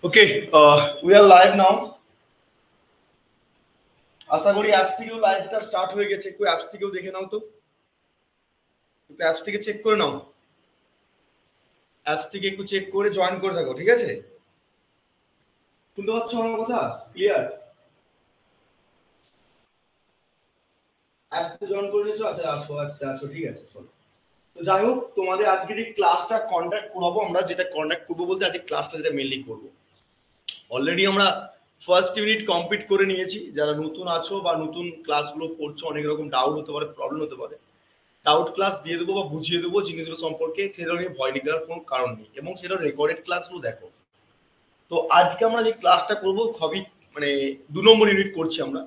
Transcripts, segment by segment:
Okay, we are live now. আশা করি apps থেকেও লাইভটা স্টার্ট হয়ে গেছে। একটু অ্যাপস থেকেও দেখে নাও তো, একটু অ্যাপস থেকে চেক করে নাও, অ্যাপস থেকে একটু চেক করে জয়েন করে থাকো, ঠিক আছে? শুনতে পাচ্ছ আমার কথা ক্লিয়ার? অ্যাপসে জয়েন করে নিয়েছো? আচ্ছা আছো, ঠিক আছে, চলো। তো যাই হোক, তোমাদের আজকে যে ক্লাসটা কন্ডাক্ট করবো, আমরা যেটা কন্ডাক্ট করবো বলতে আজকে ক্লাসটা যেটা মেনলি করবো, অলরেডি আমরা ফার্স্ট ইউনিট কমপ্লিট করে নিয়েছি। যারা নতুন আছো বা নতুন ক্লাসগুলো পড়ছো, অনেক রকম ডাউট হতে পারে, প্রবলেম হতে পারে, ডাউট ক্লাস দিয়ে দেবো বা বুঝিয়ে দেবো জিনিসগুলো সম্পর্কে, সেটা নিয়ে ভয় নিয়ে কোনো কারণ নেই, এবং সেটা রেকর্ডেড ক্লাসগুলো দেখো। তো আজকে আমরা যে ক্লাসটা করবো খুবই মানে 2 নম্বর ইউনিট করছি আমরা।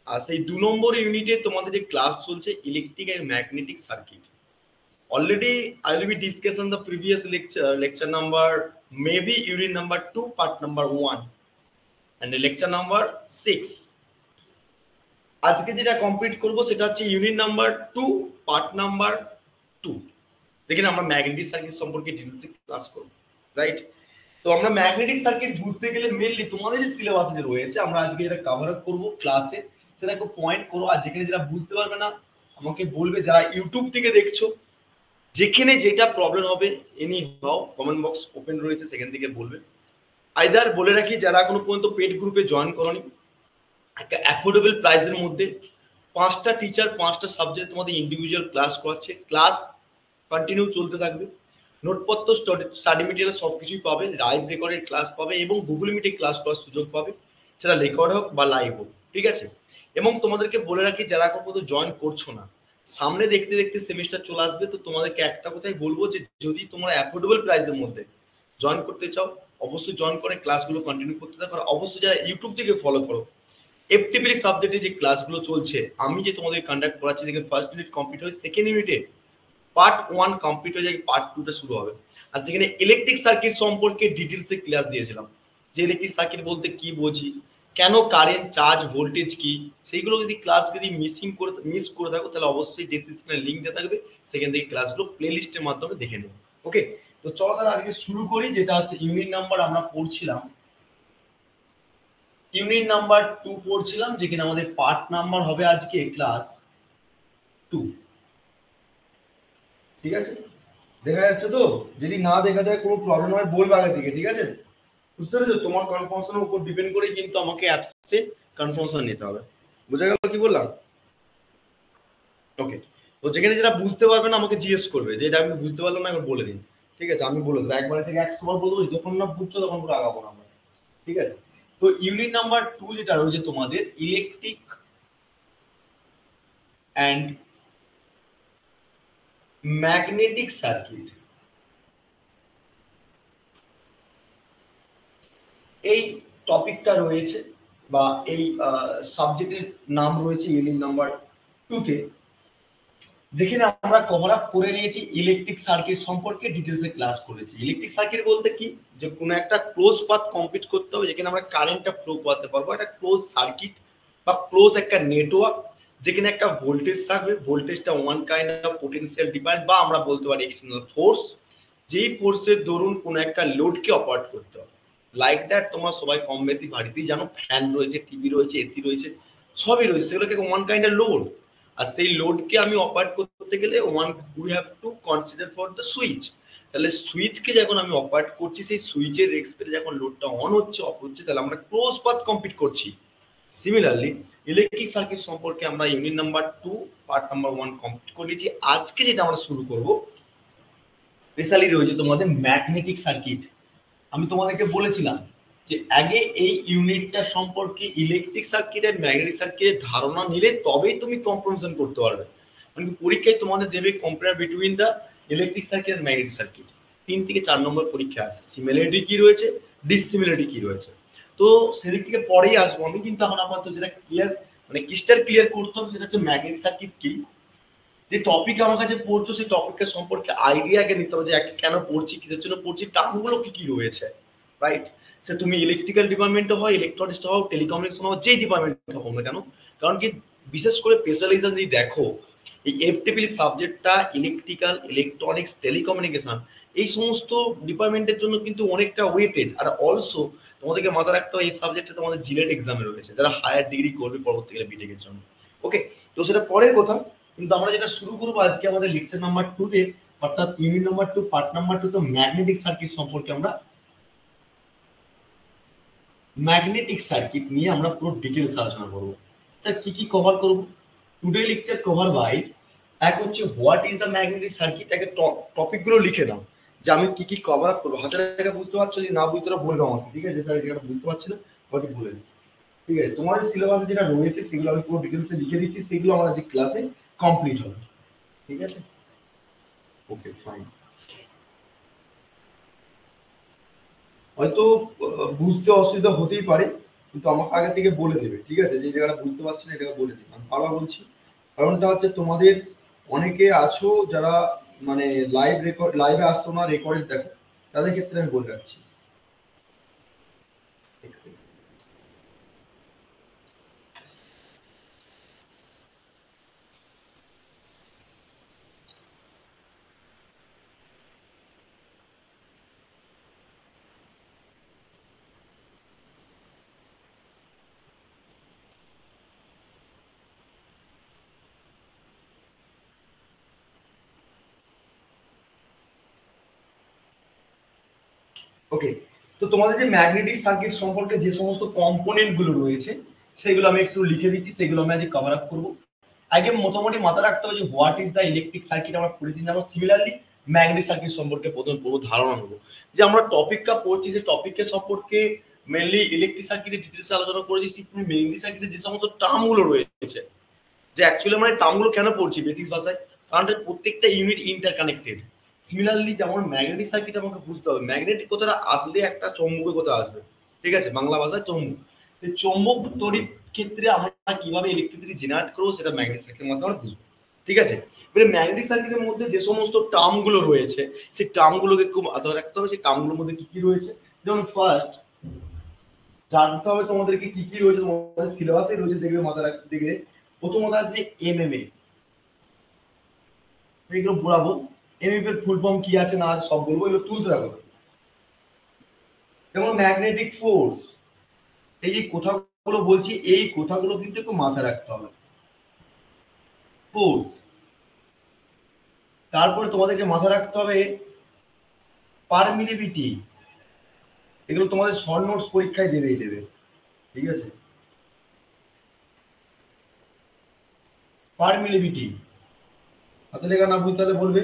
আর সেই 2 নম্বর ইউনিটে তোমাদের যে ক্লাস চলছে electric and magnetic circuit. Already I will be discussing the previous lecture number, maybe unit number 2, part number 1, and the lecture number 6. আজকে যেটা কমপ্লিট করব সেটা হচ্ছে ইউনিট নাম্বার 2, পার্ট নাম্বার 2, যেখানে আমরা ম্যাগনেটিক সার্কিট সম্পর্কে ডিটেইলসে ক্লাস করব, রাইট? তো আমরা ম্যাগনেটিক সার্কিট বুঝতে গেলে মেইনলি তোমাদের যে সিলেবাসে যে রয়েছে, আমরা আজকে যেটা কভার আপ করব ক্লাসে, সেটা একটু পয়েন্ট করো। আর যেখানে যেটা বুঝতে পারবে না আমাকে বলবে, যারা ইউটিউব থেকে দেখছো, যেখানে যেটা প্রবলেম হবে এনি হাও কমেন্ট বক্স ওপেন রয়েছে, সেখান থেকে বলবে। আইদার বলে রাখি, যারা এখনো পর্যন্ত পেড গ্রুপে জয়েন করনি, একটা অ্যাফোর্ডেবল প্রাইসের মধ্যে 5টা টিচার 5টা সাবজেক্ট তোমাদের ইন্ডিভিজুয়াল ক্লাস করাচ্ছে। ক্লাস কন্টিনিউ চলতে থাকবে, নোটপত্র, স্টাডি মেটেরিয়াল সবকিছুই পাবে, লাইভ রেকর্ডেড ক্লাস পাবে, এবং গুগল মিটে ক্লাস করার সুযোগ পাবে, সেটা রেকর্ড হোক বা লাইভ হোক, ঠিক আছে? এবং তোমাদেরকে বলে রাখি, যারা এখন পর্যন্ত জয়েন করছো না, সামনে দেখতে দেখতে সেমিস্টার চলে আসবে, তো তোমাদেরকে একটা কথাই বলবো যে যদি তোমরা অ্যাফোর্ডেবল প্রাইসের মধ্যে জয়েন করতে চাও, অবশ্যই জয়েন করে ক্লাসগুলো কন্টিনিউ করতে থাকো। আর অবশ্যই যারা ইউটিউব থেকে ফলো করো, এফটিপিলি সাবজেক্টে যে ক্লাসগুলো চলছে, আমি যে তোমাদের কন্ডাক্ট করাচ্ছি, যেখানে ফার্স্ট ইউনিট কমপ্লিট হয়, সেকেন্ড ইউনিটে পার্ট 1 কমপ্লিট হয়ে যায়, পার্ট 2টা শুরু হবে। আর যেখানে ইলেকট্রিক সার্কিট সম্পর্কে ডিটেলসে ক্লাস দিয়েছিলাম, যে ইলেকট্রিক সার্কিট বলতে কি বুঝি, কেন কারেন্ট, চার্জ, ভোল্টেজ কি, সেইগুলো যদি ক্লাস যদি মিস করে থাকো, তাহলে অবশ্যই ডেসক্রিপশনে লিংক দেওয়া থাকবে, সেখান থেকে ক্লাসগুলো প্লেলিস্টের মাধ্যমে দেখে নেবো। ওকে, তো চলো তাহলে আজকে শুরু করি। যেটা হচ্ছে ইউনিট নাম্বার আমরা পড়ছিলাম, ইউনিট নাম্বার 2 পড়ছিলাম, যেখানে আমাদের পার্ট নাম্বার হবে আজকে ক্লাস 2, ঠিক আছে? দেখা যাচ্ছে তো? যদি না দেখা যায় কোনো প্রবলেম হয় বলবে আগে থেকে, ঠিক আছে? বুঝতে পেরেছো? তোমার কনফার্মেশনের উপর ডিপেন্ড করে কিন্তু আমাকে অ্যাপসে কনফার্মেশন নিতে হবে। বুঝা গেল কি বললাম? ওকে, তো যেখানে যেটা বুঝতে পারবে না আমাকে জিজ্ঞেস করবে, যে এটা আমি বুঝতে পারলাম না, একবার বলে দিন, ঠিক আছে? আমি বলে দেবো, একবারে থেকে 100 বার বলবো, যখন না বুঝছো তখন পুরো আগাবো না আমরা, ঠিক আছে? তো ইউনিট নাম্বার 2 যেটা রয়েছে তোমাদের ইলেকট্রিক অ্যান্ড ম্যাগনেটিক সার্কিট, এই টপিকটা রয়েছে বা এই সাবজেক্টের নাম রয়েছে ইউনিট নাম্বার 2তে, যেখানে আমরা কভার আপ করে নিয়েছি ইলেকট্রিক সার্কিট সম্পর্কে ডিটেলসে ক্লাস করেছি। ইলেকট্রিক সার্কিট বলতে কি, যে কোনো একটা ক্লোজ পাথ কমপ্লিট করতে হবে, যেখানে আমরা কারেন্টটা ফ্লো করতে পারবো, একটা ক্লোজ সার্কিট বা ক্লোজ একটা নেটওয়ার্ক, যেখানে একটা ভোল্টেজ থাকবে, ভোল্টেজটা one kind of potential device, বা আমরা বলতে পারি এক্সটার্নাল ফোর্স, যেই ফোর্সের দরুন কোনো একটা লোডকে অপারেট করতে হবে। লাইক দ্যাট, তোমরা সবাই কম বেশি বাড়িতেই জানো, ফ্যান রয়েছে, টিভি রয়েছে, এসি রয়েছে, সবই রয়েছে, সেগুলোকে ওয়ান কাইন্ড অফ লোড। আর সেই লোডকে আমি অপারেট করতে গেলে we have to consider for the switch. তাহলে সুইচকে যখন আমি অপারেট করছি, সেই সুইচের রেসপেক্টে যখন লোডটা অন হচ্ছে, অফ হচ্ছে, তাহলে আমরা ক্লোজ পাথ কমপ্লিট করছি। সিমিলারলি ইলেকট্রিক সার্কিট সম্পর্কে আমরা unit number 2 part number 1 complete করে নিয়েছি। আজকে যেটা আমরা শুরু করব স্পেশালি রয়েছে তোমাদের ম্যাগনেটিক সার্কিট। আমি তোমাদেরকে বলেছিলাম যে আগে এই ইউনিটটা সম্পর্কে ইলেকট্রিক সার্কিট আর ম্যাগনেটিক সার্কিটের ধারণা নিলে তবেই তুমি কম্পারিজন করতে পারবে। মানে পরীক্ষায় তোমাদের দেবে compare between the electric circuit আর ম্যাগনেটিক সার্কিট, 3 থেকে 4 নম্বর পরীক্ষা আসে, সিমিলারিটি কি রয়েছে, ডিসিমিলারিটি কি রয়েছে। তো সেদিক থেকে পরেই আসবো আমি, কিন্তু এখন আপাতত যেটা ক্লিয়ার, মানে ক্রিস্টাল ক্লিয়ার করতে হবে, সেটা হচ্ছে ম্যাগনেটিক সার্কিট কি, যে টপিক আমার কাছে পড়ছো সেই টপিকের সম্পর্কে আইডিয়া আগে নিতে হবে যে কেন পড়ছি, কিসের জন্য পড়ছি, টার্মগুলো কি কি রয়েছে, রাইট? সে তুমি ইলেকট্রিক্যাল ডিপার্টমেন্টে হও, ইলেকট্রনিক্স হও, টেলিকমিউনিকেশন হও, যেই ডিপার্টমেন্টে হও না কেন, কারণ কি বিশেষ করে স্পেশালাইজেশন যদি দেখো, এই এফটিপিল সাবজেক্টটা ইলেকট্রিক্যাল, ইলেকট্রনিক্স, টেলিকমিউনিকেশন এই সমস্ত ডিপার্টমেন্টের জন্য কিন্তু অনেকটা ওয়েটেজ। আর অলসো তোমাদেরকে মাথায় রাখতে হবে এই সাবজেক্টে তোমাদের জিলেট এক্সামে রয়েছে, যারা হায়ার ডিগ্রি করবে পরবর্তীকালে বিটেকের জন্য। ওকে, তো সেটা পরের কথা। কিন্তু আমরা যেটা শুরু করবো আজকে আমাদের লেকচার নাম্বার 2 তে, অর্থাৎ ইউনিট নাম্বার 2 পার্ট নাম্বার 2 তো ম্যাগনেটিক সার্কিট সম্পর্কে আমরা ম্যাগনেটিক সার্কিট নিয়ে আমরা পুরো ডিটেইলস আলোচনা করব। স্যার কি কি কভার করব? টুডে লেকচার কভার বাই, এক হচ্ছে what is the magnetic circuit, একে টপিক গুলো লিখে নাও যে আমি কি কি কভার আপ করবো। হাজার টাকা বুঝতে পারছো, যদি না বুঝতে পারো বলে দাও আমাকে, ঠিক আছে? স্যার এটা বুঝতে পারছি না, আমাকে বলে দিই, ঠিক আছে? তোমাদের সিলেবাসে যেটা রয়েছে সেগুলো আমি পুরো ডিটেলসে লিখে দিচ্ছি, সেগুলো আমরা যে ক্লাসে কমপ্লিট হবে, ঠিক আছে? Okay fine. হয়তো বুঝতে অসুবিধা হতেই পারে, কিন্তু আমাকে আগে থেকে বলে দেবে, ঠিক আছে? যে জায়গাটা বুঝতে পারছি না এটা বলে দেবে। আমি বারবার বলছি, কারণটা হচ্ছে তোমাদের অনেকে আছো যারা মানে লাইভে আসছো না, রেকর্ডেড দেখো, তাদের ক্ষেত্রে আমি বলে রাখছি। ওকে, তো তোমাদের যে ম্যাগনেটিক সার্কিট সম্পর্কে যে সমস্ত কম্পোনেন্ট গুলো রয়েছে সেগুলো আমি একটু লিখে দিচ্ছি, সেগুলো আমি আজ কভার আপ করবো। আগে মোটামুটি মাথা রাখতে হবে যে what is the electric circuit আমরা পড়েছি, যেমন সিমিলারলি ম্যাগনেটিক সার্কিট সম্পর্কে প্রথম পুরো ধারণা নেবো। যে আমরা টপিকটা পড়ছি সেই টপিকের সম্পর্কে মেনলি ইলেকট্রিক সার্কিটের ডিটেলস আলোচনা করেছি। তুমি ম্যাগনেটিক সার্কিটের যে সমস্ত টার্ম গুলো রয়েছে, যে অ্যাকচুয়ালি আমরা টার্ম গুলো কেন পড়ছি বেসিক ভাষায়, কারণ প্রত্যেকটা ইউনিট ইন্টারকানেক্টেড। সিমিলারলি যেমন ম্যাগনেটিক সার্কিট আমাকে বুঝতে হবে, ম্যাগনেটিক কথাটা আসলে একটা চৌম্বকের কথা আসবে, ঠিক আছে? বাংলা ভাষায় চৌম্বক। চৌম্বক তড়িৎ ক্ষেত্রে আমরা কিভাবে ইলেকট্রিসিটি জেনারেট করবো সেটা ম্যাগনেটিক সার্কিটের মাধ্যমে আমরা বুঝবো, ঠিক আছে? এবারে ম্যাগনেটিক সার্কিটের মধ্যে যে সমস্ত টার্ম গুলো রয়েছে সেই টার্ম গুলোকে খুব মাথায় রাখতে হবে। সেই টার্ম গুলোর মধ্যে কি কি রয়েছে, যেমন ফার্স্ট জানতে হবে তোমাদেরকে কি কি রয়েছে, তোমাদের সিলেবাসে রয়েছে, দেখবে মাথায় রাখতে দেখবে। প্রথমত আসবে এমএমএ, এগুলো বলাবো। এমএমএ এর ফুল ফর্ম কি আছে না আছে সব বলবো, এগুলো তুলতে রাখো। যেমন ম্যাগনেটিক ফোর্স, এই যে কথাগুলো বলছি এই কথাগুলো কিন্তু একটু মাথায় রাখতে হবে। ফোর্স, তারপরে তোমাদেরকে মাথায় রাখতে হবে পারমিলিভিটি, এগুলো তোমাদের শর্ট নোটস পরীক্ষায় দেবে, ঠিক আছে? পারমিলিভিটি হাতে লেখা না বুঝতে তাহলে বলবে।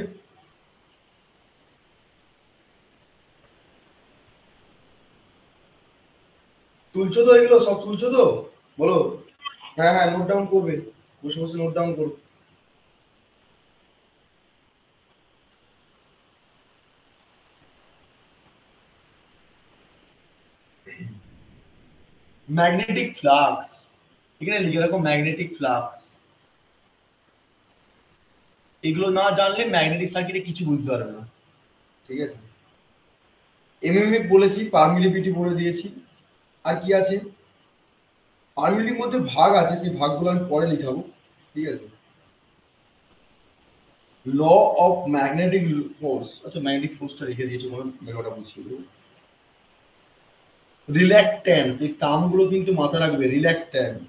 তুলছো তো, এগুলো সব তুলছো তো? বলো। হ্যাঁ হ্যাঁ, নোট ডাউন করবে, বসে বসে নোট ডাউন করো। ম্যাগনেটিক ফ্লাক্স, এখানে লিখে রাখো ম্যাগনেটিক ফ্লাক্স। এগুলো না জানলে ম্যাগনেটিক সার্কিটে কিছু বুঝতে পারবে না, ঠিক আছে? এমএমএফ বলেছি, পারমিলিভিটি বলে দিয়েছি। আর কি আছে? পারমিলিটির মধ্যে ভাগ আছে, সেই ভাগগুলো আমি পরে লিখাবো, ঠিক আছে? ল অফ ম্যাগনেটিক ফোর্স, আচ্ছা ম্যাগনেটিক ফোর্সটা রেখে দিয়েছি, ওটা বুঝিয়ে দেবো। রিল্যাক্ট্যান্স, এই টার্মগুলো কিন্তু মাথা রাখবে। রিল্যাক্ট্যান্স,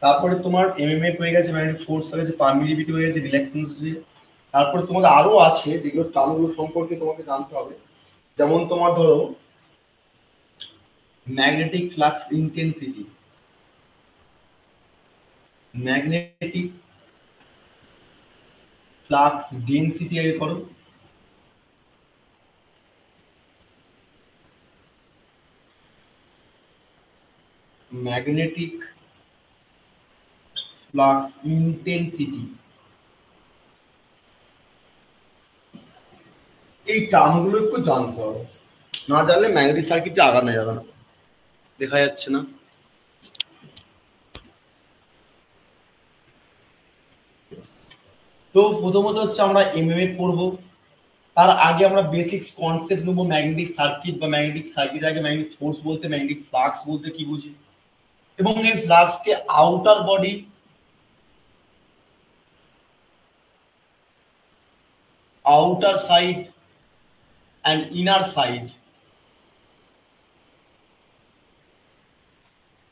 তারপরে তোমার এমএমএফ হয়ে গেছে, ম্যাগনেটিক ফোর্স হয়ে গেছে, পারমিলিভিটি হয়ে গেছে, রিল্যাক্টেন্স হয়ে গেছে। তারপরে তোমাদের আরো আছে যেগুলো টার্মগুলো সম্পর্কে তোমাকে জানতে হবে। যেমন তোমার ধরো magnetic flux intensity, magnetic flux density আগে করো, ম্যাগনেটিক ফ্লাক্স ইন্টেন্সিটি, এই টার্মগুলো একটু জানতে হবে, না জানলে ম্যাগনেটিক সার্কিটে আগানো যাবে না। দেখা যাচ্ছে না? তো প্রথমত হচ্ছে আমরা এমএমএফ পড়বো, তার আগে আমরা বেসিক্স কনসেপ্ট নেবো ম্যাগনেটিক সার্কিট বা ম্যাগনেটিক সার্কিট আগে ম্যাগনেটিক ফোর্স বলতে ম্যাগনেটিক ফ্লাক্স বলতে কি বুঝি, এবং এই ফ্লাক্সকে outer body outer side and inner side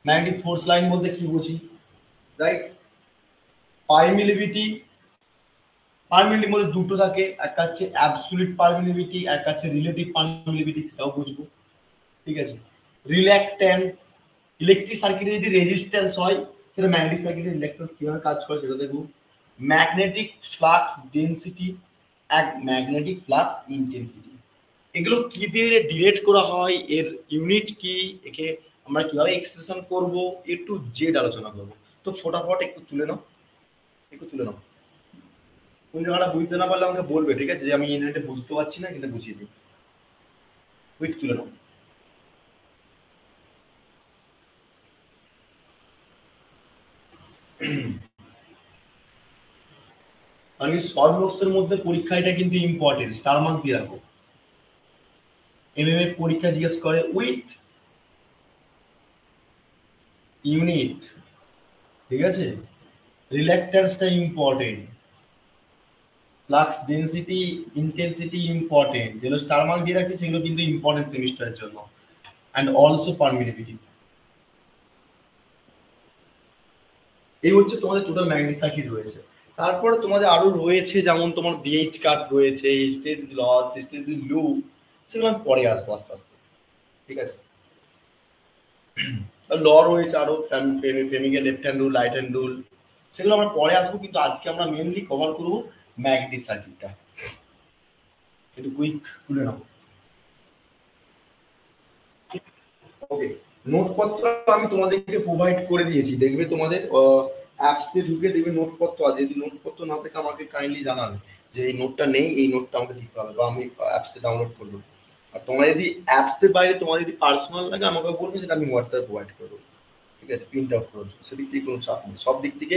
magnetic force line বলতে কি বুঝি, রাইট? পারমিলিভিটি, পারমিলিভিটি মধ্যে দুটো থাকে, একটা হচ্ছে অ্যাবসলিউট পারমিলিভিটি, একটা হচ্ছে রিলেটিভ পারমিলিভিটি, সেটাও বুঝবো, ঠিক আছে? রিল্যাকট্যান্স, ইলেকট্রিক সার্কিটে যদি রেজিস্ট্যান্স হয় সেটা ম্যাগনেটিক সার্কিটে ইলেকট্রন্স কিভাবে কাজ করে সেটা দেখবো। Magnetic flux density and magnetic flux intensity, এগুলো কি দিয়ে ডিরেট করা হয়, এর ইউনিট কি, একে আমরা কিভাবে এক্সপ্রেশন করব, এ টু জেড আলোচনা করব। তো ফটাফট একটু তুলে নাও, একটু তুলে নাও। কোন জায়গাটা বুঝতে না পারলে আমাকে বলবে, ঠিক আছে, যে আমি ইন্টারনেটে বুঝতে পারছি না, কিন্তু বুঝিয়ে দিই। কুইক তুলে নাও। কারণ কি শর্ট নোটসের মধ্যে পরীক্ষা এটা কিন্তু ইম্পর্টেন্ট, স্টার মার্ক দিয়ে রাখো। এমএমএ পরীক্ষা জিজ্ঞেস করে উইথ ইউনিট, ঠিক আছে? রিল্যাক্ট্যান্সটা important, flux density intensity important, যেগুলো স্টার মার্ক দিয়ে রাখছে সেগুলো কিন্তু ইম্পর্টেন্ট সেমিস্টারের জন্য, অ্যান্ড অলসো পারমিটিভিটি। এই হচ্ছে তোমাদের টোটাল ম্যাগনেটিক সার্কিট রয়েছে। তারপরে তোমাদের আরো রয়েছে, যেমন তোমার বিএইচ কাট রয়েছে, স্টেজ লস, স্টেজ লুপ, সেগুলো আমি পরে আসবো আস্তে আস্তে, ঠিক আছে? ল রয়েছে আরো, ফ্লেমিংয়ের left hand rule, right hand rule, সেগুলো আমরা পরে আসবো, কিন্তু আজকে আমরা মেনলি কভার করবো ম্যাগনেটিক সার্কিটটা। একটু কুইক তুলে নাও। ওকে, নোটপত্র আমি তোমাদেরকে প্রোভাইড করে দিয়েছি, দেখবে তোমাদের অ্যাপসে ঢুকে দেখবে নোটপত্র আছে, যদি নোটপত্র না থাকে আমাকে কাইন্ডলি জানাবে যে এই নোটটা নেই, এই নোটটা আমাকে দিতে হবে, বা আমি অ্যাপসে ডাউনলোড করবো। আর তোমরা যদি অ্যাপসের বাইরে তোমার যদি পার্সোনাল লাগে আমাকে বলবে, সেটা আমি হোয়াটসঅ্যাপে প্রোভাইড করবো, ঠিক আছে? প্রিন্ট আউট করো, সেদিক থেকে কোনো চাপ নেই, সব দিক থেকে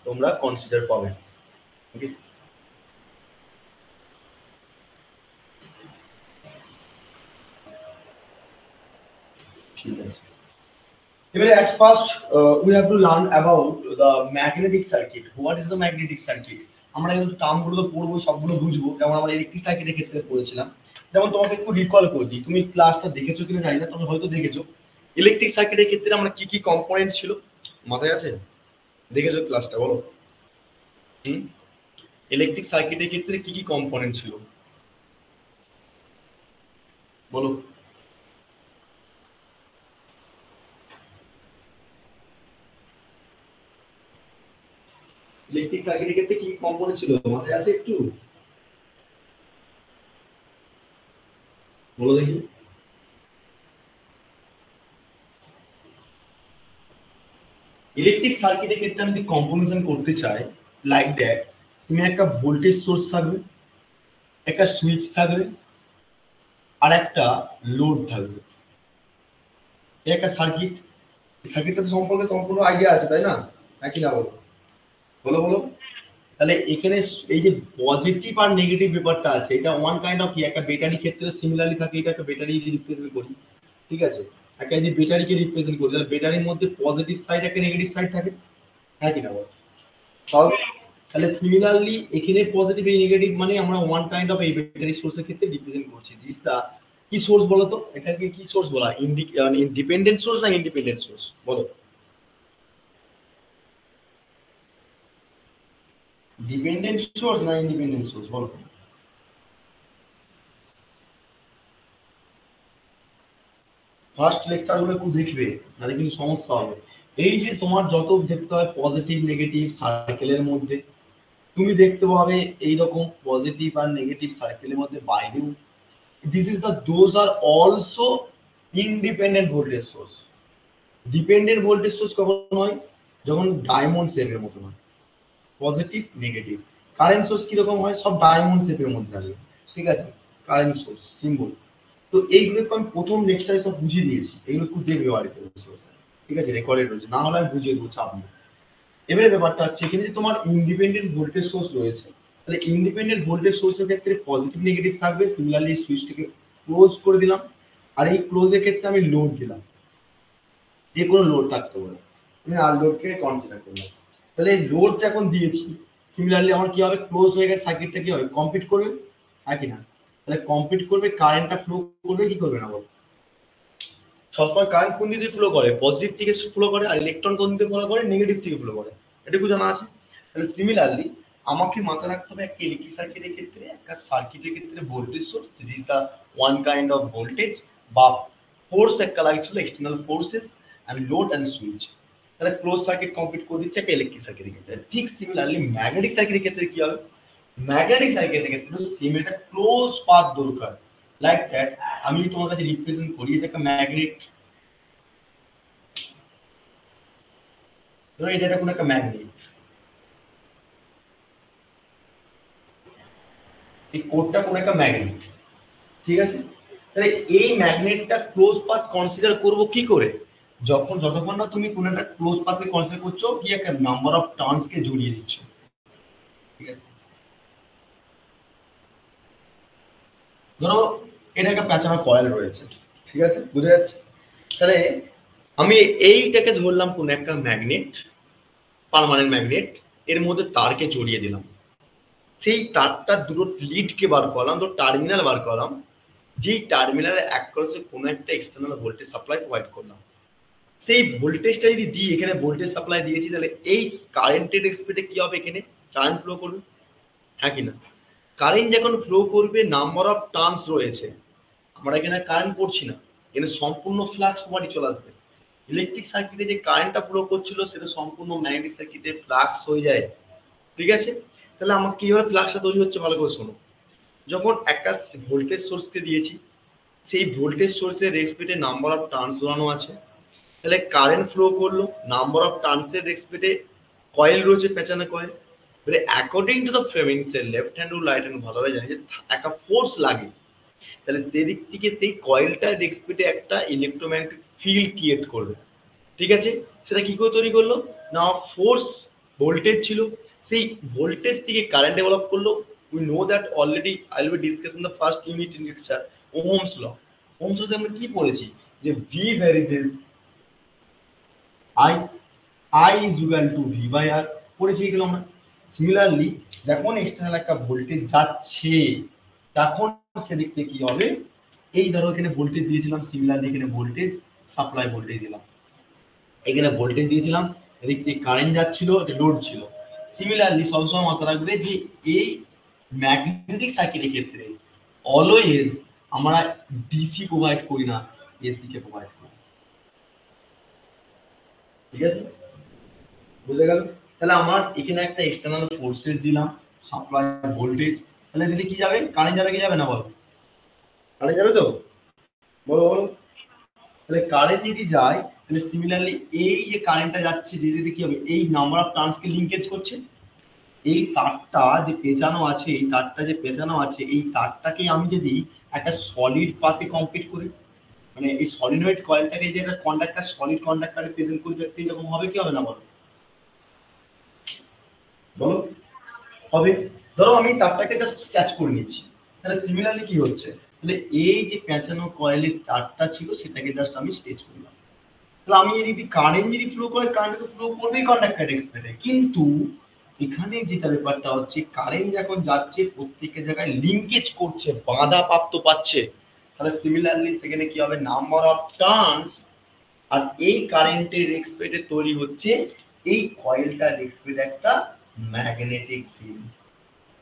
তোমরা কনসিডার পাবে। ওকে, ঠিক আছে। এবারে at first we have to learn about the magnetic circuit. What is the magnetic circuit? আমরা কিন্তু টার্মগুলো তো পড়বো, সবগুলো বুঝবো, যেমন আমরা ইলেকট্রিক সার্কিটের ক্ষেত্রে পড়েছিলাম। যেমন তোমাকে একটু রিকল করে দিই, তুমি ক্লাসটা দেখেছো কিনা জানি না, তুমি হয়তো দেখেছো। ইলেকট্রিক সার্কিটের ক্ষেত্রে আমরা কি কি কম্পোনেন্ট ছিল মাথায় আছে? দেখেছো ক্লাসটা, বলো। হুম, ইলেকট্রিক সার্কিটের ক্ষেত্রে কি কি কম্পোনেন্ট ছিল বলো। ইলেকট্রিক সার্কিটের ক্ষেত্রে কি কি কম্পোনেন্ট ছিল মাথায় আছে একটু? বলো দেখি। ইলেকট্রিক সার্কিটের ক্ষেত্রে আমি যদি কম্পোজিশন করতে চাই লাইক দ্যাট, তুমি একটা ভোল্টেজ সোর্স থাকবে, একটা সুইচ থাকবে, আর একটা লোড থাকবে, এই একটা সার্কিট। সার্কিটটা সম্পর্কে সম্পূর্ণ আইডিয়া আছে, তাই না? নাকি না, বলো বলো বলো। তাহলে এখানে এই যে পজিটিভ আর নেগেটিভ ব্যাপারটা আছে, এটা ওয়ান কাইন্ড অফ কি, একটা ব্যাটারি ক্ষেত্রে সিমিলারলি থাকে, এটা একটা ব্যাটারি রিপ্রেজেন্ট করি, ঠিক আছে? একটা যদি ব্যাটারিকে রিপ্রেজেন্ট করি, তাহলে ব্যাটারির মধ্যে পজিটিভ সাইড একটা নেগেটিভ সাইড থাকে, হ্যাঁ কি না বলো? সব। তাহলে সিমিলারলি এখানে পজিটিভ এই নেগেটিভ মানে আমরা ওয়ান কাইন্ড অফ এই ব্যাটারি সোর্সের ক্ষেত্রে রিপ্রেজেন্ট করছি। দিস দা কি সোর্স বলো তো, এটাকে কি সোর্স বলা, ডিপেন্ডেন্ট সোর্স না ইন্ডিপেন্ডেন্ট সোর্স বলো? ডিপেন্ডেন্ট সোর্স না ইন্ডিপেন্ডেন্ট সোর্স বলো? ফার্স্ট লেকচার গুলো একটু দেখবে, নাহলে কিন্তু সমস্যা হবে। এই যে তোমার যত দেখতে হয় পজিটিভ নেগেটিভ সার্কেলের মধ্যে, তুমি দেখতে পাবে এইরকম পজিটিভ আর নেগেটিভ সার্কেলের মধ্যে বাইরেও, this is the those are also independent voltage source. Dependent voltage source কখন হয়? যখন ডায়মন্ড শেপের মতো হয়, পজিটিভ নেগেটিভ। কারেন্ট সোর্স কিরকম হয়, সব ডায়মন্ড শেপের মধ্যে থাকে, ঠিক আছে, কারেন্ট সোর্স সিম্বল। তো এইগুলোকে আমি প্রথম লেকচারে সব বুঝিয়ে দিয়েছি, এগুলো একটু দেখবে বাড়িতে বসে, ঠিক আছে, রেকর্ডেড রয়েছে, না হলে আমি বুঝিয়ে দেবো, চাপ নেই। এবারে ব্যাপারটা হচ্ছে এখানে যে তোমার ইন্ডিপেন্ডেন্ট ভোল্টেজ সোর্স রয়েছে, তাহলে ইন্ডিপেন্ডেন্ট ভোল্টেজ সোর্সের ক্ষেত্রে পজিটিভ নেগেটিভ থাকবে। সিমিলারলি সুইচটাকে ক্লোজ করে দিলাম, আর এই ক্লোজের ক্ষেত্রে আমি লোড দিলাম, যে কোনো লোড থাকতে পারে, আমি আর লোডকে কনসিডার করলাম। তাহলে এই লোড যখন দিয়েছি, সিমিলারলি আমার কি হবে, ক্লোজ হয়ে গেছে, সার্কিটটা কি হবে, কমপ্লিট করবে, হ্যাঁ কি না? তাহলে কমপ্লিট করবে, কারেন্টটা ফ্লো করবে, কি করবে না বলো? সবসময় কারেন্ট কোন দিকে ফ্লো করে, পজিটিভ থেকে ফ্লো করে, আর ইলেকট্রন কোন দিকে ফ্লো করে, নেগেটিভ থেকে ফ্লো করে, এটুকু জানা আছে। তাহলে সিমিলারলি আমাকে মাথায় রাখতে হবে একটা ইলেকট্রিক সার্কিটের ক্ষেত্রে, একটা সার্কিটের ক্ষেত্রে voltage source this the one kind of voltage বা ফোর্স একটা লাগছিল, external forces and load and switch. তাহলে ক্লোজ সার্কিট কমপ্লিট করে দিচ্ছে একটা ইলেকট্রিক সার্কিটের ক্ষেত্রে। ঠিক সিমিলারলি ম্যাগনেটিক সার্কিটের ক্ষেত্রে কি হবে, ম্যাগনেটিক সার্কিটের ক্ষেত্রে সেম একটা ক্লোজ পাথ দরকার। লাইক দ্যাট, আমি তোমার কাছে রিপ্রেজেন্ট করি, এটা একটা ম্যাগনেট, ধরো এটা কোনো একটা ম্যাগনেট, এই কোডটা কোনো একটা ম্যাগনেট, ঠিক আছে। তাহলে এই ম্যাগনেটটা ক্লোজ পাথ কনসিডার করব কি করে, যতক্ষণ না তুমি কোনো একটা ক্লোজ পাথকে কনসিডার করছো, কি একটা নাম্বার অফ টার্নস কে জড়িয়ে দিচ্ছ, ঠিক আছে। ধরো এটা একটা প্যাঁচানো কয়েল রয়েছে, ঠিক আছে, বুঝা যাচ্ছে। তাহলে আমি এইটাকে ধরলাম কোন একটা ম্যাগনেট, পার্মানেন্ট ম্যাগনেট, এর মধ্যে তারকে জড়িয়ে দিলাম, সেই তারটা দুটো লিডকে বার করলাম, দুটো টার্মিনাল বার করলাম, যেই টার্মিনালে অ্যাক্রসে কোনো একটা এক্সটার্নাল ভোল্টেজ সাপ্লাই প্রোভাইড করলাম। সেই ভোল্টেজটা যদি দিই, এখানে ভোল্টেজ সাপ্লাই দিয়েছি, তাহলে এই কারেন্টের স্পিডে কি হবে, এখানে কারেন্ট ফ্লো করবে, হ্যাঁ কি না? কারেন্ট যখন ফ্লো করবে, নাম্বার অফ টার্নস রয়েছে, আমরা এখানে কারেন্ট পড়ছি না, এখানে সম্পূর্ণ ফ্লাক্স প্রপার্টি চলে আসবে। ইলেকট্রিক সার্কিটে যে কারেন্টটা ফ্লো করছিল, সেটা সম্পূর্ণ ম্যাগনেটিক সার্কিটে ফ্লাক্স হয়ে যায়, ঠিক আছে। তাহলে আমার কিভাবে ফ্লাক্সটা তৈরি হচ্ছে, ভালো করে শোনো। যখন একটা ভোল্টেজ সোর্সকে দিয়েছি, সেই ভোল্টেজ সোর্সের রেসপেক্টে নাম্বার অফ টার্নস জড়ানো আছে, তাহলে কারেন্ট ফ্লো করলো, নাম্বার অফ টার্নসের রেসপেক্টে কয়েল রয়েছে, পেঁচানো কয়েল, এবারে অ্যাকর্ডিং টু দ্য ফ্লেমিংসের left hand rule right hand ভালোভাবে জানি যে একটা ফোর্স লাগে, তাহলে সেদিক থেকে সেই কয়েলটার রেসপেক্টে একটা ইলেকট্রোম্যাগনেটিক ফিল্ড ক্রিয়েট করবে, ঠিক আছে। সেটা কি করে তৈরি করলো না, ফোর্স ভোল্টেজ ছিল, সেই ভোল্টেজ থেকে কারেন্ট ডেভেলপ করলো। We know that already I will be discussing the first unit in lecture, Ohm's law. Ohm's লতে আমরা কি পড়েছি, যে V varies I, I is equal to V by R, পড়েছি এগুলো আমরা। সিমিলারলি যখন এক্সটার্নাল একটা ভোল্টেজ যাচ্ছে, তখন সেদিক থেকে কি হবে, এই ধরো এখানে ভোল্টেজ দিয়েছিলাম, সিমিলারলি এখানে ভোল্টেজ সাপ্লাই ভোল্টেজ দিলাম, এখানে ভোল্টেজ দিয়েছিলাম, এদিক থেকে কারেন্ট যাচ্ছিল, এটা লোড ছিল। সিমিলারলি সবসময় মাথায় রাখবে যে এই ম্যাগনেটিক সার্কিটের ক্ষেত্রে অলওয়েজ আমরা ডিসি প্রোভাইড করি না, এসি কে প্রোভাইড করি, ঠিক আছে, বুঝে গেল। তাহলে আমার এখানে একটা এক্সটার্নাল ফোর্সেস দিলাম, সাপ্লাই ভোল্টেজ, তাহলে দিদি কি যাবে, কারেন্ট যাবে কি যাবে না বলো, কারেন্ট যাবে তো, বলো বলো। তাহলে কারেন্ট যদি যায়, তাহলে সিমিলারলি এই যে কারেন্টটা যাচ্ছে, যে যদি কি হবে, এই নাম্বার অফ টার্নসকে লিঙ্কেজ করছে, এই তারটা যে পেঁচানো আছে, এই তারটা যে পেঁচানো আছে, এই তারটাকে আমি যদি একটা সলিড পাতে কমপ্লিট করি, মানে এই সলিনয়েড কয়েলটাকে যে একটা কন্ডাক্টর, সলিড কন্ডাক্টরে প্রেজেন্ট করে দেখতে এরকম হবে কি হবে না বলো, বলো হবে। ধরো আমি তারটাকে জাস্ট স্ক্যাচ করে নিচ্ছি, তাহলে সিমিলারলি কি হচ্ছে, তাহলে এই যে পেঁচানো কয়েলের তারটা ছিল, সেটাকে জাস্ট আমি স্কেচ করলাম। তাহলে আমি যদি কারেন্ট যদি ফ্লো করে, কারেন্ট তো ফ্লো করবেই কন্ডাক্টর এক্সপ্রেসে, কিন্তু এখানে যেটা ব্যাপারটা হচ্ছে, কারেন্ট যখন যাচ্ছে প্রত্যেকের জায়গায় লিঙ্কেজ করছে, বাধা প্রাপ্ত পাচ্ছে, তাহলে সিমিলারলি সেখানে কি হবে, নাম্বার অফ টার্নস, আর এই কারেন্টের এক্সপ্রেসে তৈরি হচ্ছে এই কয়েলটার এক্সপ্রেস একটা ম্যাগনেটিক ফিল্ড।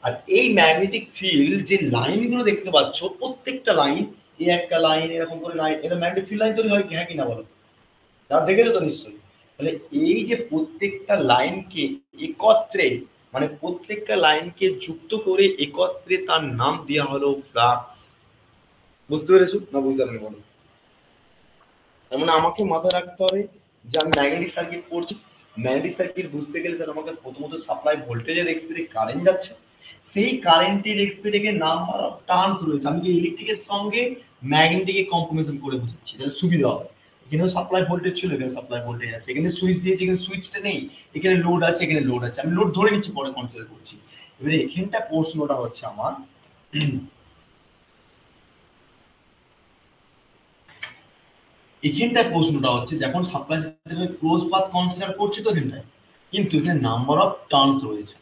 আর এই ম্যাগনেটিক ফিল্ড যে লাইনগুলো দেখতে পাচ্ছ, প্রত্যেকটা লাইন, এই একটা লাইন এরকম করে লাইন, এটা ম্যাগনেটিক ফিল্ড লাইন তৈরি হয় কি, হ্যাঁ কিনা বলো, তা দেখেছো তো নিশ্চয়ই। তাহলে এই যে প্রত্যেকটা লাইনকে একত্রে, মানে প্রত্যেকটা লাইনকে যুক্ত করে একত্রে তার নাম দেওয়া হলো ফ্লাক্স। বুঝতে পেরেছো না বুঝতে পারবে বলো? তার মানে আমাকে মাথায় রাখতে হবে যে আমি ম্যাগনেটিক সার্কিট পড়ছি, ম্যাগনেটিক সার্কিট বুঝতে গেলে তাহলে আমাকে প্রথমত সাপ্লাই ভোল্টেজের স্পিডে কারেন্ট যাচ্ছে, সেই কারেন্টের স্পিডে নাম্বার অফ টার্নস রয়েছে। আমি কি ইলেকট্রিকের সঙ্গে ম্যাগনেটিকে কম্বিনেশন করে বুঝাচ্ছি, তাহলে সুবিধা হবে। এখানেও সাপ্লাই ভোল্টেজ ছিল, এখানে সাপ্লাই ভোল্টেজ আছে, এখানে সুইচ দিয়েছি, এখানে সুইচটা নেই, এখানে লোড আছে, এখানে লোড আছে, আমি লোড ধরে নিচ্ছি, পরে কনসিডার করছি। এবারে এখানটা প্রশ্নটা হচ্ছে আমার, এখানটায় প্রশ্নটা হচ্ছে যখন সাপ্লাই সিস্টেমে ক্লোজ পাথ কনসিডার করছি তো এখানটায়, কিন্তু এখানে নাম্বার অফ টার্নস রয়েছে।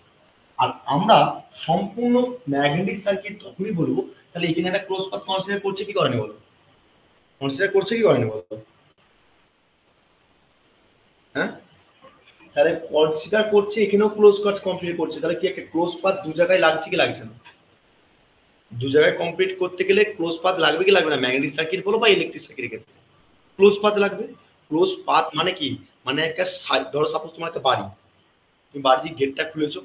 আর আমরা সম্পূর্ণ ম্যাগনেটিক সার্কিট তখনই বলবো তাহলে এখানে একটা ক্লোজ পাথ কনসিডার করছে কি করেনি বলো, কনসিডার করছে কি করেনি বলো, হ্যাঁ তাহলে কনসিডার করছে, এখানেও ক্লোজ পাথ কমপ্লিট করছে, তাহলে কি একটা ক্লোজ পাথ দু জায়গায় লাগছে কি লাগছে না, দু জায়গায় কমপ্লিট করতে গেলে ক্লোজ পাথ লাগবে কি লাগবে না, ম্যাগনেটিক সার্কিট বলো বা ইলেকট্রিক সার্কিটের ক্ষেত্রে ক্লোজ পাথ লাগবে। ক্লোজ পাথ মানে কি, মানে একটা ধরো সাপোজ তোমার একটা বাড়ি, তুমি বাড়ির যে গেটটা খুলেছো,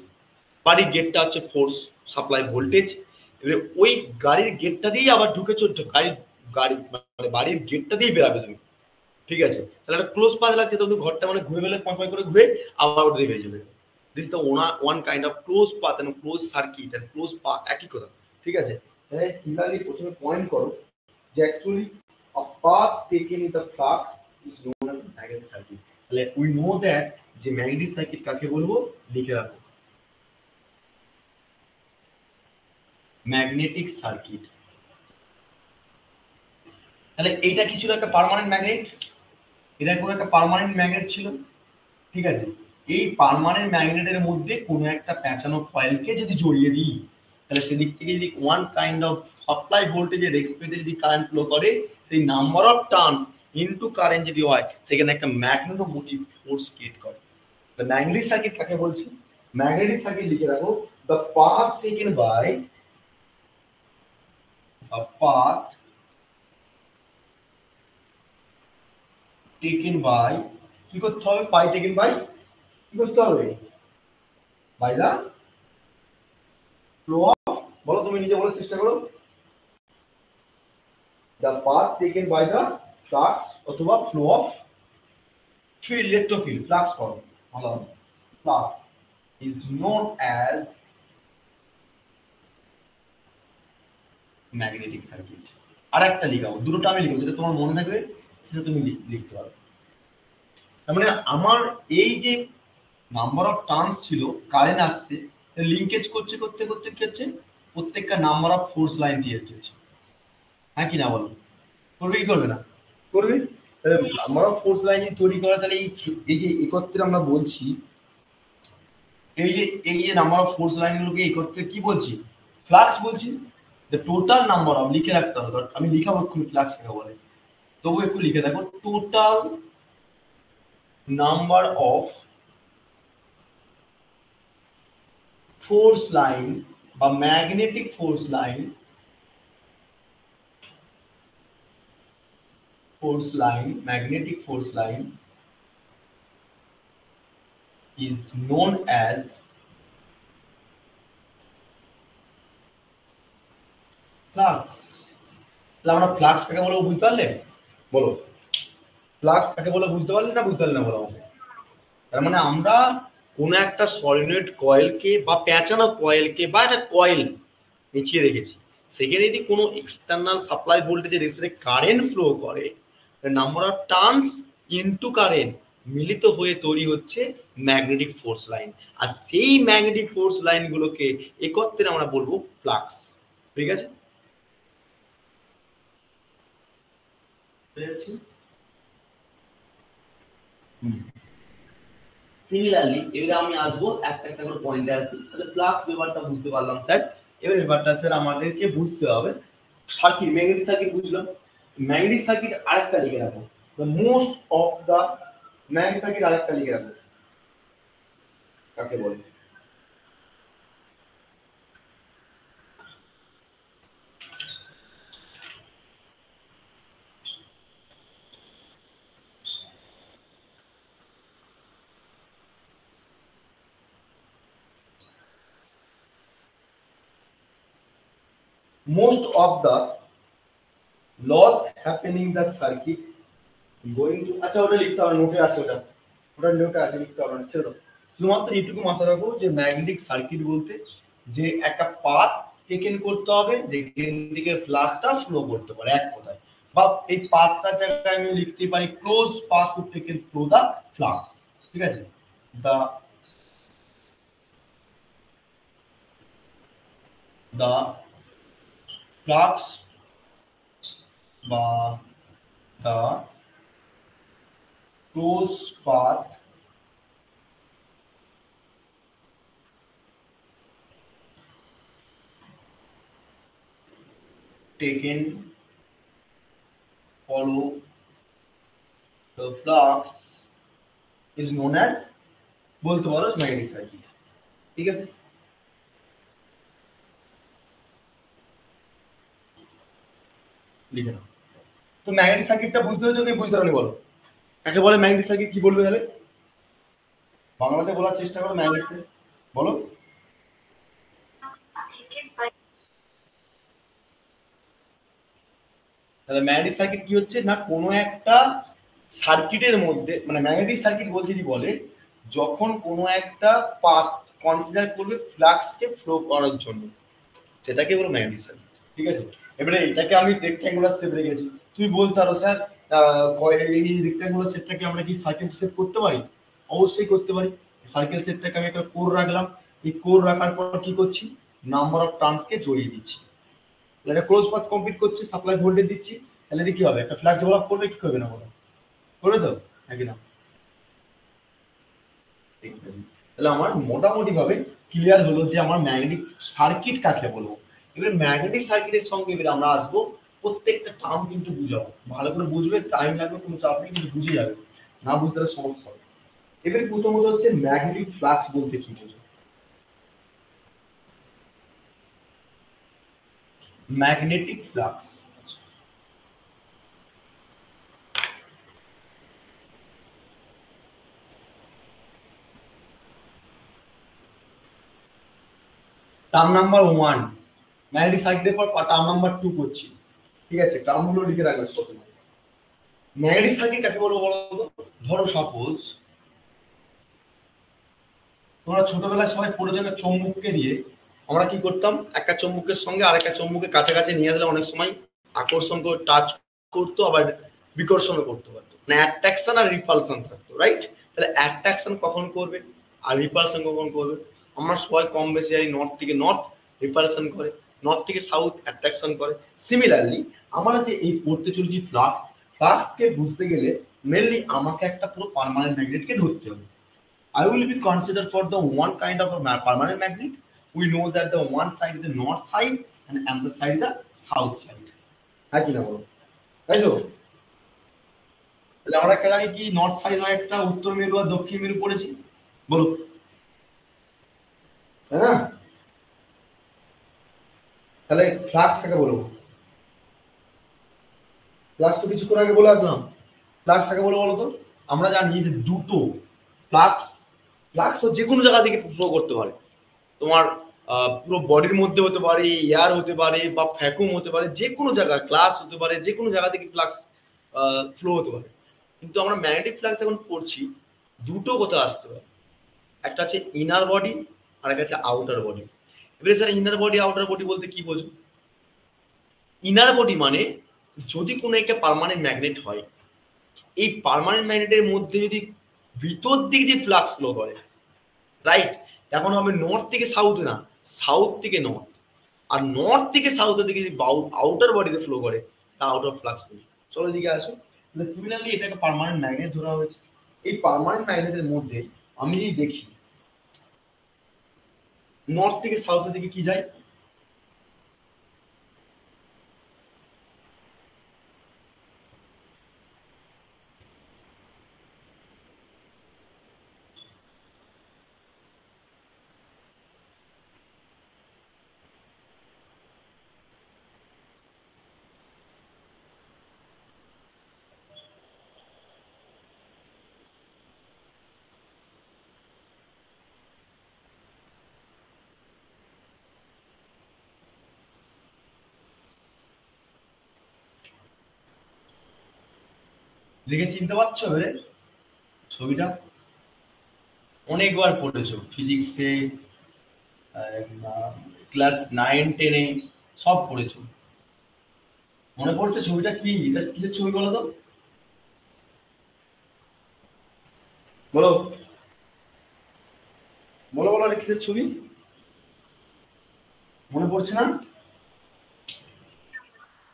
বাড়ির গেটটা হচ্ছে ফোর্স সাপ্লাই ভোল্টেজ, এবারে ওই গাড়ির গেটটা দিয়েই আবার ঢুকেছো, গাড়ি গাড়ি মানে বাড়ির গেটটা দিয়েই বেরাবে তুমি, ঠিক আছে, তাহলে একটা ক্লোজ পাথ লাগছে, তো ঘরটা মানে ঘুরে গেলে পয়েন্ট পয়েন্ট করে ঘুরে আবার ওটা দিয়ে বেরিয়ে যাবে। This is the one kind of close path and close circuit and close path একই কথা, ঠিক আছে। তাহলে সিমিলারলি প্রথমে পয়েন্ট করো যে actually a path taken in the flux is known as magnetic circuit। তাহলে উই নো দ্যাট যে ম্যাগনেটিক সার্কিট কাকে বলবো, লিখে রাখো ম্যাগনেটিক সার্কিট। তাহলে এইটা কি ছিল, একটা পার্মানেন্ট ম্যাগনেট, এটা কোনো একটা পার্মানেন্ট ম্যাগনেট ছিল, ঠিক আছে। এই পার্মানেন্ট ম্যাগনেটের মধ্যে কোনো একটা প্যাঁচানো কয়েলকে যদি জড়িয়ে দিই, তাহলে সেদিক থেকে যদি ওয়ান কাইন্ড অফ সাপ্লাই ভোল্টেজের এক্সপেক্টে যদি কারেন্ট ফ্লো করে, সেই number of turns into current যদি হয়, সেখানে একটা ম্যাগনেটোমোটিভ ফোর্স ক্রিয়েট করে। ম্যাগনেটিক সার্কিট কাকে বলছি, ম্যাগনেটিক সার্কিট লিখে রাখো the path taken by a path taken by, কি করতে হবে, বাই টেকেন বাই, কি করতে হবে, বাই দা ফ্লো অফ, বলো তুমি নিজে বলার চেষ্টা করো, the path taken by the flux অথবা flow of field, electric field, flux করো, ভালো, flux is known as magnetic circuit। আর একটা লিখাও, দুটো টার্মে লিখো, যেটা তোমার মনে থাকবে সেটা তুমি লিখতে পারো। তার মানে আমার এই যে নাম্বার অফ টার্নস ছিল, কারেন্ট আসছে, লিঙ্কেজ করতে করতে করতে কি হচ্ছে, প্রত্যেকটা নাম্বার অফ ফোর্স লাইন দিয়ে হচ্ছে, হ্যাঁ কি না বলো, করবে কি করবে না, করবে। তাহলে নাম্বার অফ ফোর্স লাইন তৈরি করা, তাহলে এই যে একত্রে আমরা বলছি, এই যে নাম্বার অফ ফোর্স লাইন গুলোকে একত্রে কি বলছি, ফ্লাক্স বলছি। দ্য টোটাল নাম্বার অফ, লিখে রাখতে হবে, আমি লিখাবো এক্ষুনি ফ্লাক্স কাকে বলে, তবু একটু লিখে রাখো, total number of force line বা magnetic force line, magnetic force line is known as flux। তাহলে আমরা ফ্লাক্স কাকে বলবো বুঝতে পারলে, বলো ফ্লাক্স কাকে বলে বুঝতে পারলে না, বুঝতে পারলে না বলো আমাকে। তার মানে আমরা কোন একটা সলিনয়েড কয়েলকে বা প্যাঁচানো কয়েলকে বা একটা কয়েল নিচে রেখেছি, সেখানে যদি কোনো এক্সটার্নাল সাপ্লাই ভোল্টেজের রেসিস্টে কারেন্ট ফ্লো করে, number of turns into current মিলিত হয়ে তৈরি হচ্ছে ম্যাগনেটিক ফোর্স লাইন। আর সেই ম্যাগনেটিক ফোর্স লাইনগুলোকে একত্রে আমরা বলবো ফ্লাক্স, ঠিক আছে। সিমিলারলি এবারে আমি আসবো একটা একটা করে পয়েন্টে আসি, তাহলে ফ্লাক্স ব্যাপারটা বুঝতে পারলাম স্যার। এবার ব্যাপারটা স্যার আমাদেরকে বুঝতে হবে সার্কিট, ম্যাগনেটিক সার্কিট বুঝলাম, ম্যাগনেটিক সার্কিট আরেকটা লিখে রাখো, the most of the magnetic circuit আরেকটা লিখে রাখো, কাকে বলে, most of the loss happening the circuit going to, আচ্ছা ওটা লিখতে হবে, নোটে আছে ওটা, ওটা নিয়মটা আছে, লিখতে হবে না, ছেড়ে দাও। শুধুমাত্র এইটুকু মাথায় রাখো যে ম্যাগনেটিক সার্কিট বলতে যে একটা পাথ টেকেন করতে হবে যেখান থেকে ফ্লাক্সটা ফ্লো করতে পারে, এক কথায়। বা এই পাথটার জায়গায় আমি লিখতে পারি close path to taken flow the flux, ঠিক আছে। দা দা ফ্লাক্স বা the close path taken follow the flux is known as বলতে পারো ম্যাগনেটিক সার্কিট, ঠিক আছে। লিখে নাও। তো ম্যাগনেটিক সার্কিটটা বুঝতে হয়েছে কি বুঝতে পারলে বলো, কাকে বলে ম্যাগনেটিক সার্কিট, কি বলবে তাহলে বাংলাতে বলার চেষ্টা করো ম্যাগনেটিক সার্কিট, বলো। তাহলে ম্যাগনেটিক সার্কিট কি হচ্ছে না, কোনো একটা সার্কিটের মধ্যে, মানে ম্যাগনেটিক সার্কিট বলতে যদি বলে যখন কোনো একটা পাথ কনসিডার করবে ফ্লাক্সকে ফ্লো করার জন্য, সেটাকে বলো ম্যাগনেটিক সার্কিট, ঠিক আছে। এবারে এটাকে আমি রেক্ট্যাঙ্গুলার শেপ রেখেছি, তুমি বলতে পারো স্যার এই রেক্ট্যাঙ্গুলার শেপটাকে আমরা কি সার্কেল শেপ করতে পারি? অবশ্যই করতে পারি। সার্কেল শেপটাকে আমি একটা কোর রাখলাম, এই কোর রাখার পর কি করছি, নাম্বার অফ টার্নসকে জড়িয়ে দিচ্ছি, এটা ক্লোজ পাথ কমপ্লিট করছি, সাপ্লাই ভোল্টেজ দিচ্ছি, তাহলে কি হবে, একটা ফ্ল্যাক্স ডেভেলপ করবে কি করবে না বলো, করবে তো নাকি না? তাহলে আমার মোটামুটি ভাবে ক্লিয়ার হলো যে আমার ম্যাগনেটিক সার্কিট কাকে বলবো। এবার ম্যাগনেটিক সার্কিটের সঙ্গে এবার আমরা আসবো, প্রত্যেকটা টার্ম কিন্তু বুঝাবো, ভালো করে বুঝবে, টাইম লাগবে, কোনো চাপ নেই, কিন্তু বুঝে যাবে, না বুঝতে হলে সমস্যা হবে। এবার প্রথমত হচ্ছে ম্যাগনেটিক ফ্লাক্স বলতে কি বোঝো, magnetic flux term number 1, magnetic সার্কিটের পর টার্ম নাম্বার 2 করছি, ঠিক আছে, টার্মগুলো লিখে রাখবে প্রথমে। ম্যাগনেটিক সার্কিট কাকে বলবো বলো তো? ধরো সাপোজ তোমরা ছোটবেলায় সবাই পড়ে যাবে চৌম্বককে দিয়ে, আমরা কি করতাম, একটা চৌম্বকের সঙ্গে আরেকটা চৌম্বকের কাছাকাছি নিয়ে আসলে অনেক সময় আকর্ষণ করে টাচ করতো, আবার বিকর্ষণও করতে পারতো, মানে অ্যাট্রাকশন আর রিপালশন থাকতো, রাইট। তাহলে অ্যাট্রাকশন কখন করবে আর রিপালশন কখন করবে? আমরা সবাই কম বেশি জানি নর্থ থেকে নর্থ রিপালশন করে, নর্থ থেকে সাউথ অ্যাট্রাকশন করে। সিমিলারলি আমরা যে এই পড়তে চলেছি ফ্লাক্স, ফ্লাক্সকে বুঝতে গেলে মেনলি আমাকে একটা পুরো পার্মানেন্ট ম্যাগনেটকে ধরতে হবে। I will be considered for the one kind of a permanent magnet. We know that the one side is the north side and other side is the south side. হ্যাঁ কি না বলো, তাই তো? তাহলে আমরা একটা জানি কি নর্থ সাইড হয় একটা, উত্তর মেরু আর দক্ষিণ মেরু পড়েছি, বলো, তাই না? তাহলে ফ্লাক্স কাকে বলবো? ফ্লাক্স তো কিছুক্ষণ আগে বলে আসলাম, ফ্লাক্স কাকে বলবো বলো তো? আমরা জানি যে দুটো ফ্লাক্স, ফ্লাক্স যে কোনো জায়গা থেকে ফ্লো করতে পারে, তোমার পুরো বডির মধ্যে হতে পারে, এয়ার হতে পারে, বা ভ্যাকুম হতে পারে, যে কোনো জায়গা, গ্লাস হতে পারে, যে কোনো জায়গা থেকে ফ্লাক্স ফ্লো হতে পারে। কিন্তু আমরা ম্যাগনেটিক ফ্লাক্স এখন পড়ছি, দুটো কথা আসতে পারে, একটা হচ্ছে ইনার বডি আর একটা হচ্ছে আউটার বডি। এবারে sir inner body outer body বলতে কি বোঝো? ইনার বডি মানে যদি কোনো একটা পার্মানেন্ট ম্যাগনেট হয়, এই পার্মানেন্ট ম্যাগনেটের মধ্যে যদি ভিতর দিক দিয়ে ফ্লাক্স ফ্লো করে, রাইট, এখন হবে নর্থ থেকে সাউথ না, সাউথ থেকে নর্থ, আর নর্থ থেকে সাউথের দিকে যদি আউটার বডিতে ফ্লো করে তা আউটার ফ্লাক্স বলি। চলো এদিকে আসো। তাহলে সিমিলারলি এটাকে পার্মানেন্ট ম্যাগনেট ধরা হয়েছে। এই পার্মানেন্ট ম্যাগনেটের মধ্যে আমি যদি দেখি নর্থ থেকে সাউথের দিকে কি যায়, দেখে চিনতে পারছো এবারে ছবিটা? অনেকবার পড়েছো ফিজিক্সে, ক্লাস 9-10-এ সব পড়েছো। মনে পড়ছে ছবিটা কি? এটা কিসের ছবি বলো তো? বলো, বলো বলো, এটা কিসের ছবি? মনে পড়ছে না?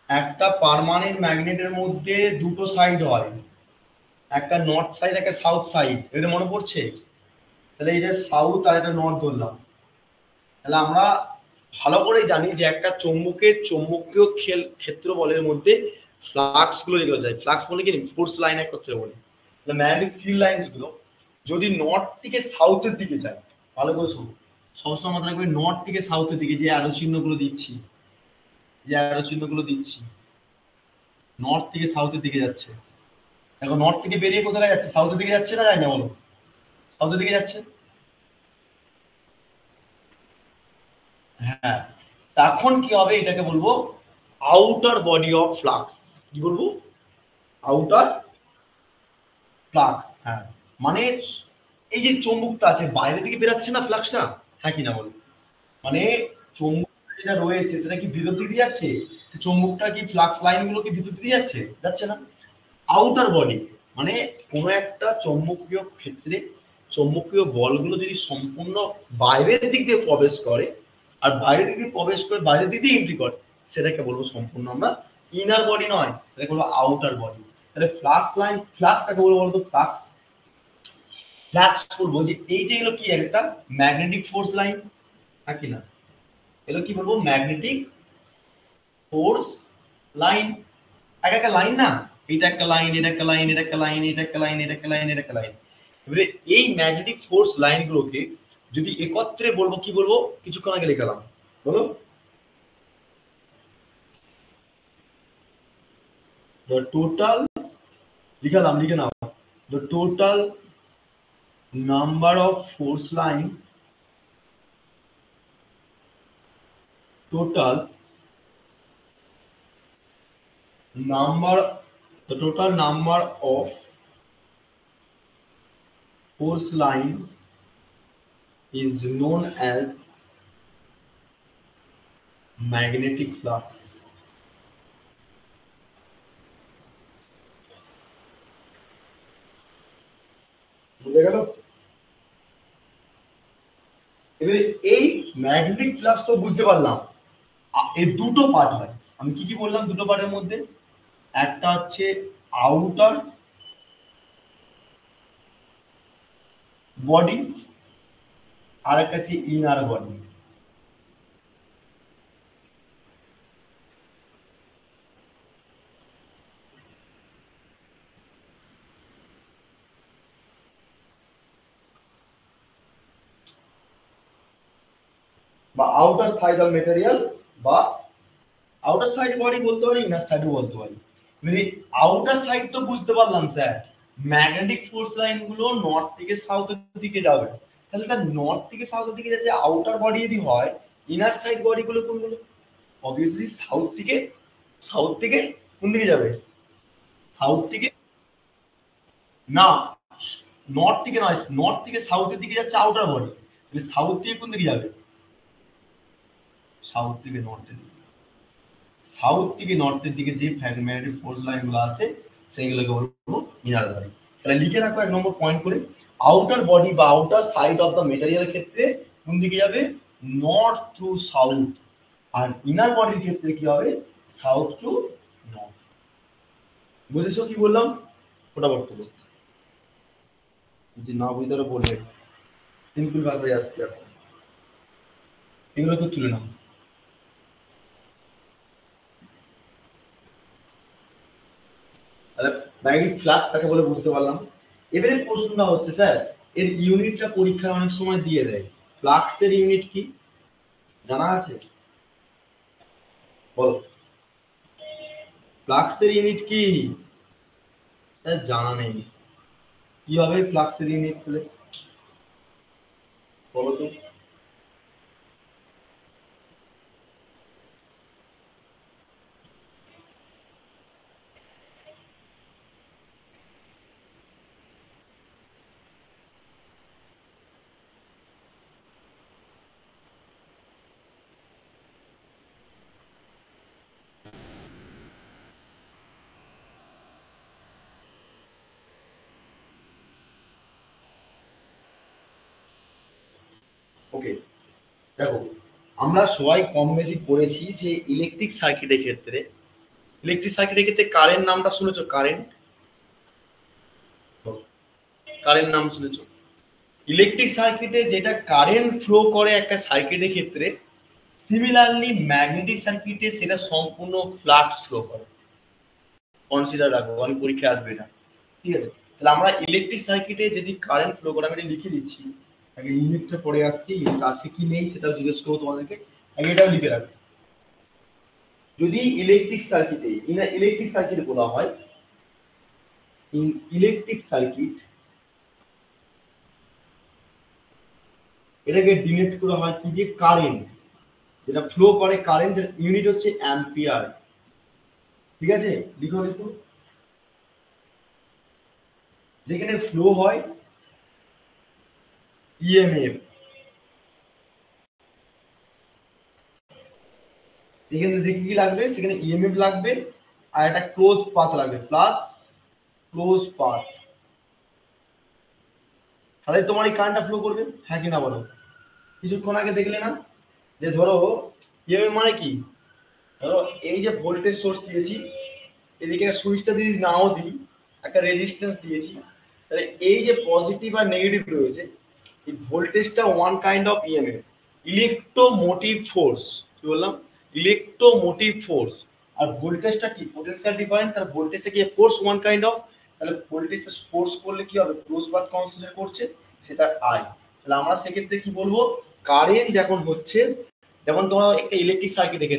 একটা পার্মানেন্ট ম্যাগনেটের মধ্যে দুটো সাইড হয়, একটা নর্থ সাইড একটা সাউথ সাইড, এটা মনে পড়ছে? তাহলে এই যে সাউথ আর একটা নর্থ ধরলাম, তাহলে আমরা ভালো করেই জানি যে একটা চৌম্বকের চৌম্বকীয় ক্ষেত্র বলের মধ্যে ফ্লাক্স গুলো যেগুলো যায়, ফ্লাক্স বলে কি ফোর্স লাইন একত্রে বলি, তাহলে ম্যাগনেটিক ফিল্ড লাইন্স গুলো যদি নর্থ থেকে সাউথের দিকে যায়, ভালো করে শোনো, সবসময় মাথায় রাখবে নর্থ থেকে সাউথের দিকে যে অ্যারো চিহ্নগুলো দিচ্ছি, যে অ্যারো চিহ্নগুলো দিচ্ছি নর্থ থেকে সাউথের দিকে যাচ্ছে। এখন নর্থ থেকে বেরিয়ে কোথায় যাচ্ছে? সাউথের দিকে যাচ্ছে না যায় না বলো? সাউথের দিকে যাচ্ছে। হ্যাঁ, তখন কি হবে? এটাকে বলবো আউটার বডি অফ ফ্লাক্স। কি বলবো? Outer flux. হ্যাঁ, মানে এই যে চৌম্বকটা আছে বাইরের দিকে বেরাচ্ছে না ফ্লাক্সটা, হ্যাঁ কি না বলো? মানে চৌম্বক যেটা রয়েছে সেটা কি ভিতর দিকে যাচ্ছে? সে চৌম্বকটা কি ফ্লাক্স লাইন গুলো কি ভিতর দিকে যাচ্ছে? যাচ্ছে না। আউটার বডি মানে কোনো একটা চৌম্বকীয় ক্ষেত্রে চৌম্বকীয় বলগুলো যদি সম্পূর্ণ বাইরের দিক দিয়ে প্রবেশ করে, আর বাইরের দিক দিয়ে প্রবেশ করে বাইরের দিক দিয়ে এন্ট্রি করে, সেটাকে বলবো সম্পূর্ণ আমরা ইনার বডি নয়, সেটাকে বলবো আউটার বডি। তাহলে ফ্লাক্স লাইন, ফ্লাক্সটাকে বলবো বলতো ফ্লাক্স, ফ্লাক্স বলবো যে এই যে এগুলো কি একটা ম্যাগনেটিক ফোর্স লাইন, নাকি না? এগুলো কি বলবো? Magnetic force line. এক একটা লাইন না, এটা একটা লাইন, এটা একটা লাইন, এটা একটা লাইন, এটা একটা লাইন, এটা একটা লাইন, এটা একটা লাইন। এবারে এই ম্যাগনেটিক ফোর্স লাইনগুলোকে যদি একত্রে বলবো, কি বলবো? কিছুক্ষণ আগে লিখলাম, বলো। দ্য টোটাল, লিখলাম, লিখে নাও। The total number of force line, total number, the total number of force line is known as magnetic flux. বুঝে গেল? এবারে এই ম্যাগনেটিক ফ্লাক্স তো বুঝতে পারলাম, এর দুটো পার্ট হয়। আমি কি কি বললাম দুটো পার্টের মধ্যে? একটা হচ্ছে আউটার বডি, আর একটা হচ্ছে ইনার বডি। বা আউটার সাইড অফ মেটেরিয়াল, বা আউটার সাইড বডি বলতে পারি, ইনার সাইডও বলতে পারি। মানে আউটার সাইড তো বুঝতে পারলাম স্যার, ম্যাগনেটিক ফোর্স লাইন গুলো নর্থ থেকে সাউথের দিকে যাবে। তাহলে স্যার নর্থ থেকে সাউথের দিকে যাচ্ছে আউটার বডি যদি হয়, ইনার সাইড বডি গুলো কোনগুলো? অবভিয়াসলি সাউথ থেকে, সাউথ থেকে কোন দিকে যাবে? সাউথ থেকে না, নর্থ থেকে নয়, নর্থ থেকে সাউথের দিকে যাচ্ছে আউটার বডি, তাহলে সাউথ থেকে কোন দিকে যাবে? সাউথ থেকে নর্থের দিকে। সাউথ থেকে নর্থের দিকে যে ম্যাগনেটিক ফোর্স লাইন গুলো আছে সেইগুলোকে বলবো ইনার বডি। তাহলে লিখে রাখো 1 নম্বর পয়েন্ট করে, আউটার বডি বা outer side of the material ক্ষেত্রে কোন দিকে যাবে? North to south. আর ইনার বডির ক্ষেত্রে কি হবে? South to north. বুঝেছো কি বললাম? ফটাফট করো, যদি না বুঝতে পারো বলবে, সিম্পল ভাষায় আসছে এখন, এগুলোকে তুলে নাও। তাহলে ম্যাগনেটিক ফ্লাক্স কাকে বলে বুঝতে পারলাম। এবারে প্রশ্নটা হচ্ছে স্যার, এর ইউনিটটা পরীক্ষায় অনেক সময় দিয়ে দেয়, ফ্লাক্সের ইউনিট কি জানা আছে? বলো, ফ্লাক্সের ইউনিট কি? স্যার জানা নেই, কি হবে ফ্লাক্সের ইউনিট হলে? বলো তো। ওকে, দেখো আমরা সবাই কম বেশি পড়েছি যে ইলেকট্রিক সার্কিটের ক্ষেত্রে কারেন্ট নামটা শুনেছো? কারেন্ট নাম শুনেছো? ইলেকট্রিক সার্কিটে যেটা কারেন্ট ফ্লো করে একটা সার্কিটের ক্ষেত্রে, সিমিলারলি ম্যাগনেটিক সার্কিটে সেটা সম্পূর্ণ ফ্লাক্স ফ্লো করে। কনসিডার রাখবো, আমি পরীক্ষায় আসবে এটা, ঠিক আছে? তাহলে আমরা ইলেকট্রিক সার্কিটে যদি কারেন্ট ফ্লো করে, আমি এটা লিখে দিচ্ছি, আগে ইউনিটটা পড়ে আসছি, আছে কি নেই সেটাও জিজ্ঞেস করবো তোমাদেরকে, আগে এটাও লিখে রাখবো। যদি ইলেকট্রিক সার্কিট বলা হয়, ইন ইলেকট্রিক সার্কিট এটাকে ডিনোট করা হয় কি দিয়ে? কারেন্ট, যেটা ফ্লো করে কারেন্ট, ইউনিট হচ্ছে অ্যাম্পিয়ার। ঠিক আছে, লিখো লিখো। যেখানে ফ্লো হয় ইএমএফ, যেখানে যে কি লাগবে সেখানে ইএমএফ লাগবে, আর একটা ক্লোজ পাথ লাগবে, প্লাস ক্লোজ পাথ। তাহলে তোমার এই কারেন্টটা ফ্লো করবে, হ্যাঁ কি না বলো? কিছুক্ষণ আগে দেখলে না যে ধরো ইএমএফ মানে কি? ধরো এই যে ভোল্টেজ সোর্স দিয়েছি, এদিকে সুইচটা যদি নাও দিই, একটা রেজিস্ট্যান্স দিয়েছি, তাহলে এই যে পজিটিভ আর নেগেটিভ রয়েছে, এই ভোল্টেজটা one kind of EMF, electromotive force. কি বললাম? Electromotive force. আর ভোল্টেজটা কি? পোটেনশিয়াল ডিফারেন্স, তার ভোল্টেজটা কি? Force one kind of. তাহলে ভোল্টেজটা ফোর্স করলে কি হবে? ক্লোজ পাথ কনসিডার করছে, সেটা আই। তাহলে আমরা সেক্ষেত্রে কি বলবো? কারেন্ট যখন হচ্ছে, যেমন তোমরা একটা ইলেকট্রিক সার্কিটের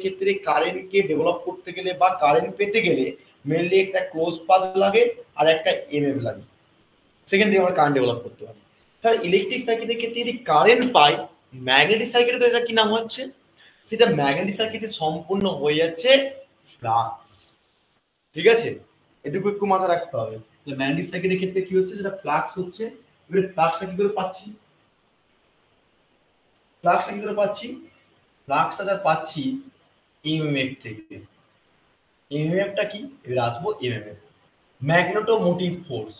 ক্ষেত্রে কারেন্টকে ডেভেলপ করতে গেলে বা কারেন্ট পেতে গেলে মেনলি একটা ক্লোজ পাথ লাগে আর একটা এমএফ লাগে, সেখান থেকে আমরা কারেন্ট ডেভেলপ করতে পারি। তাহলে ইলেকট্রিক সার্কিটের ক্ষেত্রে যদি কারেন্ট পাই, ম্যাগনেটিক সার্কিটে তো এটা কি নাম হচ্ছে? সেটা ম্যাগনেটিক সার্কিটে সম্পূর্ণ হয়ে যাচ্ছে ফ্লাক্স। ঠিক আছে, এটুকু একটু মাথায় রাখতে হবে। ম্যাগনেটিক সার্কিটের ক্ষেত্রে কি হচ্ছে? সেটা ফ্লাক্স হচ্ছে। এবারে ফ্লাক্সটা কি করে পাচ্ছি? ফ্লাক্সটা কি করে পাচ্ছি? ফ্লাক্সটা যা পাচ্ছি ইএমএফ থেকে। ইএমএফটা কি? এবার আসবো ইএমএফ, ম্যাগনেটোমোটিভ ফোর্স।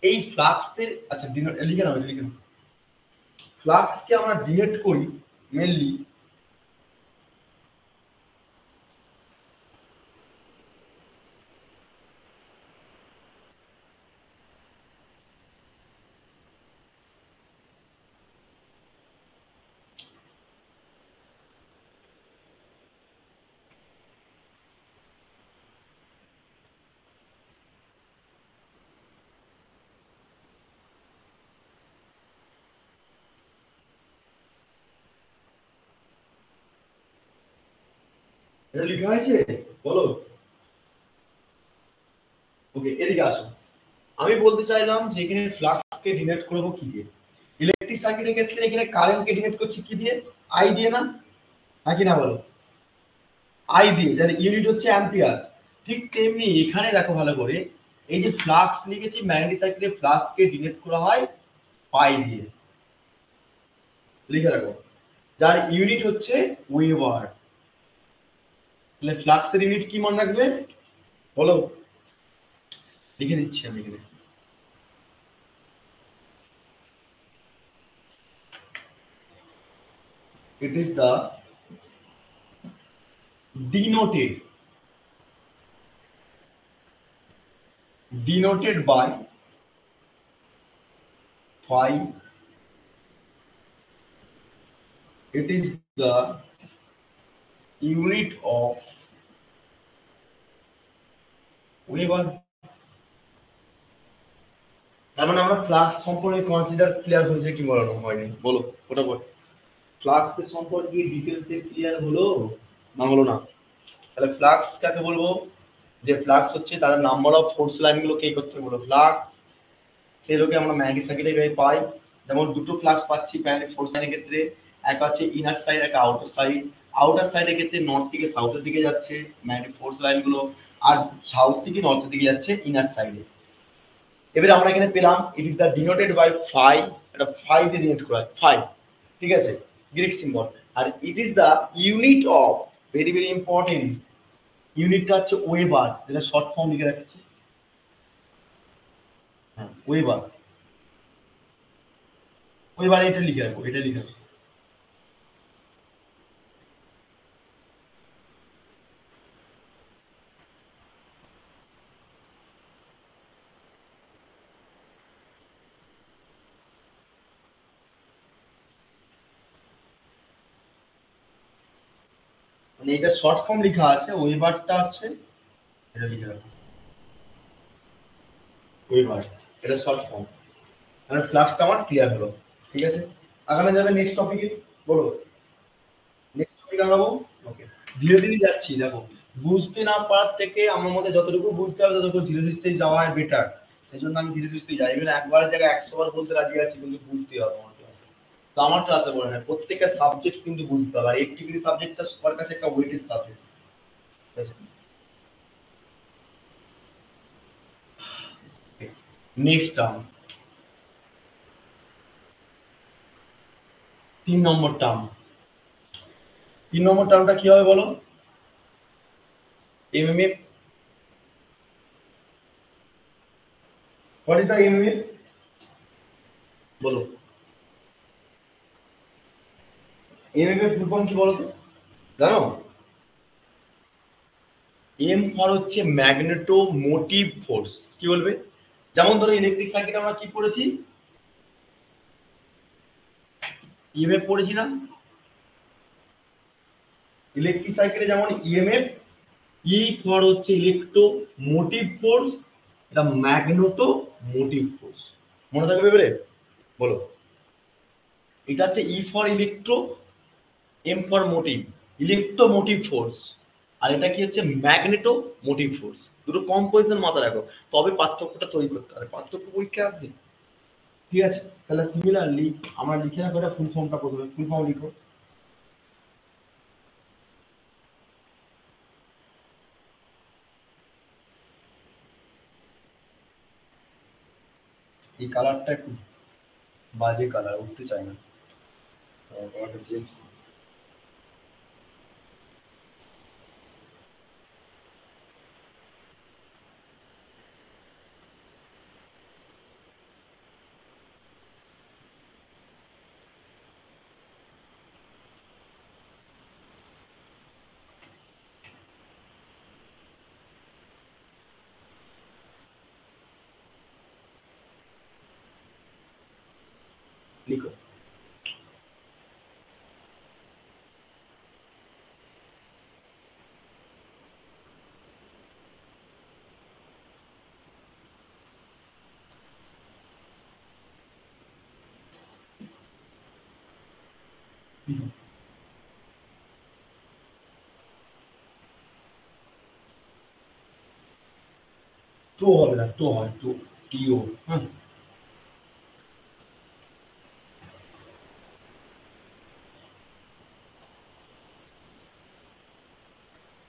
এই ফ্লাক্সের, আচ্ছা লিখে নাও, লিখে নাও। ফ্লাক্সকে আমরা ডিনোট করি মেনলি এটা লেখা হয়েছে, বলো। ওকে, এদিকে আসো। আমি বলতে চাইলাম যে এখানে ফ্লাক্সকে ডিনোট করবো কি দিয়ে? ইলেকট্রিক সার্কিটের ক্ষেত্রে এখানে কারেন্টকে ডিনোট করছি কি দিয়ে? আই দিয়ে না? নাকি না বলো? আই দিয়ে, যার ইউনিট হচ্ছে অ্যাম্পিয়ার। ঠিক তেমনি এখানে দেখো ভালো করে, এই যে ফ্লাক্স লিখেছি, ম্যাগনেটিক সার্কিটে ফ্লাক্সকে ডিনোট করা হয় পাই দিয়ে। লিখে রাখো, যার ইউনিট হচ্ছে ওয়েবার। তাহলে ফ্লাক্সের ইউনিট কি মনে রাখবে বলো? লিখে দিচ্ছি আমি এখানে। It is the denoted by phi. It is the unit of Weber. তার মানে আমরা ফ্লাক্স সম্পর্কে কনসিডার ক্লিয়ার হয়েছে কি বলো? হয়নি, বলো ওটা বল। ফ্লাক্স সম্পর্কে ডিটেলসে ক্লিয়ার হলো না হলো না? তাহলে ফ্লাক্স কাকে বলবো? যে ফ্লাক্স হচ্ছে তাদের নাম্বার অফ ফোর্স লাইনগুলোকে এই করতে বলো ফ্লাক্স। সেগুলোকে আমরা ম্যাগনেটিক সার্কিটে পাই। যেমন দুটো ফ্লাক্স পাচ্ছি ম্যাগনেটিক ফোর্স লাইনের ক্ষেত্রে, এক আছে ইনার সাইড, একটা আউটার সাইড। আউটার সাইডের ক্ষেত্রে নর্থ থেকে সাউথের দিকে যাচ্ছে ম্যাগনেটিক ফোর্স লাইনগুলো, আর সাউথ থেকে নর্থের দিকে যাচ্ছে ইনার সাইডে। এবারে আমরা এখানে পেলাম it is the denoted by phi, এটা ফাই দিয়ে ডিনোট করা হয়, ফাই। ঠিক আছে, গ্রিক সিম্বল। আর it is the unit of, very very important, ইউনিটটা হচ্ছে ওয়েবার, যেটা শর্ট ফর্ম লিখে রাখছি। হ্যাঁ, ওয়েবার। ওইবার এটা লিখে রাখো, এটা লিখে রাখো। মানে এটা শর্ট ফর্ম লেখা আছে, ওইবারটা হচ্ছে এটা লিখে রাখো, ওইবার এটা শর্ট ফর্ম। মানে ফ্লাক্সটা আমার ক্লিয়ার হলো। ঠিক আছে, আগানো যাবে নেক্সট টপিকে। বলো নেক্সট টপিক আগাবো। ওকে, ধীরে ধীরে যাচ্ছি। দেখো, বুঝতে না পারার থেকে আমার মধ্যে যতটুকু বুঝতে হবে ততটুকু ধীরে সুস্থে যাওয়া বেটার। সেই জন্য আমি ধীরে সুস্থে যাই। ইভেন একবারের জায়গায় 100 বার বলতে রাজি আছি, কিন্তু বুঝতে হবে আমার ক্লাসে। তো আমার ক্লাসে বলে না, প্রত্যেকটা সাবজেক্ট কিন্তু বুঝতে হবে। আর 80 সাবজেক্টটা সবার কাছে একটা ওয়েটেজ সাবজেক্ট। ঠিক আছে, নেক্সট টার্ম, 3 নম্বর টার্ম। 3 নম্বর টার্মটা কি হবে বলো? MMA. What is the MMA? বলো, এমএমএ ফুল ফর্ম কি বলো তো? জানো? এম ফর হচ্ছে ম্যাগনেটো মোটিভ ফোর্স। কি বলবে? যেমন ধরো ইলেকট্রিক সার্কিট আমরা কি পড়েছি? ইএমএফ পড়েছি না? ইলেকট্রিক সার্কিটে যেমন ইএমএফ, ই ফর হচ্ছে ইলেকট্রো মোটিভ ফোর্স, এটা ম্যাগনেটো মোটিভ ফোর্স। মনে থাকবে এবারে? বলো, এটা হচ্ছে E for electro, M for motive, electro motive force. আর এটা কি হচ্ছে? Magneto motive force. দুটো কম্পোজিশন মাথায় রাখো, তবে পার্থক্যটা তৈরি করতে হবে। পার্থক্য পরীক্ষা আসবে। ঠিক আছে, তাহলে সিমিলারলি আমরা লিখে রাখবো এটা ফুল ফর্মটা। প্রথমে ফুল ফর্ম লিখো। এই কালারটা একটু বাজে কালার, উঠতে চায় না। কালারটা চেঞ্জ। লিখো। লিখো। টো হবে না, টো হয় টো, টিও। হ্যাঁ,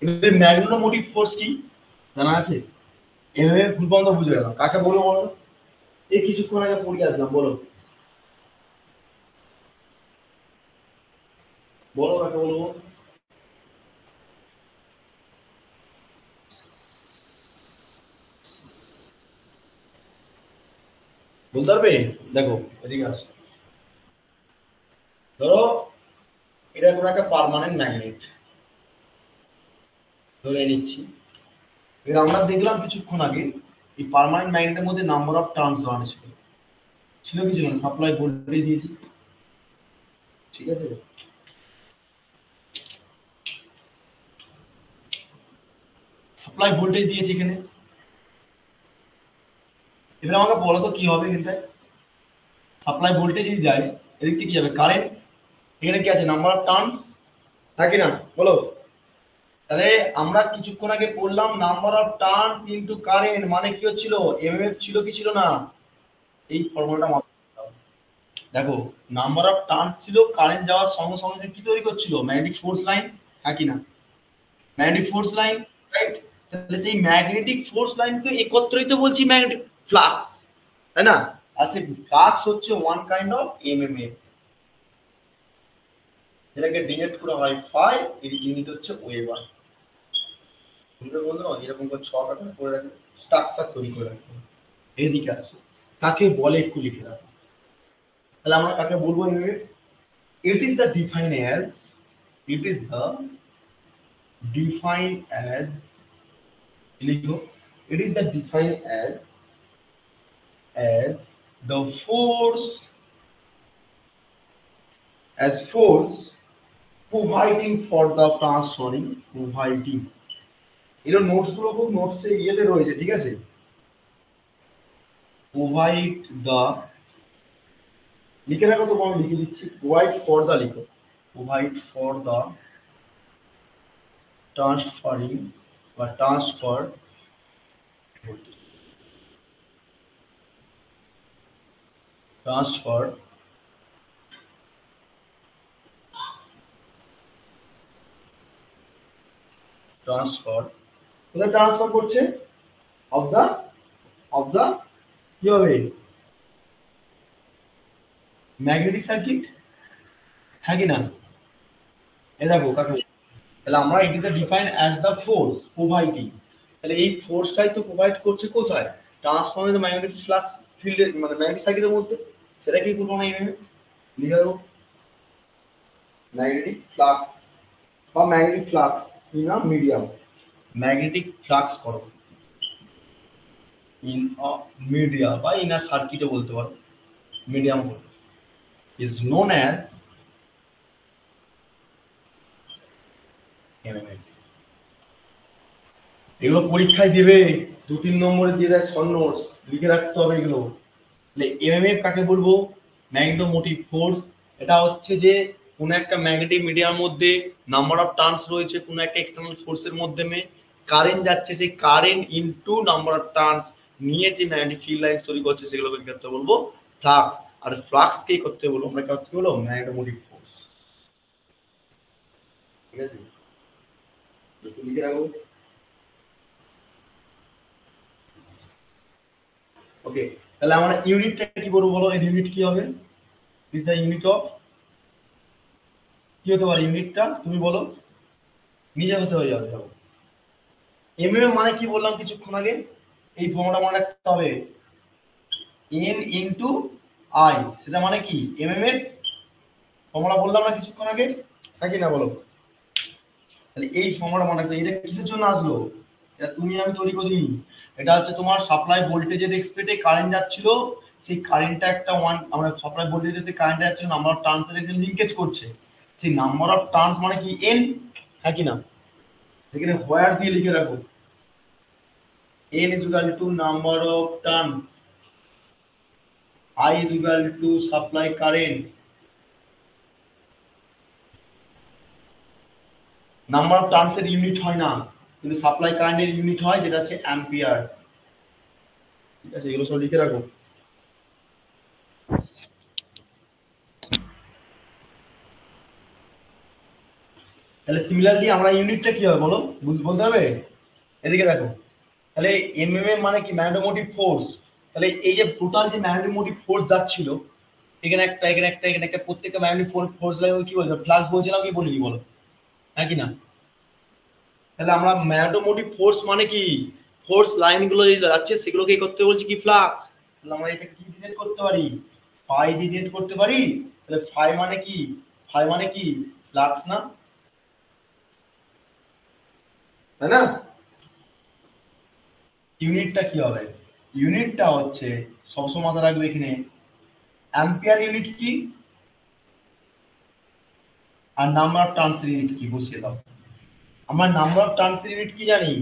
এবার ম্যাগনেটো মোটিভ ফোর্স কি জানা আছে? এভাবে ফুল ফর্ম তো বুঝে গেলাম, কাকে বলবো বলো? এই কিছুক্ষণ আগে পড়ে আসলাম, বলো বলো কাকে বলবো? বলতে পারবে? দেখো, এদিকে আসো। ধরো এটা কোনো একটা পার্মানেন্ট ম্যাগনেট ধরে নিচ্ছি। এবার আমরা দেখলাম কিছুক্ষণ আগে এই পার্মানেন্ট ম্যাগনেটের মধ্যে নাম্বার অফ টার্নস দেওয়া ছিল। ছিল কি ছিল না? সাপ্লাই ভোল্টেজ দিয়েছি। ঠিক আছে, সাপ্লাই ভোল্টেজ দিয়েছি এখানে। এবার আমাকে বলো তো কি হবে এখানটায়? সাপ্লাই ভোল্টেজ যদি যায়, এদিক থেকে কি যাবে? কারেন্ট। এখানে কি আছে? Number of turns. হ্যাঁ কি না? বলো। তাহলে আমরা কিছুক্ষণ আগে পড়লাম number of turns into current, মানে কি হচ্ছিল? এমএমএফ ছিল কি ছিল না? এই ফর্মুলাটা মাথায় রাখতে হবে। দেখো, নাম্বার অফ টার্নস ছিল, কারেন্ট যাওয়ার সঙ্গে সঙ্গে কি তৈরি করছিল? Magnetic force line. হ্যাঁ কি না? Magnetic force line, right? তাহলে সেই ম্যাগনেটিক ফোর্স লাইনকে একত্রিত বলছি ম্যাগনেটিক ফ্লাক্স, তাই না? আর সেই ফ্লাক্স হচ্ছে ওয়ান কাইন্ড অফ এমএমএফ, যেটাকে ডিনোট করা হয় ফাই, এর ইউনিট হচ্ছে ওয়েবার। তোমরা বললো না এরকম করে ছক আকারে করে রাখবে, স্ট্রাকচার তৈরি করে রাখবে। এদিকে আসো, কাকে বলে একটু লিখে রাখো। তাহলে আমরা কাকে বলবো MMF? it is the defined as it is the defined as লিখো it is the defined as the force providing for the transferring providing এর নোটস গুলো খুব নোটসে ইয়েতে রয়েছে, ঠিক আছে? provide the লিখে রাখো, তো আমি লিখে দিচ্ছি, provide for the লিখো, provide for the transferring বা transfer transfer কোথায় ট্রান্সফার করছে? অফ দা কি হবে? ম্যাগনেটিক সার্কিট, হ্যাঁ কি না? এ দেখো কাকু, তাহলে আমরা it is define as the force providing, তাহলে এই ফোর্সটাই তো প্রোভাইড করছে কোথায়? ট্রান্সফর্মার ম্যাগনেটিক ফ্লাক্স ফিল্ডের মানে ম্যাগনেটিক সার্কিটের মধ্যে, সেটা কি বলবো না এমএমএ লিখে দেবো, ম্যাগনেটিক ফ্লাক্স বা magnetic flux in a medium, magnetic flux করো ইন আ মিডিয়া বা ইন আ সার্কিটও বলতে পারো, medium is known as MMF. এগুলো পরীক্ষায় দেবে, 2-3 নম্বরে দিয়ে দেয় শর্ট নোটস, লিখে রাখতে হবে এগুলো। তাহলে এমএমএফ কাকে বলবো? Magnetomotive force. এটা হচ্ছে যে কোন একটা ম্যাগনেটিক মিডিয়ার মধ্যে নাম্বার অফ টার্নস রয়েছে, কোন একটা এক্সটার্নাল ফোর্সের মাধ্যমে কারেন্ট যাচ্ছে, সেই current into number of turns নিয়ে যে ম্যাগনেটিক ফিল্ড লাইন্স তৈরি করছে, সেগুলোকে কি করতে বলবো? ফ্লাক্স। আর ফ্লাক্স কে করতে বলবো? আমরা করতে বলবো ম্যাগনেটোমোটিভ ফোর্স, ঠিক আছে? একটু লিখে রাখো। ওকে, তাহলে আমরা ইউনিটটা কি করবো বলো? এর ইউনিট কি হবে? ইজ দ্য ইউনিট অফ কি হতে পারে? ইউনিটটা তুমি বলো, নিজে হতে হয়ে যাবে। যাবো এমএম মানে কি বললাম কিছুক্ষণ আগে? এই ফর্মুলা মনে রাখতে হবে, এন ইনটু আই, সেটা মানে কি? এমএম এর ফর্মুলা বললাম না কিছুক্ষণ আগে, নাকি না বলো? তাহলে এই ফর্মুলা মনে রাখতে, এটা কিসের জন্য আসলো? এটা তুমি আমি তৈরি করিনি, এটা হচ্ছে তোমার সাপ্লাই ভোল্টেজের এক্সপেক্টে কারেন্ট যাচ্ছিল, সেই কারেন্টটা একটা ওয়ান, আমরা সাপ্লাই ভোল্টেজের যে কারেন্ট যাচ্ছিল নাম্বার অফ টার্নস এর লিংকেজ করছে, সেই নাম্বার অফ টার্নস মানে কি? এন, হ্যাঁ কি না? এখানে হোয়ার দিয়ে লিখে রাখো, n is equal to number of turns, I is equal to supply current, number of turns এর ইউনিট হয় না, কিন্তু সাপ্লাই কারেন্টের ইউনিট হয়, যেটা হচ্ছে অ্যাম্পিয়ার, ঠিক আছে? এগুলো সব লিখে রাখো। তাহলে সিমিলারলি আমরা ইউনিটটা কি হবে বলো, বলতে হবে? এদিকে দেখো, তাহলে এমএমএ মানে কি? Magnetomotive force. তাহলে এই যে টোটাল যে ম্যাগনেটোমোটিভ ফোর্স যাচ্ছিল, এখানে একটা এখানে একটা এখানে একটা, প্রত্যেকটা ম্যাগনেটিক ফোর্স লাগে কি বলছো? ফ্লাক্স বলছিলাম কি বলিনি বলো, হ্যাঁ কি না? তাহলে আমরা ম্যাগনেটোমোটিভ ফোর্স মানে কি? ফোর্স লাইন গুলো যে যাচ্ছে সেগুলোকে করতে বলছি কি? ফ্লাক্স। তাহলে আমরা এটা কি ডিনোট করতে পারি? ফাই দিয়ে ডিনোট করতে পারি। তাহলে ফাই মানে কি? ফাই মানে কি? ফ্লাক্স না, তাই না? ইউনিটটা কি হবে? ইউনিটটা হচ্ছে সবসময় মাথায় রাখবে এখানে, অ্যাম্পিয়ার ইউনিট কি আর নাম্বার অফ টার্নস ইউনিট কি বসিয়ে দাও। আমরা নাম্বার অফ টার্নস ইউনিট কি জানি?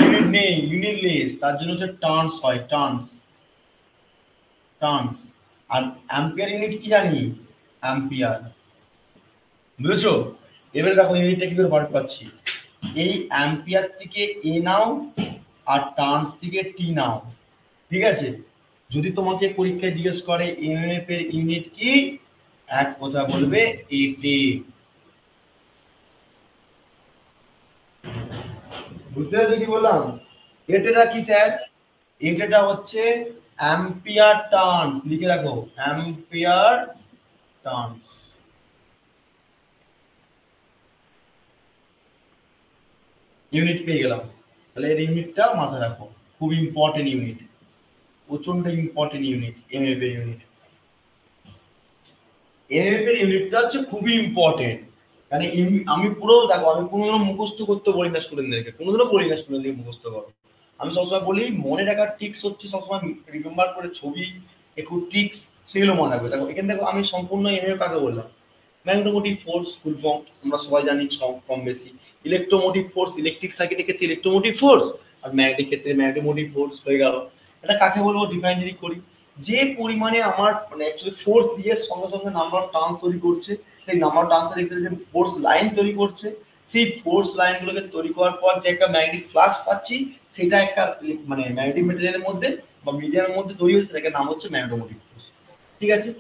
ইউনিট নেই, ইউনিটলেস, তার জন্য হচ্ছে টার্নস হয়, টার্নস, টার্নস। আর অ্যাম্পিয়ার ইউনিট কি জানি? অ্যাম্পিয়ার, বুঝেছো? এবারে দেখো ইউনিটটা কি করে বার পাচ্ছি, এই অ্যাম্পিয়ার থেকে এ নাও আর টার্নস থেকে টি নাও, ঠিক আছে? যদি তোমাকে পরীক্ষায় জিজ্ঞেস করে এমএফ এর ইউনিট কি, এক কথা বলবে এটি। বুঝতে পেরেছো কি বললাম? এটাটা কি স্যার? এটাটা হচ্ছে অ্যাম্পিয়ার টার্নস, লিখে রাখো, অ্যাম্পিয়ার টার্নস। ইউনিট পেয়ে গেলাম, তাহলে এর ইউনিটটা মাথায় রাখো, খুব ইম্পর্টেন্ট ইউনিট। প্রচন্ড ইম্পর্টেন্ট ইউনিট এমএফ এর ইউনিট। এমএফ এর ইউনিটটা হচ্ছে খুবই ইম্পর্টেন্ট। মানে আমি পুরো দেখো, আমি কোনোদিনও মুখস্থ করতে বলি না স্টুডেন্টদেরকে, কোনোদিনও বলি না স্টুডেন্টদেরকে মুখস্থ করো। আমি সবসময় বলি মনে রাখার ট্রিক্স হচ্ছে সবসময় রিমেম্বার করে ছবি একটু ট্রিক্স সেগুলো মনে রাখবে। দেখো এখানে দেখো আমি সম্পূর্ণ এমএফ কাকে বললাম, ম্যাগনেটোমোটিভ ফোর্স ফুল ফর্ম আমরা সবাই জানি কম বেশি। ইলেকট্রোমোটিভ ফোর্স ইলেকট্রিক সার্কিটের ক্ষেত্রে ইলেকট্রোমোটিভ ফোর্স, আর ম্যাগনেটিক ক্ষেত্রে ম্যাগনেটোমোটিভ ফোর্স হয়ে গেল। এটা কাকে বলবো ডিফাইন যদি করি, যে পরিমাণে আমার মানে অ্যাকচুয়ালি ফোর্স দিয়ে সঙ্গে সঙ্গে নাম্বার অফ টার্নস তৈরি করছে, সেই নাম্বার অফ টার্নসের ক্ষেত্রে যে ফোর্স লাইন তৈরি করছে, সেই ফোর্স লাইনগুলোকে তৈরি করার পর যে একটা ম্যাগনেটিক ফ্লাক্স পাচ্ছি, সেটা একটা মানে ম্যাগনেটিক মেটেরিয়ালের মধ্যে বা মিডিয়ামের মধ্যে তৈরি হচ্ছে, সেটাকে নাম হচ্ছে ম্যাগনেটোমোটিভ ফোর্স। ঠিক আছে,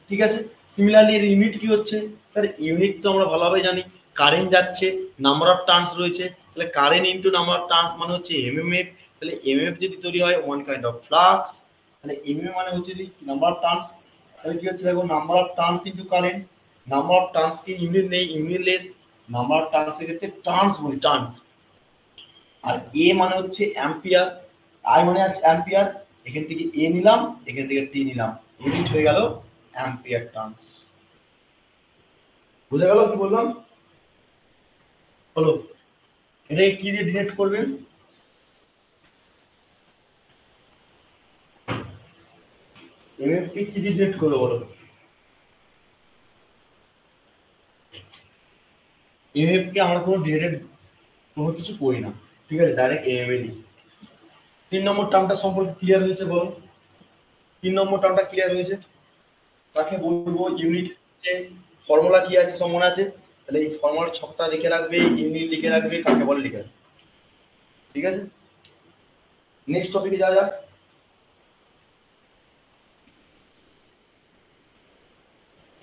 ঠিক আছে। সিমিলারলি এর ইউনিট কি হচ্ছে স্যার, ইউনিট তো আমরা ভালোভাবে জানি, কারেন্ট যাচ্ছে, নাম্বার অফ টার্নস রয়েছে, তাহলে current into number of turns মানে হচ্ছে এমএমএফ। তাহলে এমএফ যদি তৈরি হয় ওয়ান কাইন্ড অফ ফ্লাক্স, তাহলে এমএমএফ মানে হচ্ছে যদি নাম্বার অফ টার্নস, তাহলে কি হচ্ছে দেখো number of turns into current. Number of turns কি ইউনিট নেই, ইউনিটলেস। নাম্বার অফ টার্নস এর ক্ষেত্রে টার্নস বলি, টার্নস। আর এ মানে হচ্ছে অ্যাম্পিয়ার, আই মানে হচ্ছে অ্যাম্পিয়ার, এখান থেকে এ নিলাম, এখান থেকে টি নিলাম, ইউনিট হয়ে গেল অ্যাম্পিয়ার টার্নস। বুঝা গেল কি বললাম? হলো। এটাকে কি দিয়ে ডিনোট করবেন? এমএফ কে কি দিয়ে ডিনোট করবো বলো? এমএফ কে আমরা কোনো ডিনোটেড কোনো কিছু করি না, ঠিক আছে, ডাইরেক্ট এমএফ এ লিখি। 3 নম্বর টার্মটা সম্পর্কে ক্লিয়ার হয়েছে বলো? 3 নম্বর টার্মটা ক্লিয়ার হয়েছে? তাকে বলবো ইউনিট। ফর্মুলা কি আছে সব মনে আছে? তাহলে এই ফর্মুলার ছকটা লিখে রাখবে, ইউনিট লিখে রাখবে, কাকে বলে লিখে রাখবে। ঠিক আছে, নেক্সট টপিকে যাওয়া যাক।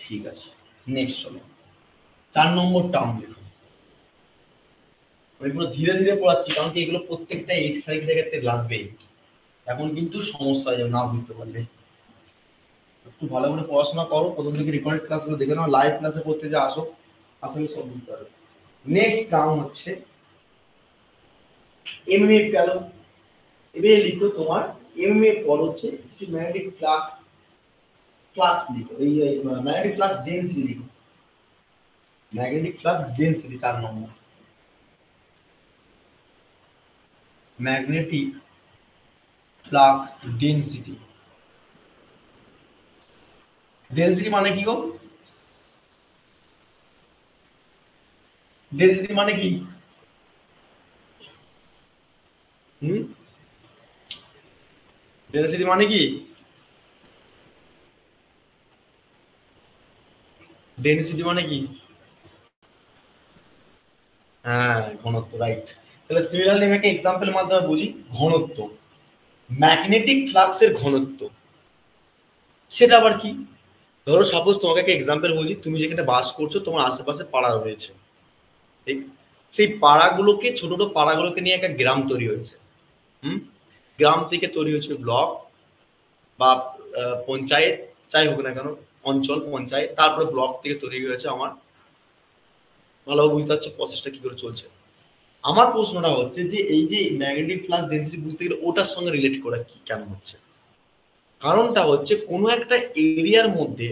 ঠিক আছে, নেক্সট চলো 4 নম্বর টার্ম লিখো। আমি পুরো ধীরে ধীরে পড়াচ্ছি, কারণ কি এগুলো প্রত্যেকটা এক্সারসাইজ ক্ষেত্রে লাগবে। এখন কিন্তু সমস্যা হয়ে যাবে না বুঝতে পারলে। একটু ভালো করে পড়াশোনা করো, প্রথম থেকে রেকর্ডেড ক্লাসগুলো দেখে নাও, লাইভ ক্লাসে পড়তে যে আসো, আসলে সব বুঝতে পারবে। নেক্সট টার্ম হচ্ছে এমএফ গেল। এবারে লিখো তোমার এমএফ পর হচ্ছে কিছু ম্যাগনেটিক ফ্লাক্স, ফ্লাক্স লিখো, এই ম্যাগনেটিক ফ্লাক্স ডেনসিটি লিখো, ম্যাগনেটিক ফ্লাক্স ডেনসিটি 4 নম্বর। ম্যাগনেটিক ফ্লাক্স ডেনসিটি, ডেনসিটি মানে কি গো? ডেনসিটি মানে কি? হুম, ডেনসিটি মানে কি? ডেনসিটি মানে কি? হ্যাঁ, ঘনত্ব, রাইট। তাহলে সিমিলারলি আমি একটা এক্সাম্পলের মাধ্যমে বুঝি ঘনত্ব। ম্যাগনেটিক ফ্লাক্সের ঘনত্ব সেটা আবার কি? ধরো সাপোজ তোমাকে একটা এক্সাম্পল বলছি, তুমি যেখানে বাস করছো তোমার আশেপাশে পাড়া রয়েছে, ঠিক? সেই পাড়াগুলোকে, ছোট ছোট পাড়াগুলোকে নিয়ে একটা গ্রাম তৈরি হয়েছে। হুম, গ্রাম থেকে তৈরি হয়েছে ব্লক বা পঞ্চায়েত, যাই হোক না কেন, অঞ্চল পঞ্চায়েত, তারপরে ব্লক থেকে তৈরি হয়েছে আমার। ভালোভাবে বুঝতে পারছো প্রসেসটা কি করে চলছে? আমার প্রশ্নটা হচ্ছে যে এই যে ম্যাগনেটিক ফ্লাক্স ডেনসিটি বুঝতে গেলে ওটার সঙ্গে রিলেট করা কি কেন হচ্ছে? কারণটা হচ্ছে কোনো একটা এরিয়ার মধ্যে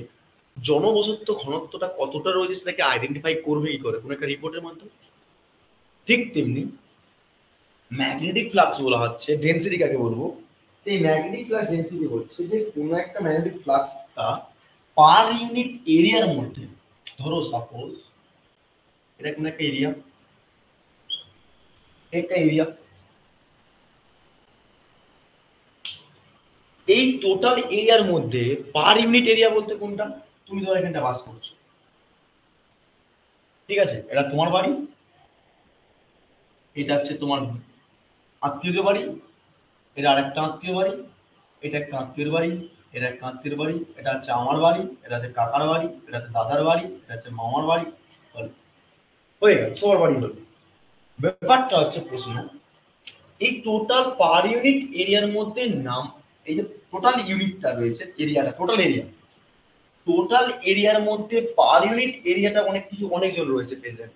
জনবসতি ঘনত্বটা কতটা রয়েছে সেটাকে আইডেন্টিফাই করবে কি করে? কোনো একটা রিপোর্টের মাধ্যমে। ঠিক তেমনি ম্যাগনেটিক ফ্লাক্স বলা হচ্ছে ডেনসিটি কাকে বলবো, সেই ম্যাগনেটিক ফ্লাক্স ডেনসিটি হচ্ছে যে কোনো একটা ম্যাগনেটিক ফ্লাক্সটা পার ইউনিট এরিয়ার মধ্যে, ধরো সাপোজ এটা কোনো একটা এরিয়া, একটা এরিয়া, এই টোটাল এরিয়ার মধ্যে পার ইউনিট এরিয়া বলতে কোনটা? তুমি ধরো এখানটা বাস করছো, ঠিক আছে, এটা তোমার বাড়ি, এটা হচ্ছে তোমার আত্মীয়দের বাড়ি, এটা আরেকটা আত্মীয় বাড়ি, এটা একটা আত্মীয়ের বাড়ি, এটা একটা আত্মীয়ের বাড়ি, এটা হচ্ছে আমার বাড়ি, এটা হচ্ছে কাকার বাড়ি, এটা হচ্ছে দাদার বাড়ি, এটা হচ্ছে মামার বাড়ি, হয়ে গেল সবার বাড়ি হলো। ব্যাপারটা হচ্ছে প্রশ্ন, এই টোটাল পার ইউনিট এরিয়ার মধ্যে নাম, এই যে টোটাল ইউনিটটা রয়েছে, এরিয়াটা টোটাল এরিয়া, টোটাল এরিয়ার মধ্যে পার ইউনিট এরিয়াটা অনেক কিছু, অনেকজন রয়েছে প্রেজেন্ট,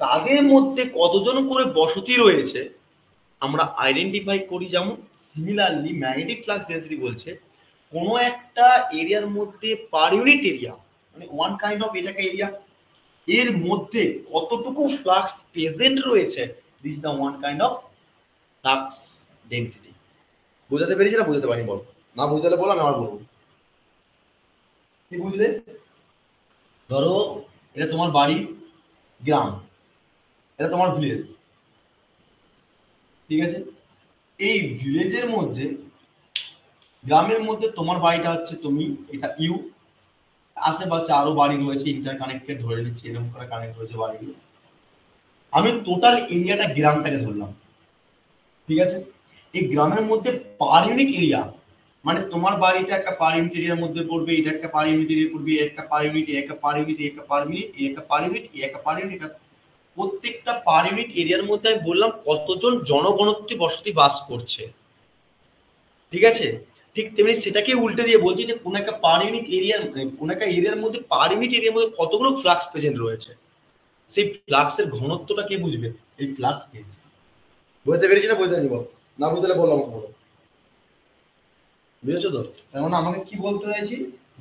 তাদের মধ্যে কতজন করে বসতি রয়েছে আমরা আইডেন্টিফাই করি। যেমন সিমিলারলি ম্যাগনেটিক ফ্লাক্স ডেন্সিটি বলছে কোনো একটা এরিয়ার মধ্যে পার ইউনিট এরিয়া, মানে ওয়ান কাইন্ড অফ এটাকে এরিয়া, এর মধ্যে কতটুকু ফ্লাক্স প্রেজেন্ট রয়েছে, this the one kind of flux density. বোঝাতে পেরেছি না বোঝাতে পারি? বল, না বুঝতে বলো, আমি আবার বলবো। কি বুঝলে? ধরো এটা তোমার বাড়ি, গ্রাম, এটা তোমার ভিলেজ, ঠিক আছে? এই ভিলেজের মধ্যে, গ্রামের মধ্যে তোমার বাড়িটা হচ্ছে তুমি, এটা ইউ, আশেপাশে আরো বাড়ি রয়েছে ইন্টার কানেক্টেড, ধরে নিচ্ছি এরকম করে কানেক্ট হয়েছে বাড়িগুলো। আমি টোটাল এরিয়াটা গ্রামটাকে ধরলাম, ঠিক আছে? এই গ্রামের মধ্যে পার ইউনিট এরিয়া, মানে তোমার বাড়িটা একটা পার ইউনিট এরিয়ার মধ্যে পড়বে, এটা একটা পার ইউনিট এরিয়া পড়বে, একটা পার ইউনিট, একটা পার ইউনিট, একটা পার মিনিট, একটা পার ইউনিট, একটা পার ইউনিট। প্রত্যেকটা পার ইউনিট এরিয়ার মধ্যে আমি বললাম কতজন জনঘনত্ব বসতি বাস করছে, ঠিক আছে? ঠিক তেমনি সেটাকে উল্টে দিয়ে বলছি যে কোন একটা পার ইউনিট এরিয়া, কোন একটা এরিয়ার মধ্যে পার ইউনিট এরিয়ার মধ্যে কতগুলো ফ্লাক্স প্রেজেন্ট রয়েছে, সেই ফ্লাক্সের ঘনত্বটা কে বুঝবে? এই ফ্লাক্স ডেন্সিটি। বুঝতে পেরেছি না বুঝতে পারিনি? বল, না বুঝলে বললাম আমাকে বলো। বুঝেছো তো? তার মানে আমাকে কি বলতে চাইছি,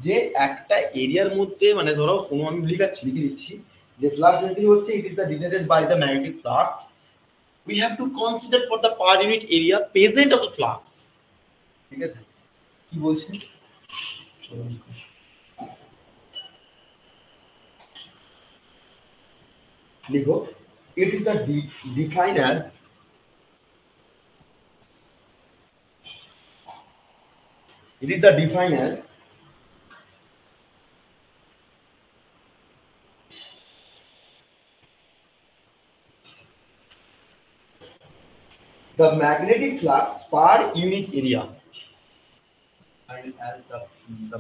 যে একটা এরিয়ার মধ্যে, মানে ধরো কোনো আমি লিখে দিচ্ছি যে ফ্লাক্স ডেন্সিটি হচ্ছে it is the denoted by the magnetic flux we have to consider for the per unit area present of the flux, ঠিক আছে? কি বলছি লিখো, it is the defined as it is the defined as the magnetic flux per unit area, and as the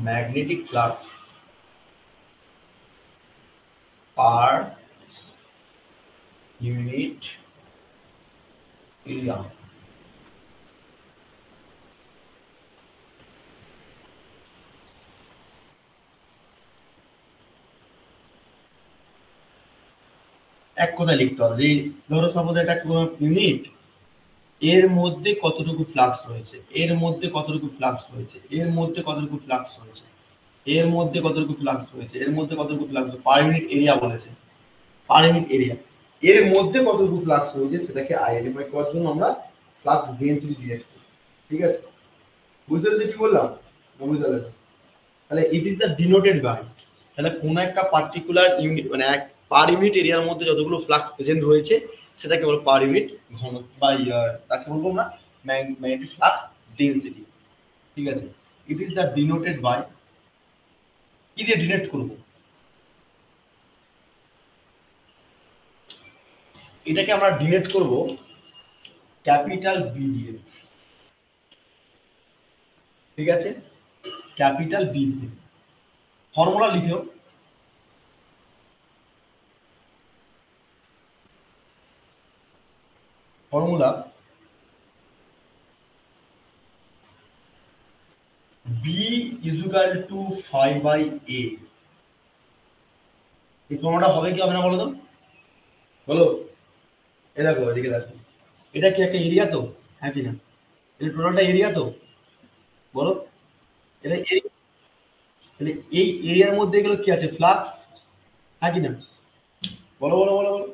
magnetic flux per unit area। এক কথায় লিখতে হবে, এই ধরো সাপোজ একটা ইউনিট, এর মধ্যে কতটুকু ফ্লাক্স রয়েছে, এর মধ্যে কতটুকু ফ্লাক্স রয়েছে, এর মধ্যে কতটুকু ফ্লাক্স রয়েছে, এর মধ্যে কতটুকু ফ্লাক্স রয়েছে, এর মধ্যে কতটুকু ফ্লাক্স, পার ইউনিট এরিয়া বলেছে, পার ইউনিট এরিয়া, এর মধ্যে কতটুকু ফ্লাক্স রয়েছে সেটাকে আইডেন্টিফাই করার জন্য আমরা ফ্লাক্স ডেনসিটি ডিরেক্ট করি, ঠিক আছে? বুঝতে পেরেছো কি বললাম? বুঝতে পেরেছো? তাহলে it is the denoted by, তাহলে কোন একটা পার্টিকুলার ইউনিট, মানে এক পার ইউনিট এরিয়ার মধ্যে যতগুলো ফ্লাক্স প্রেজেন্ট রয়েছে সেটাকে বলো পার ইউনিট ঘনত্ব বা তাকে বলবো আমরা ম্যাগনেটিক ফ্লাক্স ডেনসিটি, ঠিক আছে? It is the denoted by, কি দিয়ে ডিনোট করব? এটাকে আমরা ডিনোট করব ক্যাপিটাল বি দিয়ে, ঠিক আছে? ক্যাপিটাল বি দিয়ে ফর্মুলা লিখেও, formula B equal to 5/a। এই ফর্মুলাটা হবে কি হবে না বলো তো, বলো। এ দেখো এদিকে দেখো, এটা কি একটা এরিয়া? তো হ্যাঁ কি না? এটা টোটালটা এরিয়া তো, বলো। এটা area, তাহলে এই এরিয়ার মধ্যে এগুলো কি আছে? ফ্লাক্স, হ্যাঁ কি না? বলো বলো বলো বলো,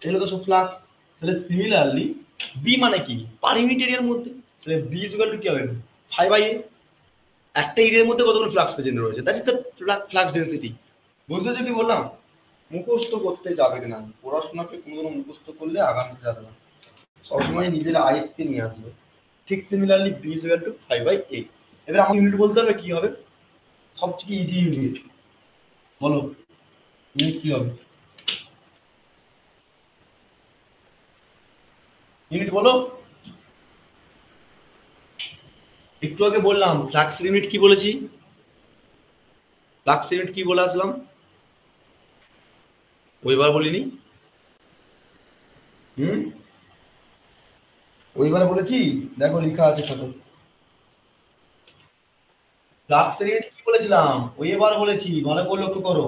এগুলো তো সব ফ্লাক্স। তাহলে সিমিলারলি বি মানে কি? পার ইউনিট এরিয়ার মধ্যে, তাহলে বি ইজুকাল টু কি হবে? 5/a। একটা এরিয়ার মধ্যে কতগুলো ফ্লাক্স প্রেজেন্ট রয়েছে, that is the flux density. বুঝতেছো কি বললাম? মুখস্থ করতে যাবে না, পড়াশোনাকে কোনো মুখস্থ করলে আগানো যাবে না, সবসময় নিজের আয়ত্তে নিয়ে আসবে। ঠিক similarly B is equal to 5/a। এবার আমার ইউনিট বলতে হবে কি হবে, সবথেকে ইজি ইউনিট, বলো ইউনিট কি হবে? ইউনিট বলো। একটু আগে বললাম ফ্লাক্স ইউনিট কি বলেছি, ফ্লাক্স ইউনিট কি বলে আসলাম, ওইবার বলিনি? হুম, ওইবার বলেছি, দেখো লেখা আছে সাথে। ফ্লাক্স ইউনিট কি বলেছিলাম? ওইবার বলেছি, ভালো করে লক্ষ্য করো।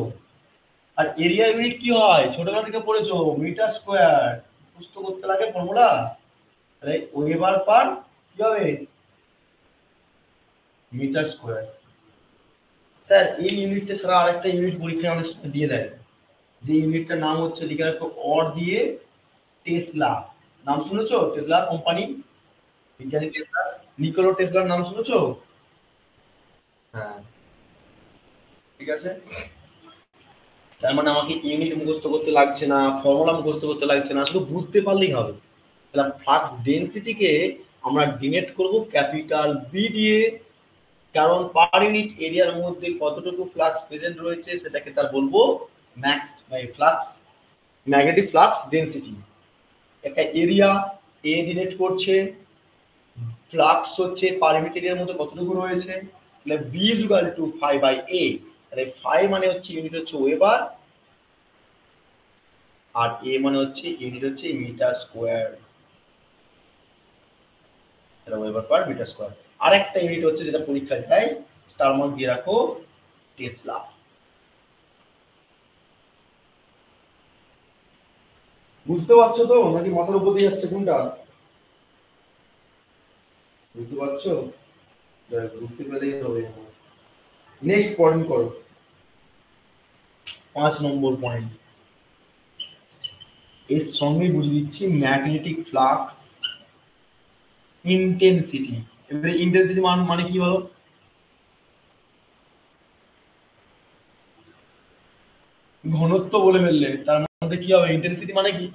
আর এরিয়া ইউনিট কি হয় ছোটবেলা থেকে পড়েছো মিটার স্কয়ার মুখস্থ করতে লাগে ফর্মুলা তাহলে ওয়েবার পার কি হবে মিটার স্কয়ার স্যার এই ইউনিটটা ছাড়া আরেকটা ইউনিট পরীক্ষায় অনেক সময় দিয়ে দেয় যে ইউনিটটার নাম হচ্ছে লিখে রাখো অর দিয়ে টেসলা নাম শুনেছো টেসলা কোম্পানি বিজ্ঞানী টেসলা নিকোলা টেসলার নাম শুনেছো হ্যাঁ ঠিক আছে তার মানে আমাকে ইউনিট মুখস্থ করতে লাগছে না ফর্মুলা মুখস্থ করতে লাগছে না শুধু বুঝতে পারলেই হবে তাহলে ফ্লাক্স ডেনসিটিকে আমরা ডিনোট করব ক্যাপিটাল বি দিয়ে কারণ পার ইউনিট এরিয়ার মধ্যে কতটুকু ফ্লাক্স প্রেজেন্ট রয়েছে সেটাকে তার বলবো max flux magnetic flux density একটা এরিয়া এ ডিনোট করছে ফ্লাক্স হচ্ছে পার ইউনিট এরিয়ার মধ্যে কতটুকু রয়েছে তাহলে B is equal to 5/a তাহলে 5 মানে হচ্ছে ইউনিট হচ্ছে ওয়েবার আর এ মানে হচ্ছে ইউনিট হচ্ছে মিটার স্কয়ার এটা ওয়েবার পার মিটার স্কয়ার আরেকটা ইউনিট হচ্ছে যেটা পরীক্ষায় দেয় স্টার মার্ক দিয়ে রাখো টেসলা বুঝতে পারছো তো নাকি মাথার উপর দিয়ে যাচ্ছে কোনটা বুঝতে পারছো বুঝতে পেরেই হবে নেক্সট পয়েন্ট করো 5 নম্বর পয়েন্ট এর সঙ্গে বুঝিয়ে দিচ্ছি ম্যাগনেটিক ফ্লাক্স ইন্টেন্সিটি এবারে ইন্টেন্সিটি মানে কি বলো ঘনত্ব বলে ফেললে তার মধ্যে কি হবে ইন্টেন্সিটি মানে কি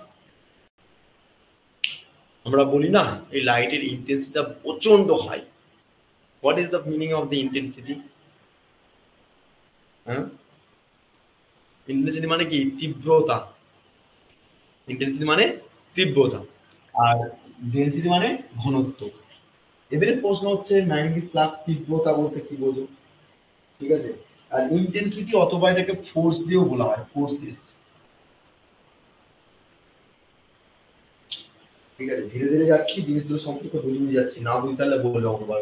আমরা বলি না এই লাইটের ইন্টেন্সিটিটা প্রচন্ড high what is the meaning of the intensity হ্যাঁ ইন্টেন্সিটি মানে কি তীব্রতা ইন্টেন্সিটি মানে তীব্রতা আর ডেনসিটি মানে ঘনত্ব এবারে প্রশ্ন হচ্ছে ম্যাগনেটিক ফ্লাক্স তীব্রতা বলতে কি বোঝো ঠিক আছে আর ইন্টেন্সিটি অথবা এটাকে ফোর্স দিয়েও বলা হয় ফোর্স দিস ঠিক আছে ধীরে ধীরে যাচ্ছি জিনিসগুলো সম্পর্কে বুঝিয়ে যাচ্ছি না বুঝতে পারলে বলবে অনেকবার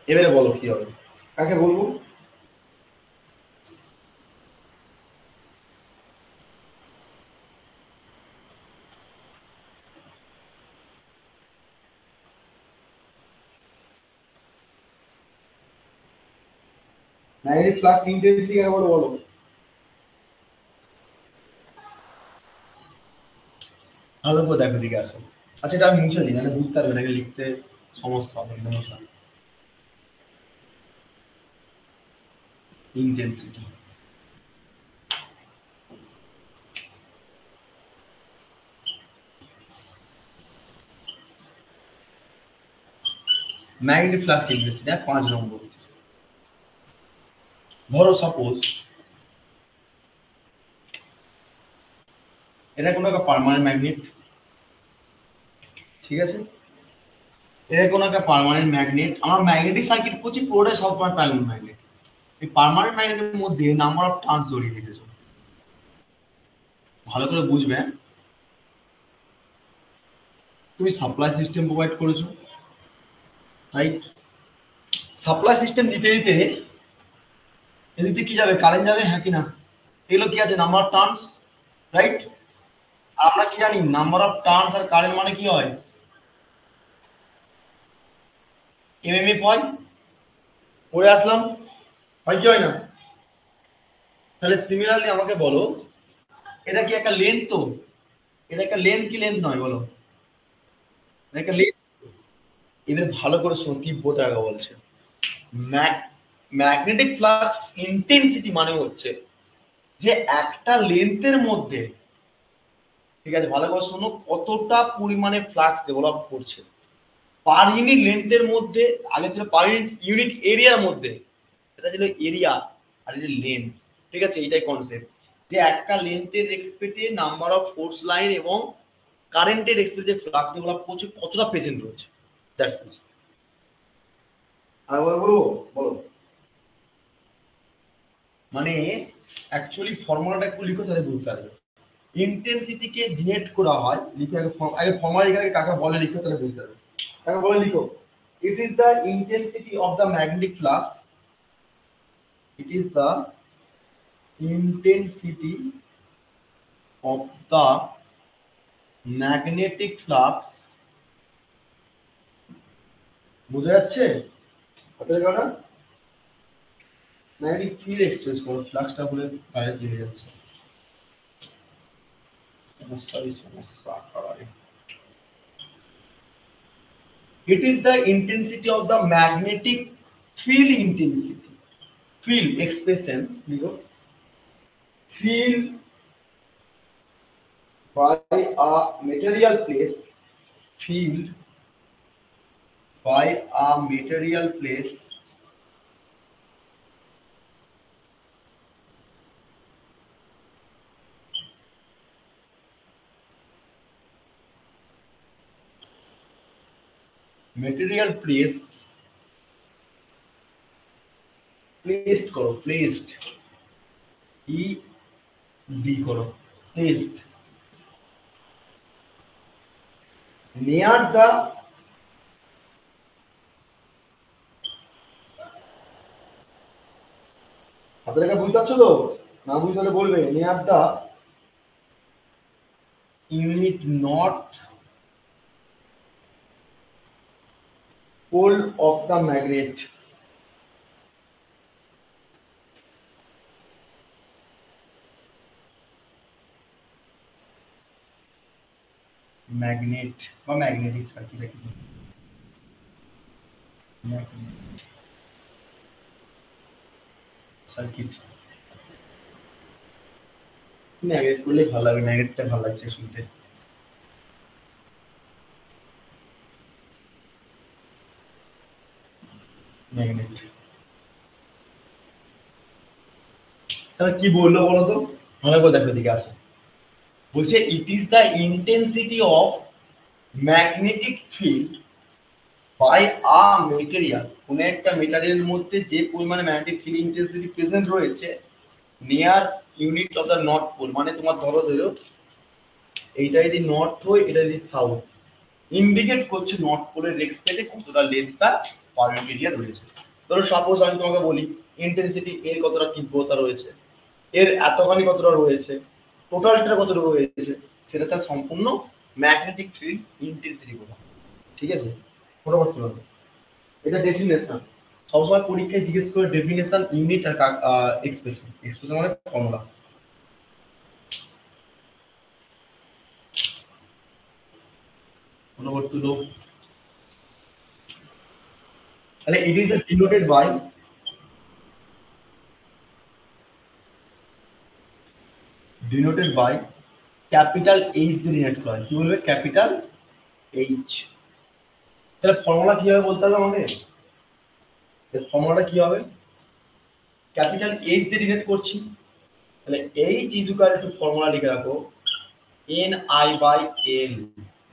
এবারে বলো কি হবে কাকে বলবো ম্যাগনেটিক ফ্লাক্স ইন্টেন্সিটি কাকে বলো বলো ভালো করে দেখো দিকে আসো আচ্ছা এটা আমি মুছে দিই নাহলে বুঝতে পারবে না লিখতে সমস্যা হবে সমস্যা ইন্টেন্সিটি ম্যাগনেটিক ফ্লাক্স ইন্টেন্সিটি 5 নম্বর ধরো সাপোজ এটা কোনো একটা পার্মানেন্ট ম্যাগনেট ঠিক আছে এটা কোনো একটা পার্মানেন্ট ম্যাগনেট আমার ম্যাগনেটিক সার্কিট করছি পুরোটাই সব পার্মানেন্ট ম্যাগনেট এই পার্মানেন্ট ম্যাগনেটের মধ্যে নাম্বার অফ টার্নস জড়িয়ে রেখেছো ভালো করে বুঝবে তুমি সাপ্লাই সিস্টেম প্রোভাইড করেছো রাইট সাপ্লাই সিস্টেম দিতে দিতে এদিকে কি যাবে কারেন্ট যাবে হ্যাঁ কি না এগুলো কি আছে নাম্বার অফ টার্নস রাইট আমরা কি জানি নাম্বার অফ টার্নস আর কারেন্ট মানে কি হয় এমএমএফ হয় পড়ে আসলাম হয় কি হয় না তাহলে সিমিলারলি আমাকে বলো এটা কি একটা লেন্থ তো এটা একটা লেন্থ কি লেন্থ নয় বলো এটা একটা লেন্থ এবার ভালো করে শোনো তীব্রতা বলছে ম্যাগনেটিক ফ্লাক্স ইন্টেন্সিটি মানে হচ্ছে যে একটা লেন্থের মধ্যে ঠিক আছে ভালো করে শোনো কতটা পরিমাণে ফ্লাক্স ডেভেলপ করছে পার ইউনিট লেন্থের মধ্যে আগে ছিল পার ইউনিট এরিয়ার মধ্যে এটা ছিল এরিয়া আর এই যে লেন্থ ঠিক আছে এটাই কনসেপ্ট যে একটা লেন্থের রেসপেক্টে নাম্বার অফ ফোর্স লাইন এবং কারেন্টের রেসপেক্টে ফ্লাক্স ডেভেলপ করছে কতটা প্রেজেন্ট রয়েছে দ্যাটস ইট আর বলো বলো মানে অ্যাকচুয়ালি ফর্মুলাটা একটু লিখো তাহলে বুঝতে পারবে ইন্টেন্সিটিকে ডিনোট করা হয় লিখে আগে ফর্মুলা লিখে কাকে বলে লিখো তাহলে বুঝতে পারবে কাকে বলে লিখো it is the intensity of the magnetic flux it is the intensity of the magnetic flux, বোঝা যাচ্ছে হাতের কাটা, ম্যাগনেটিক ফিল্ড এক্সপ্রেস করো, ফ্লাক্সটা বলে বাইরে দিয়ে যাচ্ছে, সমস্যা আকারে। It is the intensity of the magnetic field intensity. Field expression, field by a material place, field by a material place material place placed করো, placed e d করো, placed near the হাতের লেখা বুঝতে পারছো তো? না বুঝতে হলে বলবে near the unit not pole of the magnet, magnet বা magnetic circuit, magnet circuit, magnet করলে ভালো লাগে, ম্যাগনেটটা ভালো লাগছে শুনতে। ম্যাগনেট তাহলে কি বললো বলো তো, ভালো করে দেখো, দিকে আসো। বলছে it is the intensity of magnetic field by a material, কোন একটা মেটেরিয়ালের মধ্যে যে পরিমাণে ম্যাগনেটিক ফিল্ড ইন্টেন্সিটি প্রেজেন্ট রয়েছে near unit of the north pole, মানে তোমার ধরো এইটা যদি নর্থ হয়, এটা যদি সাউথ, ইন্ডিকেট করছে নর্থ পোলের রেসপেক্টে কতটা লেন্থটা পার ইউনিট এরিয়া রয়েছে। ধরো সাপোজ আমি তোমাকে বলি ইন্টেন্সিটি এর কতটা তীব্রতা রয়েছে, এর এতখানি কতটা রয়েছে, টোটালটা কতটা রয়েছে, সেটা তার সম্পূর্ণ ম্যাগনেটিক ফিল্ড ইন্টেন্সিটি বলা, ঠিক আছে? মোটামুটি হবে এটা ডেফিনেশন, সবসময় পরীক্ষায় জিজ্ঞেস করে ডেফিনেশন, ইউনিট আর এক্সপ্রেশন, এক্সপ্রেশন মানে ফর্মুলা। মোটামুটি লো, তাহলে it is denoted by capital H দিয়ে ডিনোট করা হয়, কি বলবে? Capital H. তাহলে ফর্মুলা কি হবে বলতে হবে আমাকে, ফর্মুলাটা কি হবে? ক্যাপিটাল এইচ দিয়ে ডিনোট করছি, তাহলে H is equal to, formula লিখে রাখো, N I by L,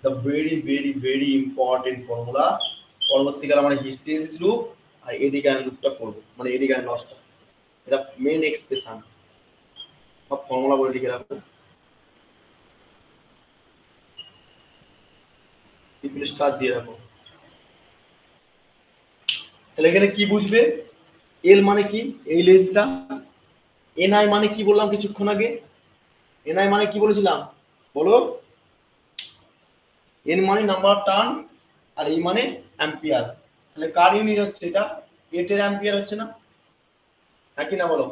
the very very very important formula. পরবর্তীকালে আমরা হিস্টেরিসিস লুপ আর এডি কারেন্ট লুপটা করবো, মানে এডি কারেন্ট লসটা, এটা মেন এক্সপ্রেশন, সব ফর্মুলা বলে লিখে রাখো, ট্রিপল স্টার দিয়ে রাখো। তাহলে এখানে কি বুঝবে? এল মানে কি? এই লেন্থটা। এনআই মানে কি বললাম কিছুক্ষণ আগে? এনআই মানে কি বলেছিলাম বলো? এন মানে নাম্বার অফ টার্নস আর এই মানে অ্যাম্পিয়ার। তাহলে কার ইউনিট হচ্ছে এটা? এটের অ্যাম্পিয়ার হচ্ছে না, নাকি না বলো?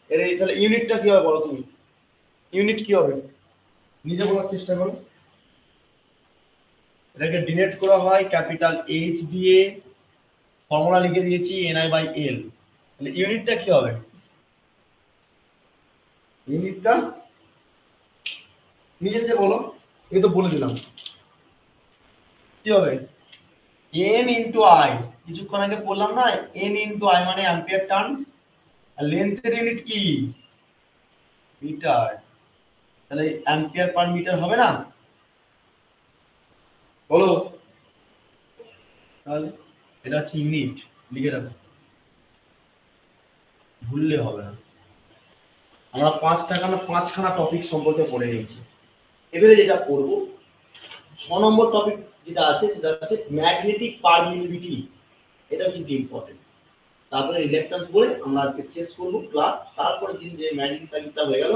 এর তাহলে ইউনিটটা কি হবে বলো তুমি? ইউনিট কি হবে নিজে বলার চেষ্টা করো। এটাকে ডিনোট করা হয় ক্যাপিটাল এইচ দিয়ে, ফর্মুলা লিখে দিয়েছি এনআই বাই এল। তাহলে ইউনিটটা কি হবে? ইউনিটটা নিজে নিজে বলো, এই তো বলে দিলাম, কি হবে? এন ইন্টু আই, কিছুক্ষণ আগে বললাম না, এন ইন্টু আই মানে অ্যাম্পিয়ার টার্নস, আর লেন্থের ইউনিট কি? মিটার। তাহলে অ্যাম্পিয়ার পার মিটার হবে না বলো? তাহলে এটা হচ্ছে ইউনিট, লিখে রাখো, ভুললে হবে না। আমরা পাঁচখানা টপিক সম্পর্কে পড়ে নিয়েছি। এবারে যেটা পড়বো 6 নম্বর টপিক যেটা আছে সেটা হচ্ছে ম্যাগনেটিক পারমিটিভিটি, এটা কিন্তু ইম্পর্টেন্ট। তারপরে রিল্যাক্টেন্স বলে আমরা আজকে শেষ করব ক্লাস। তারপরে দিন যে ম্যাগনেটিক সার্কিটটা হয়ে গেল,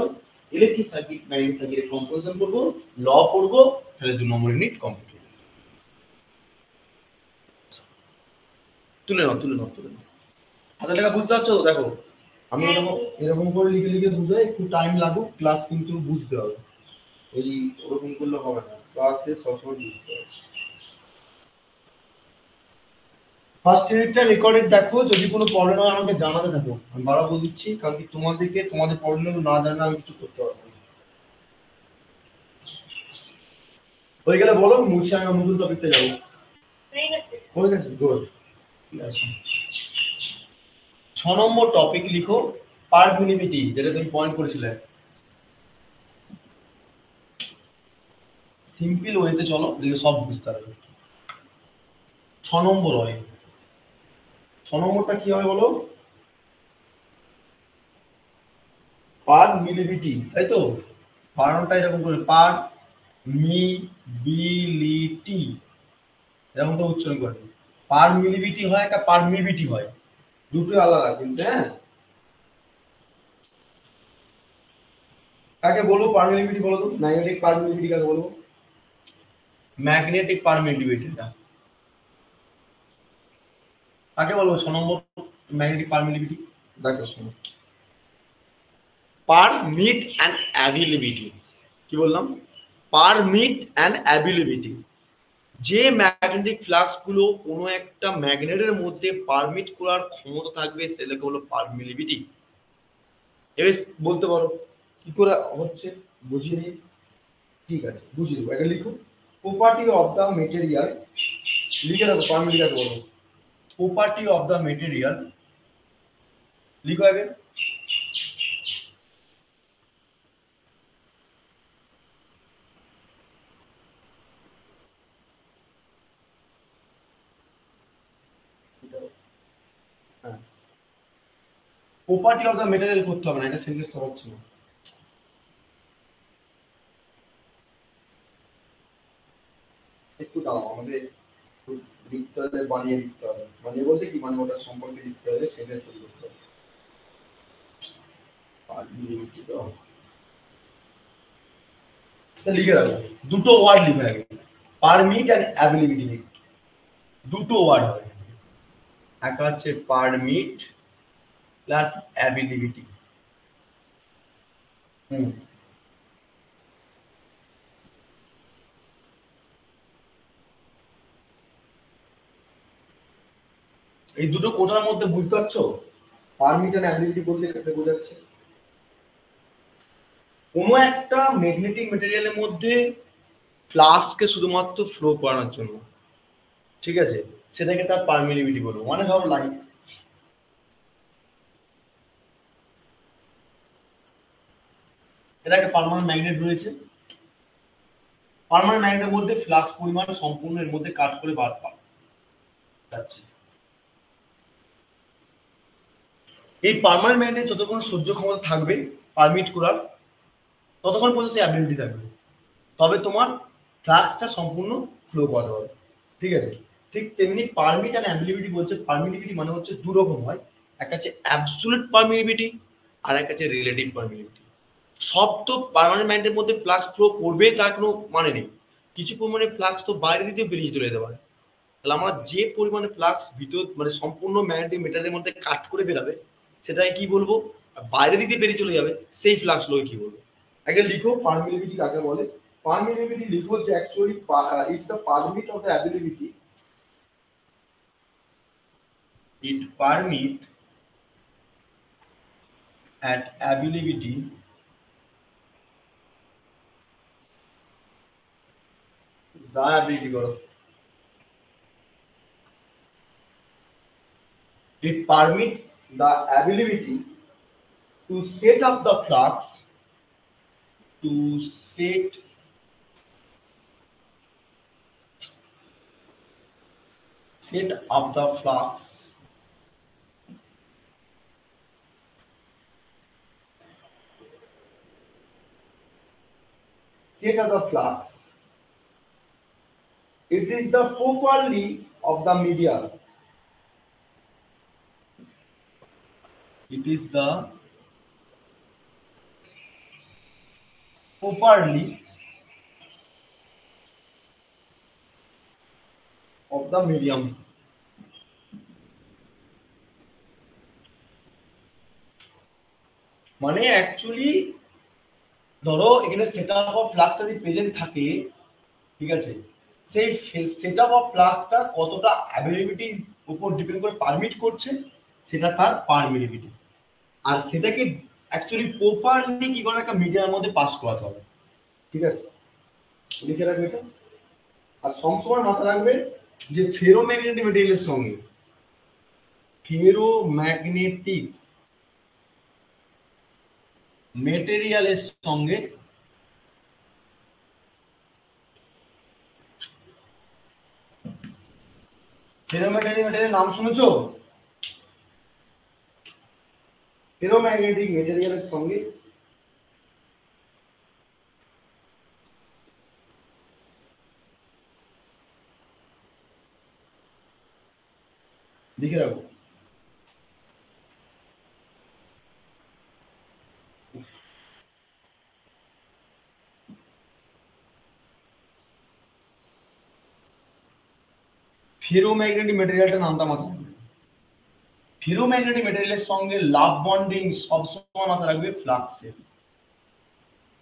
ইলেকট্রিক সার্কিট, ম্যাগনেটিক সার্কিটের কম্পোজিশন করব, ল পড়ব, তাহলে 2 নম্বর ইউনিট কমপ্লিট হয়ে যাবে। তুলে নাও তুলে নাও তুলে নাও। হাতে লেখা বুঝতে পারছো? দেখো আমি এরকম এরকম করে লিখে লিখে বুঝাই, একটু টাইম লাগুক, ক্লাস কিন্তু বুঝতে হবে। ওই ওরকম করলে হবে না, ক্লাসে সবসময় বুঝতে হবে। ফার্স্ট ইউনিটটা রেকর্ডেড দেখো, যদি কোনো প্রবলেম হয় আমাকে জানাতে থাকো। আমি বারবার বলে দিচ্ছি, কারণ কি তোমাদেরকে তোমাদের প্রবলেম না জানলে আমি কিছু করতে পারবো না। হয়ে গেলে বলো, মুছে আমি নতুন টপিকতে যাবো। হয়ে গেছে, গুড। ঠিক আছে, 6 নম্বর টপিক লিখো, পারমিটিভিটি, যেটা তুমি পয়েন্ট করেছিলে। সিম্পল ওয়েতে চলো, দেখে সব বুঝতে পারবে। 6 নম্বর হয়, 6 নম্বরটা কি হবে বলো? পার মিলিবিটি, তাই তো? বানানটা এরকম করে, পার মি বিলিটি, এরকম তো উচ্চারণ করে। পার মিলিবিটি হয়, একটা পার মিবিটি হয়, দুটোই আলাদা কিন্তু। হ্যাঁ, কাকে বলবো পারমিটিভিটি বলো তো? ম্যাগনেটিক পারমিটিভিটি কাকে বলবো? ম্যাগনেটিক পারমিটিভিটিটা কাকে বলবো? 6 নম্বর ম্যাগনেটিক পারমিটিভিটি। দেখো শোনো, পারমিট অ্যান্ড অ্যাবিলিবিটি, কি বললাম? পারমিট অ্যান্ড অ্যাবিলিবিটি, যে ম্যাগনেটিক ফ্লাক্স গুলো কোনো একটা ম্যাগনেটের মধ্যে পারমিট করার ক্ষমতা থাকবে, সেটাকে হলো পারমিলিবিটি। এবার বলতে পারো কি করে হচ্ছে, বুঝিয়ে নিই। ঠিক আছে, বুঝিয়ে দেবো, এটা লিখো। প্রপার্টি অফ দ্য মেটেরিয়াল, লিখে রাখো পারমিলিবিটি বলো। প্রপার্টি অফ দ্য মেটেরিয়াল, লিখো আগে। হ্যাঁ, প্রপার্টি অফ দ্য মেটেরিয়াল করতে হবে না, এটা সেন্টেন্সটা হচ্ছে না। একটু দাঁড়াও, আমাদের লিখতে হলে বানিয়ে লিখতে হবে। বানিয়ে বলতে কি, মানে ওটা সম্পর্কে লিখতে হলে সেন্টেন্স তৈরি করতে হবে। লিখে রাখো, দুটো ওয়ার্ড লিখে রাখবে, পারমিট অ্যান্ড অ্যাবিলিবিটি, দুটো ওয়ার্ড হবে। একটা হচ্ছে পারমিট প্লাস অ্যাবিলিবিটি। হুম, এই দুটো কোটার মধ্যে বুঝতে পারছো? পারমিট অ্যান্ড অ্যাবিলিবিটি বলতে এটা বোঝাচ্ছে কোনো একটা ম্যাগনেটিক মেটেরিয়ালের মধ্যে ফ্লাক্সকে শুধুমাত্র ফ্লো করানোর জন্য, ঠিক আছে, সেটাকে তার পারমিটিভিটি বলবো। মানে ধরো লাইট, এটা একটা পার্মানেন্ট ম্যাগনেট রয়েছে, পার্মানেন্ট ম্যাগনেটের মধ্যে ফ্লাক্স পরিমাণ সম্পূর্ণ এর মধ্যে কাট করে বার পাচ্ছে। এই পার্মানেন্ট ম্যাগনেট যতক্ষণ সহ্য ক্ষমতা থাকবে পারমিট করার, ততক্ষণ পর্যন্ত অ্যাবিলিটি থাকবে, তবে তোমার ফ্লাক্সটা সম্পূর্ণ ফ্লো করাতে পারবে। ঠিক আছে, ঠিক তেমনি পারমিট অ্যান্ড অ্যাবিলিটি বলছে, পারমিটিভিটি মানে হচ্ছে দু রকম হয়, একটা হচ্ছে অ্যাবসলিউট পারমিটিভিটি আর একটা হচ্ছে রিলেটিভ পারমিটিভিটি। সব তো পার্মানেন্ট ম্যাগনেটের মধ্যে ফ্লাক্স ফ্লো করবে তার কোনো মানে নেই, কিছু পরিমাণে ফ্লাক্স তো বাইরে দিতে বেরিয়ে চলে যেতে পারে। তাহলে আমরা যে পরিমাণে ফ্লাক্স ভিতর মানে সম্পূর্ণ ম্যাগনেটিক মেটারের মধ্যে কাট করে বেরাবে, সেটাই কি বলবো? আর বাইরে দিকে বেরিয়ে চলে যাবে, সেই ফ্লাক্স গুলোকে কি বলবো? আগে লিখো পারমিটিভিটি কাকে বলে। পারমিটিভিটি লিখো যে actually it's the permit of the ability, it permit at ability the ability করো, it permit the ability to set up the flux, to set up the flux set up the flux. It is the property of the media, it is the properly of the medium. মানে actually ধরো এখানে setup of flux যদি present থাকে, ঠিক আছে, সেই setup of ফ্লাক্সটা কতটা অ্যাভেলেবিলিটির উপর ডিপেন্ড করে পারমিট করছে, সেটা তার পারমিটিভিটি। আর সেটাকে অ্যাকচুয়ালি প্রপারলি কি করে একটা মিডিয়ার মধ্যে পাস করাতে হবে, ঠিক আছে, লিখে রাখবে এটা। আর সবসময় মাথায় রাখবে যে ফেরোম্যাগনেটিক মেটেরিয়ালের সঙ্গে ফেরোম্যাগনেটিক মেটেরিয়ালের সঙ্গে ফেরোম্যাগনেটিক মেটেরিয়াল নাম শুনেছো? ফেরোম্যাগনেটিক মেটেরিয়ালের সঙ্গে লিখে রাখো। ফেরোম্যাগনেটিক মেটেরিয়ালটার নামটা মাথায় রাখবে। ফেরোম্যাগনেটিক মেটেরিয়ালের সঙ্গে লাভ বন্ডিং সবসময় মাথায় রাখবে ফ্লাক্সের।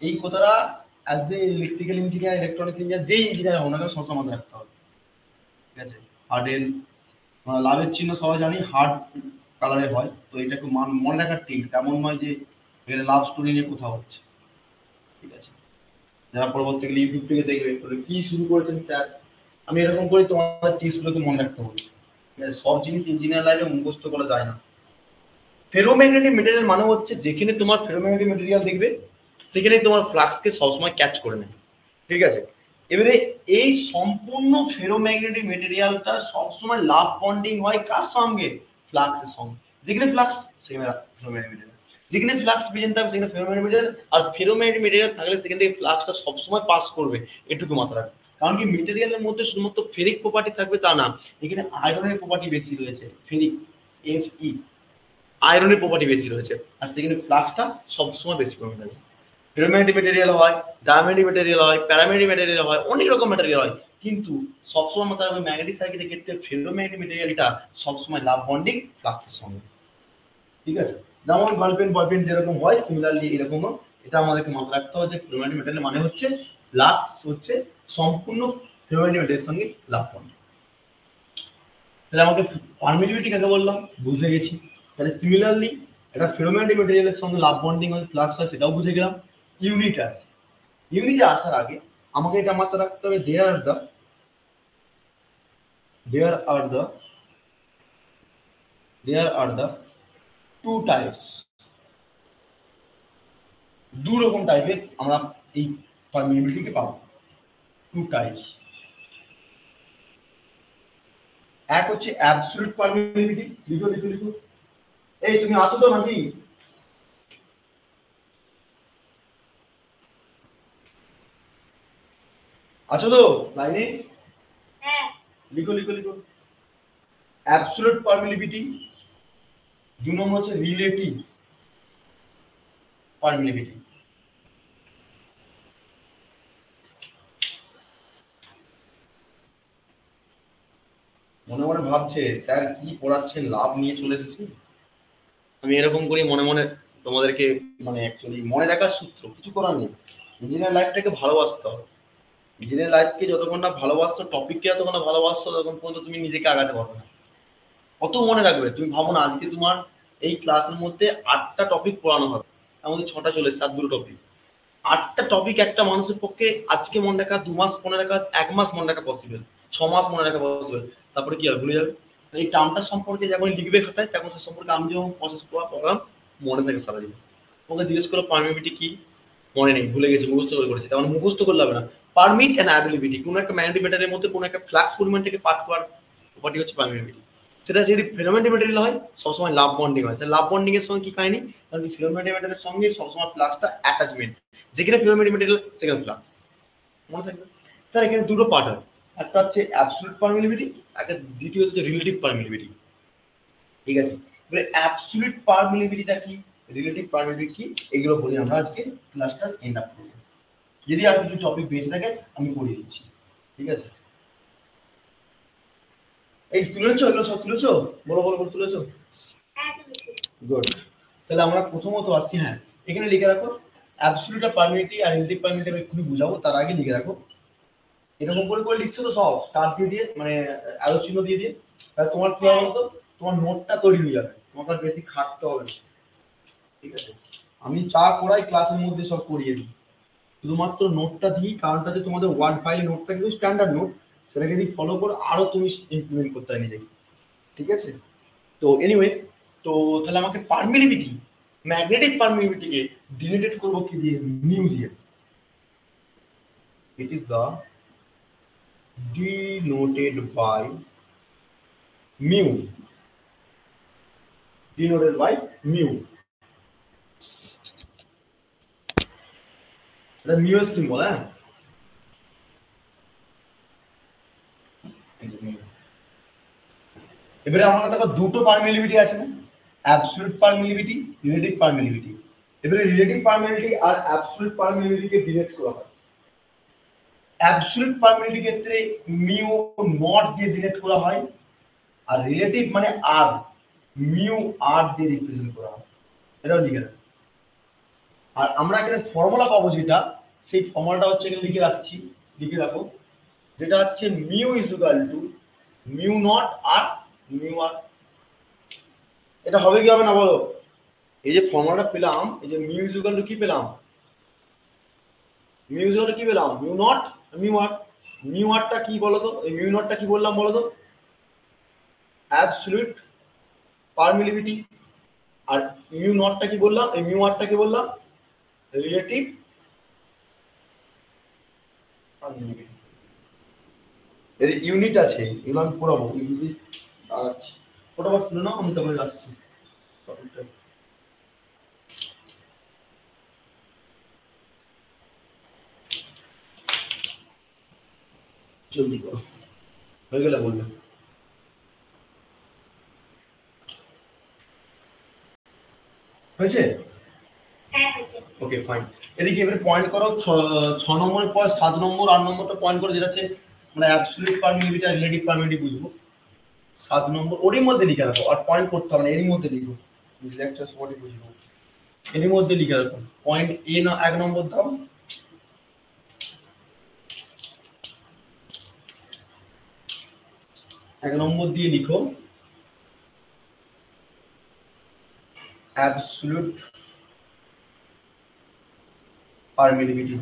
এই কথাটা as a electrical engineer, electronics engineer, যেই ইঞ্জিনিয়ার হোক না কেন সবসময় মাথায় রাখতে হবে, ঠিক আছে। হার্ডেল লাভের চিহ্ন সবাই জানি হার্ড কালারের হয়, তো এটা একটু মনে রাখার টিপস। এমন নয় যে এখানে লাভ স্টোরি নিয়ে কোথাও হচ্ছে, ঠিক আছে। যারা পরবর্তীকালে ইউটিউব থেকে দেখবে কি শুরু করেছেন স্যার, আমি এরকম করে তোমাদের টিপসগুলোকে মনে রাখতে হবে, ঠিক আছে। সব জিনিস ইঞ্জিনিয়ার লাইফে মুখস্থ করা যায় না। ফেরোম্যাগনেটিক মেটেরিয়াল মানে হচ্ছে যেখানে তোমার ফেরোম্যাগনেটিক মেটেরিয়াল দেখবে সেখানে তোমার ফ্লাক্সকে সবসময় ক্যাচ করে নেয়, ঠিক আছে। এবারে এই সম্পূর্ণ ফেরোম্যাগনেটিক মেটেরিয়ালটা সবসময় লাভ বন্ডিং হয় কার সঙ্গে? ফ্লাক্সের সঙ্গে। যেখানে ফ্লাক্স সেখানে ফেরোম্যাগনেটিক মেটেরিয়াল, যেখানে ফ্লাক্স প্রেজেন্ট থাকবে সেখানে ফেরোম্যাগনেটিক মেটেরিয়াল, আর ফেরোম্যাগনেটিক মেটেরিয়াল থাকলে সেখান থেকে ফ্লাক্সটা সবসময় পাস করবে, এটুকু মাথায় রাখবে। কারণ কি মেটেরিয়ালের মধ্যে শুধুমাত্র ফেরিক প্রপার্টি থাকবে তা না, এখানে আয়রনের প্রপার্টি বেশি রয়েছে, ফেরিক Fe, আয়রনের প্রপার্টি বেশি রয়েছে, আর সেখানে ফ্লাক্সটা সবসময় বেশি পরিমাণে থাকে। ফেরোম্যাগনেটিক মেটেরিয়াল হয়, ডায়ম্যাগনেটিক মেটেরিয়াল হয়, প্যারাম্যাগনেটিক মেটেরিয়াল হয়, অনেক রকম মেটেরিয়াল হয়, কিন্তু সবসময় মাথায় রাখবে ম্যাগনেটিক সার্কিটের ক্ষেত্রে ফেরোম্যাগনেটিক মেটেরিয়ালটা সবসময় লাভ বন্ডিং ফ্লাক্সের সঙ্গে, ঠিক আছে। যেমন গার্লফ্রেন্ড বয়ফ্রেন্ড যেরকম হয় সিমিলারলি এরকমও এটা আমাদেরকে মাথায় রাখতে হবে যে ফেরোম্যাগনেটিক মেটেরিয়াল মানে হচ্ছে ফ্লাক্স হচ্ছে সম্পূর্ণ ফেরোম্যাগনেটিক মেটেরিয়ালের সঙ্গে লাভ বন্ডিং। তাহলে আমাকে পারমিটিভিটি কাকে বললাম বুঝে গেছি। তাহলে সিমিলারলি একটা ফেরোম্যাগনেটিক মেটেরিয়ালের সঙ্গে লাভ বন্ডিং হয় ফ্লাক্স হয় সেটাও বুঝে গেলাম। ইউনিটে আসে, ইউনিটে আসার আগে আমাকে এটা মাথায় রাখতে হবে দেয়ার আর দ্য টু টাইপস, দু রকম টাইপের আমরা এই পারমিটিভিটিকে পাবো। টু টাইপস, এক হচ্ছে অ্যাবসলিউট পারমিটিভিটি। লিখো লিখো লিখো। এই তুমি আছো তো নাকি? আছো তো লাইনে? হ্যাঁ, লিখো লিখো লিখো। অ্যাবসলিউট পারমিটিভিটি, দুই নম্বর হচ্ছে রিলেটিভ পারমিটিভিটি। মনে মনে ভাবছে স্যার কি পড়াচ্ছেন, লাভ নিয়ে চলে এসেছে। আমি এরকম করি মনে মনে তোমাদেরকে, মানে অ্যাকচুয়ালি মনে রাখার সূত্র, কিছু করার নেই। ইঞ্জিনিয়ার লাইফটাকে ভালোবাসতে হবে। ইঞ্জিনিয়ার লাইফকে যতক্ষণ না ভালোবাসছো, টপিককে যতক্ষণ না ভালোবাসছো, ততক্ষণ পর্যন্ত তুমি নিজেকে আগাতে পারবে না। কত মনে রাখবে, তুমি ভাবো না আজকে তোমার এই ক্লাসের মধ্যে 8টা টপিক পড়ানো হবে, তার মধ্যে 6টা চলে এসছে, আর 2টো টপিক। 8টা টপিক একটা মানুষের পক্ষে আজকে মনে রাখা, 2 মাস মনে রাখা, 1 মাস মনে রাখা পসিবল, 6 মাস মনে রাখা পসিবল, তারপরে কি আর ভুলে যাবে। এই টার্মটা সম্পর্কে যখন লিখবে খাতায় তখন সে সম্পর্কে আমি যখন প্রসেস করা প্রোগ্রাম মনে থাকে সারা জীবন। তোমাকে জিজ্ঞেস করো পারমিটিভিটি কি, মনে নেই, ভুলে গেছি, মুখস্থ করে করেছি, তেমন মুখস্থ করলে হবে না। পারমিট অ্যান্ড অ্যাবিলিটি, কোনো একটা ম্যাগনেটিক মেটারের মধ্যে কোনো একটা ফ্লাক্স পরিমাণটাকে পাঠ করার প্রপার্টি হচ্ছে পারমিটিভিটি। সেটা যদি ফেরোম্যাগনেটিক মেটেরিয়াল হয় সবসময় লাভ বন্ডিং হয়, লাভ বন্ডিং এর সঙ্গে কি কাহিনী, কারণ ফেরোম্যাগনেটিক মেটেরিয়ালের সঙ্গে সবসময় ফ্লাক্সটা অ্যাটাচমেন্ট, যেখানে ফেরোম্যাগনেটিক মেটেরিয়াল সেখানে ফ্লাক্স, মনে থাকবে। স্যার এখানে দুটো পার্ট হয়, একটা হচ্ছে অ্যাবসলিউট পারমিটিভিটি, একটা দ্বিতীয় হচ্ছে রিলেটিভ পারমিটিভিটি, ঠিক আছে। এবারে অ্যাবসলিউট পারমিলিবিলিটিটা কি, রিলেটিভ পারমিলিবিলিটি কি, এগুলো বলে আমরা আজকে ক্লাসটা এন্ড আপ করব। যদি আর কিছু টপিক বেঁচে থাকে আমি পড়িয়ে দিচ্ছি, ঠিক আছে? এই তুলেছো, এগুলো সব তুলেছো? বলো বলো বলো, তুলেছো? গুড। তাহলে আমরা প্রথমত আসি, হ্যাঁ এখানে লিখে রাখো অ্যাবসলিউট পারমিলিবিলিটি আর রিলেটিভ পারমিলিবিলিটি আমি একটু বুঝাবো, তার আগে লিখে রাখো এরকম করে করে লিখছো তো সব স্টার দিয়ে দিয়ে, মানে অ্যারো চিহ্ন দিয়ে দিয়ে, তাহলে তোমার কি হবে বলতো, তোমার নোটটা তৈরি হয়ে যাবে, তোমাকে আর বেশি খাটতে হবে না, ঠিক আছে? আমি যা করাই ক্লাসের মধ্যে সব করিয়ে দিই, শুধুমাত্র নোটটা দিই, কারণটা যে তোমাদের ওয়ার্ড ফাইল নোটটা কিন্তু স্ট্যান্ডার্ড নোট, সেটাকে যদি ফলো করো আরো তুমি ইমপ্লিমেন্ট করতে হয় নিজেকে, ঠিক আছে? তো এনিওয়ে, তো তাহলে আমাকে পারমিলিবিলিটি, ম্যাগনেটিক পারমিলিবিলিটিকে ডিনোটেড করব কি দিয়ে, মিউ দিয়ে। ইট is the denoted by mu, denoted by mu, এটা mu এর সিম্বল, হ্যাঁ এবারে আমার দেখো দুটো পারমিলিবিলিটি আছে না, অ্যাবসলিউট পারমিলিবিলিটি, রিলেটিভ পারমিলিবিলিটি। এবারে রিলেটিভ পারমিলিবিলিটি আর অ্যাবসলিউট পারমিলিবিলিটিকে ডিনোট করা হয়। অ্যাবসলিউট পারমিলিবিলিটির ক্ষেত্রে মিউ নট দিয়ে ডিনোট করা হয়, আর রিলেটিভ মানে আর, মিউ আর দিয়ে রিপ্রেজেন্ট করা হয়, এটাও লিখে রাখো। আর আমরা এখানে ফর্মুলা পাবো যেটা, সেই ফর্মুলাটা হচ্ছে এখানে লিখে রাখছি, লিখে রাখো, যেটা হচ্ছে mu is equal to mu naught R mu R. এটা হবে কি হবে না বলো? এই যে ফর্মুলাটা পেলাম, এই যে মিউ ইজ ইকুয়াল টু কি পেলাম, মিউ ইজ ইকুয়াল টু কি পেলাম, mu not mu R. Mu আরটা কি বলো তো, এই মিউ নটটা কি বললাম বলো তো, অ্যাবসলিউট পারমিলিবিলিটি। আর মিউ নটটা কি বললাম, এই মিউ আরটা কি বললাম, রিলেটিভ পারমিলিবিলিটি। এর ইউনিট আছে, এগুলো আমি পড়াবো, ইংলিশ আছে, ফটোফট তুলে নাও, আমি তোমাকে আসছি টপিকটা। জলদি করো, হয়ে গেলে বলবে। হয়েছে? Okay fine. এদিকে এবারে পয়েন্ট করো 6 নম্বরের পর 7 নম্বর 8 নম্বরটা পয়েন্ট করো, যেটা আছে আমরা অ্যাবসলিউট পারমিলিবিলিটি আর রিলেটিভ পারমিলিবিলিটি বুঝবো। 7 নম্বর ওরই মধ্যে লিখে রাখো, আর পয়েন্ট করতে হবে না, এরই মধ্যে লিখো, বুঝলে একটা সঠিক বুঝবো, এরই মধ্যে লিখে রাখো। পয়েন্ট এ না 1 নম্বর দাও, 1 নম্বর দিয়ে লিখো অ্যাবসলিউট পারমিলিবিলিটি।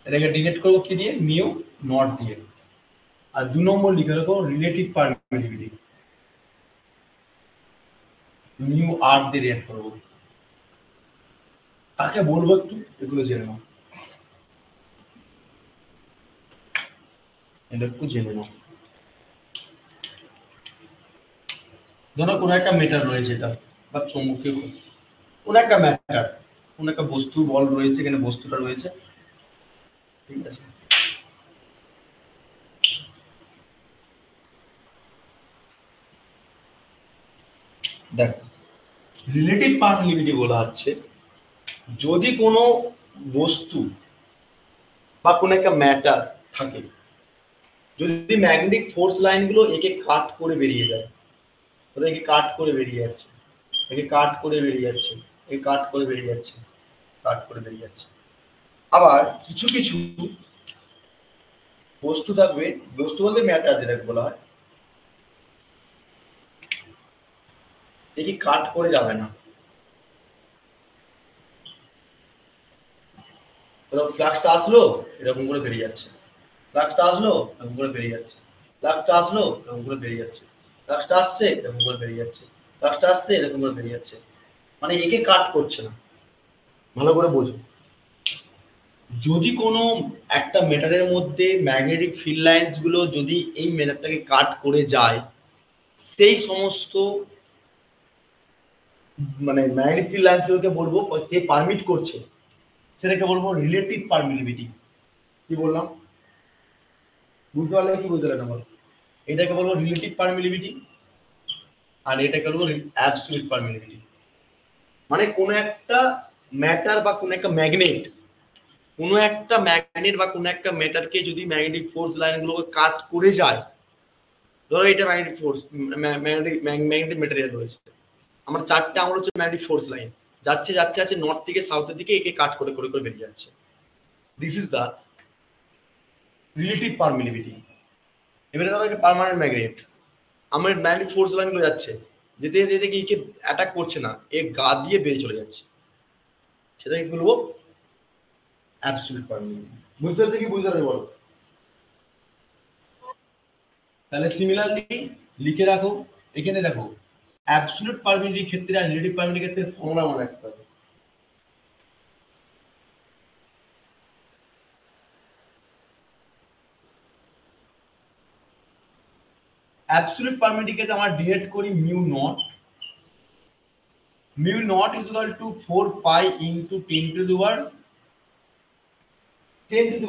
এটাকে ডিলেট করবো কি দিয়ে, মিউ নট দিয়ে। আর 2 নম্বর লিখে রাখো রিলেটিভ পারমিলিবিলিটি, মিউ আর দিয়ে রিলেট করবো। কাকে বলবো একটু এগুলো জেনে নাও, এটা একটু জেনে নাও। ধরো কোনো একটা মেটার রয়েছে, এটা বা চৌম্বকীয় কোনো একটা ম্যাটার, কোনো একটা বস্তু বল রয়েছে, এখানে বস্তুটা রয়েছে, ঠিক আছে? দেখো রিলেটিভ পারমিলিবিলিটি বলা হচ্ছে যদি কোনো বস্তু বা কোনো একটা ম্যাটার থাকে, যদি ম্যাগনেটিক ফোর্স লাইনগুলো একে কাট করে বেরিয়ে যায়, ধরো একে কাট করে বেরিয়ে যাচ্ছে, একে কাট করে বেরিয়ে যাচ্ছে, একে কাট করে বেরিয়ে যাচ্ছে, কাট করে বেরিয়ে যাচ্ছে। আবার কিছু কিছু বস্তু থাকবে, বস্তু বলতে ম্যাটার যেটাকে বলা হয়, একে কাট করে যাবে না। ধরো ফ্লাক্সটা আসলো এরকম করে বেরিয়ে যাচ্ছে, ফ্লাক্সটা আসলো এরকম করে বেরিয়ে যাচ্ছে, ফ্লাক্সটা আসলো এরকম করে বেরিয়ে যাচ্ছে, ফ্লাক্সটা আসছে এরকম করে বেরিয়ে যাচ্ছে, ফ্লাক্সটা আসছে এরকম করে বেরিয়ে যাচ্ছে, মানে একে কাট করছে না। ভালো করে বোঝো, যদি কোনো একটা মেটারের মধ্যে ম্যাগনেটিক ফিল্ড লাইন্স গুলো যদি এই মেটারটাকে কাট করে যায়, সেই সমস্ত মানে ম্যাগনেটিক ফিল্ড লাইন্স গুলোকে বলবো, যে পারমিট করছে সেটাকে বলবো রিলেটিভ পারমিটিভিটি। কি বললাম, বুঝতে পারলে কি বুঝতে পারলে বলো? এটাকে বলবো রিলেটিভ পারমিটিভিটি আর এটাকে বলবো অ্যাবসলিউট পারমিটিভিটি। মানে কোনো একটা ম্যাটার বা কোনো একটা ম্যাগনেট বা কোনো একটা ম্যাটারকে যদি ম্যাগনেটিক ফোর্স লাইন গুলোকে কাট করে যায়, ধরো এটা ম্যাগনেটিক ফোর্স, ম্যাগনেটিক ম্যাটেরিয়াল রয়েছে, আমার চারটে আঙুল হচ্ছে ম্যাগনেটিক ফোর্স লাইন, যাচ্ছে যাচ্ছে যাচ্ছে নর্থ থেকে সাউথের দিকে, একে কাট করে করে করে বেরিয়ে যাচ্ছে। This is the relative permittivity. এবারে ধরো একটা পার্মানেন্ট ম্যাগনেট, আমার ম্যাগনেটিক ফোর্স লাইন গুলো যাচ্ছে, যেতে যেতে যেতে একে অ্যাটাক করছে না, এর গা দিয়ে বেরিয়ে চলে যাচ্ছে, সেটাকে বলবো অ্যাবসলিউট পারমিটিভিটি। বুঝতে পারছো কি বুঝতে পারবে বলো? তাহলে সিমিলারলি লিখে রাখো, এখানে দেখো অ্যাবসলিউট পারমিটিভিটির ক্ষেত্রে আর রিলেটিভ পারমিটিভিটির ক্ষেত্রে ফর্মুলা মনে রাখতে হবে। অ্যাবসলিউট পারমিটিভিটিকে আমরা ডিরেক্ট করি mu not is equal to 4 pi into 10 to the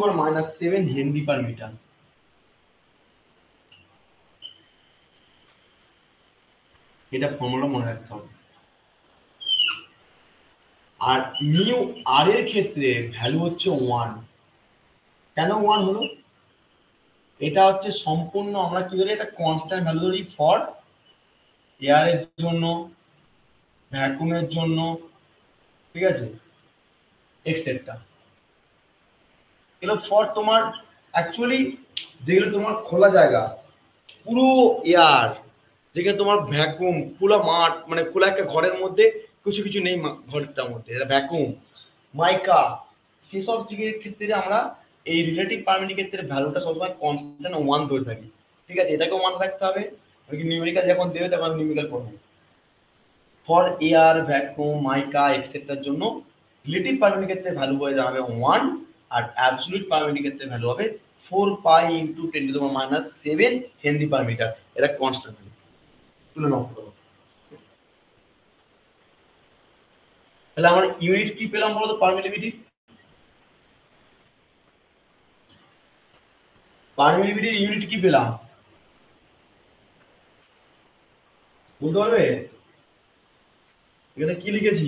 power minus 7 henry per metre. এটা ফর্মুলা মনে রাখতে হবে। আর মিউ আর এর ক্ষেত্রে ভ্যালু হচ্ছে 1। কেন 1 হলো? এটা হচ্ছে সম্পূর্ণ আমরা কি ধরি, এটা কনস্ট্যান্ট ভ্যালু ধরি ফর এয়ারের জন্য, ভ্যাকুয়ামের জন্য, ঠিক আছে, এক্সেট্রা। এগুলো ফর তোমার অ্যাকচুয়ালি যেগুলো তোমার খোলা জায়গা, পুরো এয়ার, যেখানে তোমার ভ্যাকুম, খোলা মাঠ, মানে খোলা একটা ঘরের মধ্যে কিছু কিছু নেই, ঘরটার মধ্যে এটা ভ্যাকুম, মাইকা, সেসব দিকের ক্ষেত্রে আমরা এই রিলেটিভ পারমিটিভিটির ক্ষেত্রে ভ্যালুটা সবসময় কনস্ট্যান্ট 1 ধরে থাকি। ঠিক আছে, এটাকে 1 রাখতে হবে, নিউমেরিক্যাল যখন দেবে তখন নিউমেরিক্যাল করবো। ফর এয়ার, ভ্যাকুম, মাইকা এক্সেট্রার জন্য রিলেটিভ পারমিটিভিটির ক্ষেত্রে ভ্যালু হয়ে যাবে 1, আর অ্যাবসলিউট পারমিটিভিটির ক্ষেত্রে ভ্যালু হবে 4 pi into 10 to the power -7 henry per metre. এটা কনস্ট্যান্ট তুলে নাও। তাহলে আমরা ইউনিট কি পেলাম বলো তো পারমিটিভিটি? পারমিটিভিটির ইউনিট কি পেলাম বলতে পারবে? এখানে কি লিখেছি?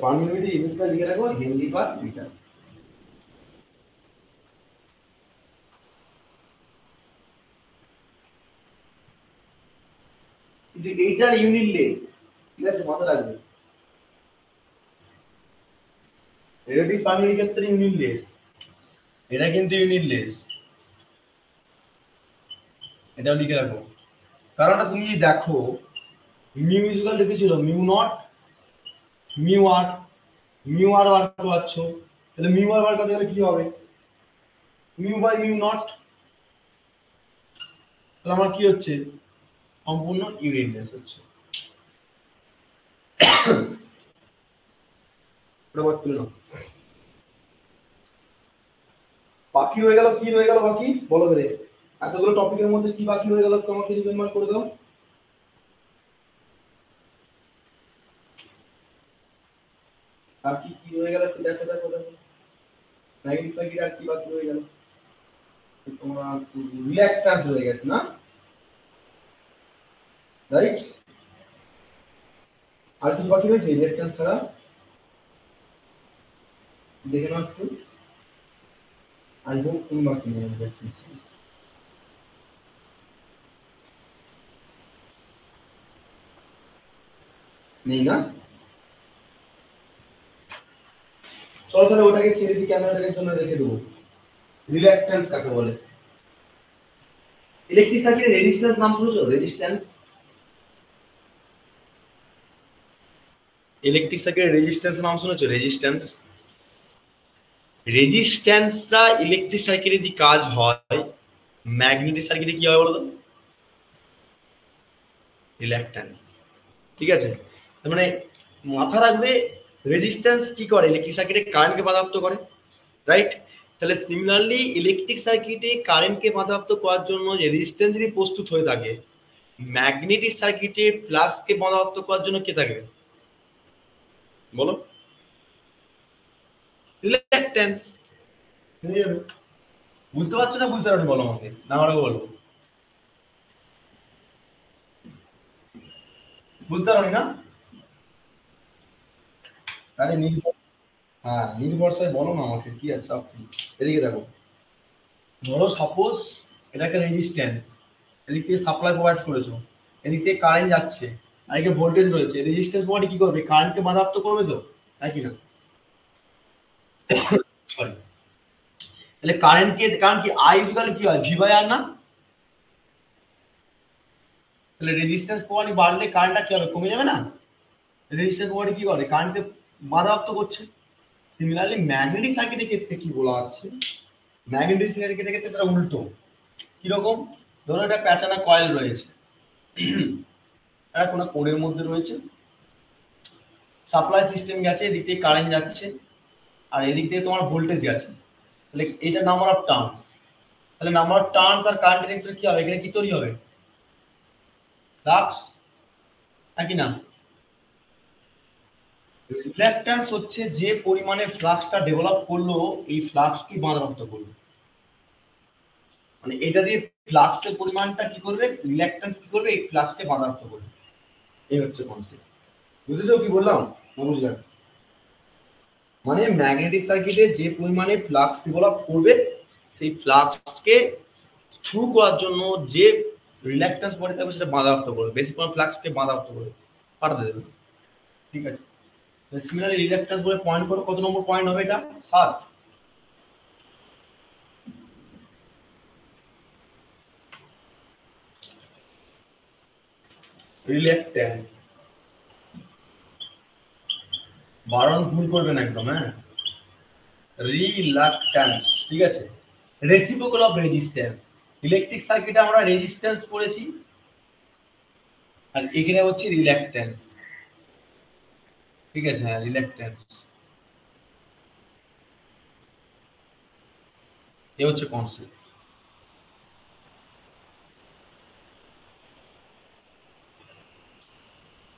পারমিটিভিটি ইউনিটটা লিখে রাখো হেনরি পার মিটার। কিন্তু এইটার ইউনিট লেস, ঠিক আছে, মাথায় রাখবে। রিলেটিভ পারমিটিভিটির ক্ষেত্রে ইউনিট লেস, এটা কিন্তু ইউনিট লেস, এটাও লিখে রাখো। কারণটা তুমি দেখো, মিউ ইকুয়াল লিখেছিল মিউ নট মিউ আর বার করতে পারছো, তাহলে মিউ আর বার করতে গেলে কি হবে? Mu by mu naught. তাহলে আমার কি হচ্ছে? সম্পূর্ণ ইউনিটলেস হচ্ছে। বাকি রয়ে গেল, কি রয়ে গেল বাকি বলো রে? এতগুলো টপিকের মধ্যে কি বাকি রয়ে গেল তোমাকে রিমেম্বার করে দাও। আর কি কি রয়ে গেল একটু দেখো দেখো দেখো। ম্যাগনেটিক সার্কিট আর কি বাকি রয়ে গেল? তোমার রিঅ্যাক্ট্যান্স রয়ে গেছে না, রাইট? আর কিছু বাকি রয়েছে রিঅ্যাক্ট্যান্স ছাড়া? দেখে নাও একটু। আই হোপ তুমি বাকি নেই রিঅ্যাক্ট্যান্স নেই না? চলো তাহলে ওটাকে ছেড়ে দিই, ক্যামেরাটার জন্য রেখে দেবো। রিঅ্যাক্ট্যান্স কাকে বলে? ইলেকট্রিক সার্কিটের রেজিস্ট্যান্স নাম শুনেছো? রেজিস্ট্যান্স, ইলেকট্রিক সার্কিটের রেজিস্ট্যান্স নাম শুনেছো? রেজিস্ট্যান্স, রেজিস্ট্যান্সটা ইলেকট্রিক সার্কিটে যদি কাজ হয়, ম্যাগনেটিক সার্কিটে কি হয় বলো তো? রিল্যাক্ট্যান্স। ঠিক আছে, তার মানে মাথা রাখবে রেজিস্ট্যান্স কি করে, ইলেকট্রিক সার্কিটে কারেন্টকে বাধাপ্রাপ্ত করে, রাইট। তাহলে সিমিলারলি ইলেকট্রিক সার্কিটে কারেন্টকে বাধাপ্রাপ্ত করার জন্য যে রেজিস্ট্যান্স যদি প্রস্তুত হয়ে থাকে, ম্যাগনেটিক সার্কিটে ফ্লাক্সকে বাধাপ্রাপ্ত করার জন্য কে থাকে বলো? রিল্যাকট্যান্স। বুঝতে পারছো না বুঝতে পারো বলো আমাকে, না আমাকে বলো। বুঝতে পারি না? আরে হ্যাঁ নির্ভরসায় বলো না আমাকে কি আছে আপনি। এদিকে দেখো, ধরো সাপোজ এটা একটা রেজিস্ট্যান্স, এদিক থেকে সাপ্লাই প্রোভাইড করেছো, এদিক থেকে কারেন্ট যাচ্ছে, আর এদিকে ভোল্টেজ রয়েছে, রেজিস্ট্যান্স বডি কি করবে, কারেন্টকে বাধাপ্রাপ্ত করবে তো, তাই কি না? সরি, তাহলে কারেন্টকে, কারণ কি আই ইকুয়াল কি হয়, ভি বাই আর না? তাহলে রেজিস্ট্যান্স প্রবাহ বাড়লে কারেন্টটা কি হবে, কমে যাবে না? রেজিস্ট্যান্স প্রবাহ কি করে, কারেন্টকে বাধাপ্রাপ্ত করছে। সিমিলারলি ম্যাগনেটিক সার্কিটের ক্ষেত্রে কি বলা আছে, ম্যাগনেটিক সার্কিটের ক্ষেত্রে তারা উল্টো। কিরকম, ধরো একটা প্যাঁচানো কয়েল রয়েছে, এটা কোনো কোণের মধ্যে রয়েছে, সাপ্লাই সিস্টেম গেছে, এদিক থেকে কারেন্ট যাচ্ছে, আর এদিক থেকে তোমার ভোল্টেজ গেছে, তাহলে এটা নাম্বার অফ টার্নস। তাহলে নাম্বার অফ টার্নস আর কারেন্টের রেসপেক্টে কি হবে, এখানে কি তৈরি হবে, ফ্লাক্স, নাকি না? রিল্যাকট্যান্স হচ্ছে যে পরিমাণে ফ্লাক্সটা ডেভেলপ করলো, এই ফ্লাক্স কি বাধাপ্রাপ্ত করলো, মানে এটা দিয়ে ফ্লাক্সের পরিমাণটা কি করবে, রিল্যাকট্যান্স কি করবে, এই ফ্লাক্সকে বাধাপ্রাপ্ত করবে। এই হচ্ছে কনসেপ্ট। বুঝেছো কি বললাম, না বুঝলে? মানে ম্যাগনেটিক সার্কিটে যে পরিমাণে ফ্লাক্স ডেভেলপ করবে, সেই ফ্লাক্সকে থ্রু করার জন্য যে রিল্যাকট্যান্স বডি থাকবে সেটা বাধাপ্রাপ্ত করবে, বেশি পরিমাণ ফ্লাক্সকে বাধাপ্রাপ্ত করবে, পাঠাতে দেবে। ঠিক আছে, সিমিলারলি রিল্যাকট্যান্স বলে পয়েন্ট করো, কত নম্বর পয়েন্ট হবে এটা, 7। রিল্যাকট্যান্স, বারণ ভুল করবে না একদম, হ্যাঁ। রিলাক্ট্যান্স, ঠিক আছে। রেসিপ্রোকাল অফ রেজিস্ট্যান্স, ইলেকট্রিক সার্কিটে আমরা রেজিস্ট্যান্স পড়েছি, আর এখানে হচ্ছে রিল্যাকট্যান্স। ঠিক আছে, হ্যাঁ রিল্যাকট্যান্স, এ হচ্ছে কনসেপ্ট।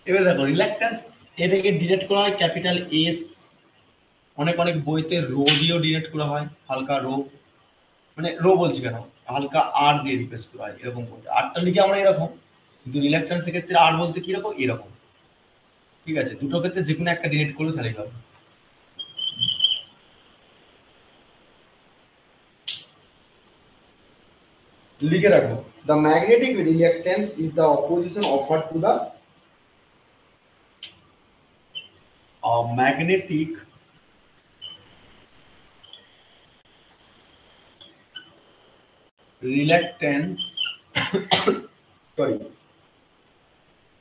এবার দেখো রিল্যাকট্যান্স, এটাকে ডিরেক্ট করা হয় ক্যাপিটাল এস, অনেক অনেক বইতে রো দিয়েও ডিরেক্ট করা হয়, হালকা রো, মানে রো বলছি কেন, হালকা আর দিয়ে রিপ্লেস করা হয়, এরকম বলতে আরটা লিখে আমরা এরকম, কিন্তু রিল্যাকট্যান্সের ক্ষেত্রে আর বলতে কিরকম, এরকম। ঠিক আছে, দুটো ক্ষেত্রে যে কোনো একটা ডিরেক্ট করলে তাহলেই হবে। লিখে রাখো, the magnetic reluctance is the opposition offer to the magnetic reluctance sorry,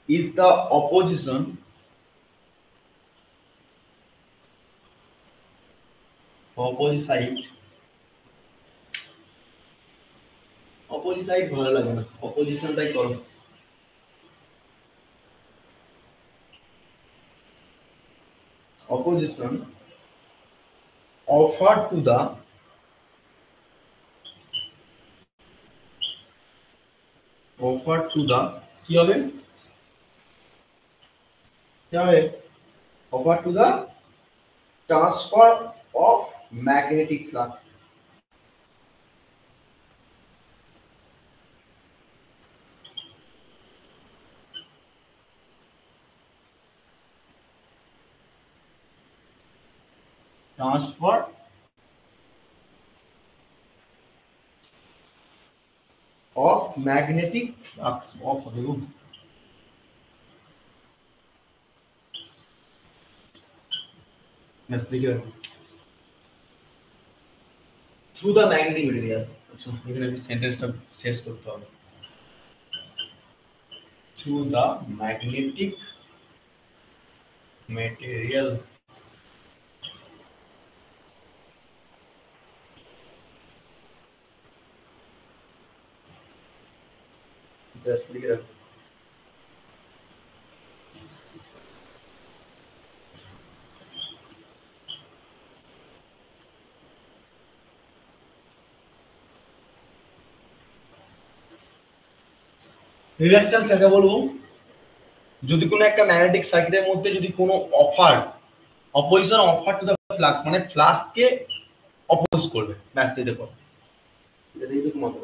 is the opposite opposite ভালো লাগে না, অপোজিশনটাই করো। অপোজিশন অফার টু দা কি হবে, কি হবে, offer to the transfer of magnetic flux, transfer of magnetic flux, of হবে লিখে রাখো, থ্রু দ্য ম্যাগনেটিক এরিয়া। আচ্ছা এখানে সেন্টেন্সটা শেষ করতে হবে, through the magnetic material, just লিখে রাখো। রিল্যাক্টেন্স কাকে বলবো? যদি কোনো একটা ম্যাগনেটিক সার্কিটের মধ্যে যদি কোনো opposition offer to the flux, মানে ফ্লাক্সকে অপোজ করবে, ব্যাস এটাই দেখো। এটা কিন্তু তোমাদের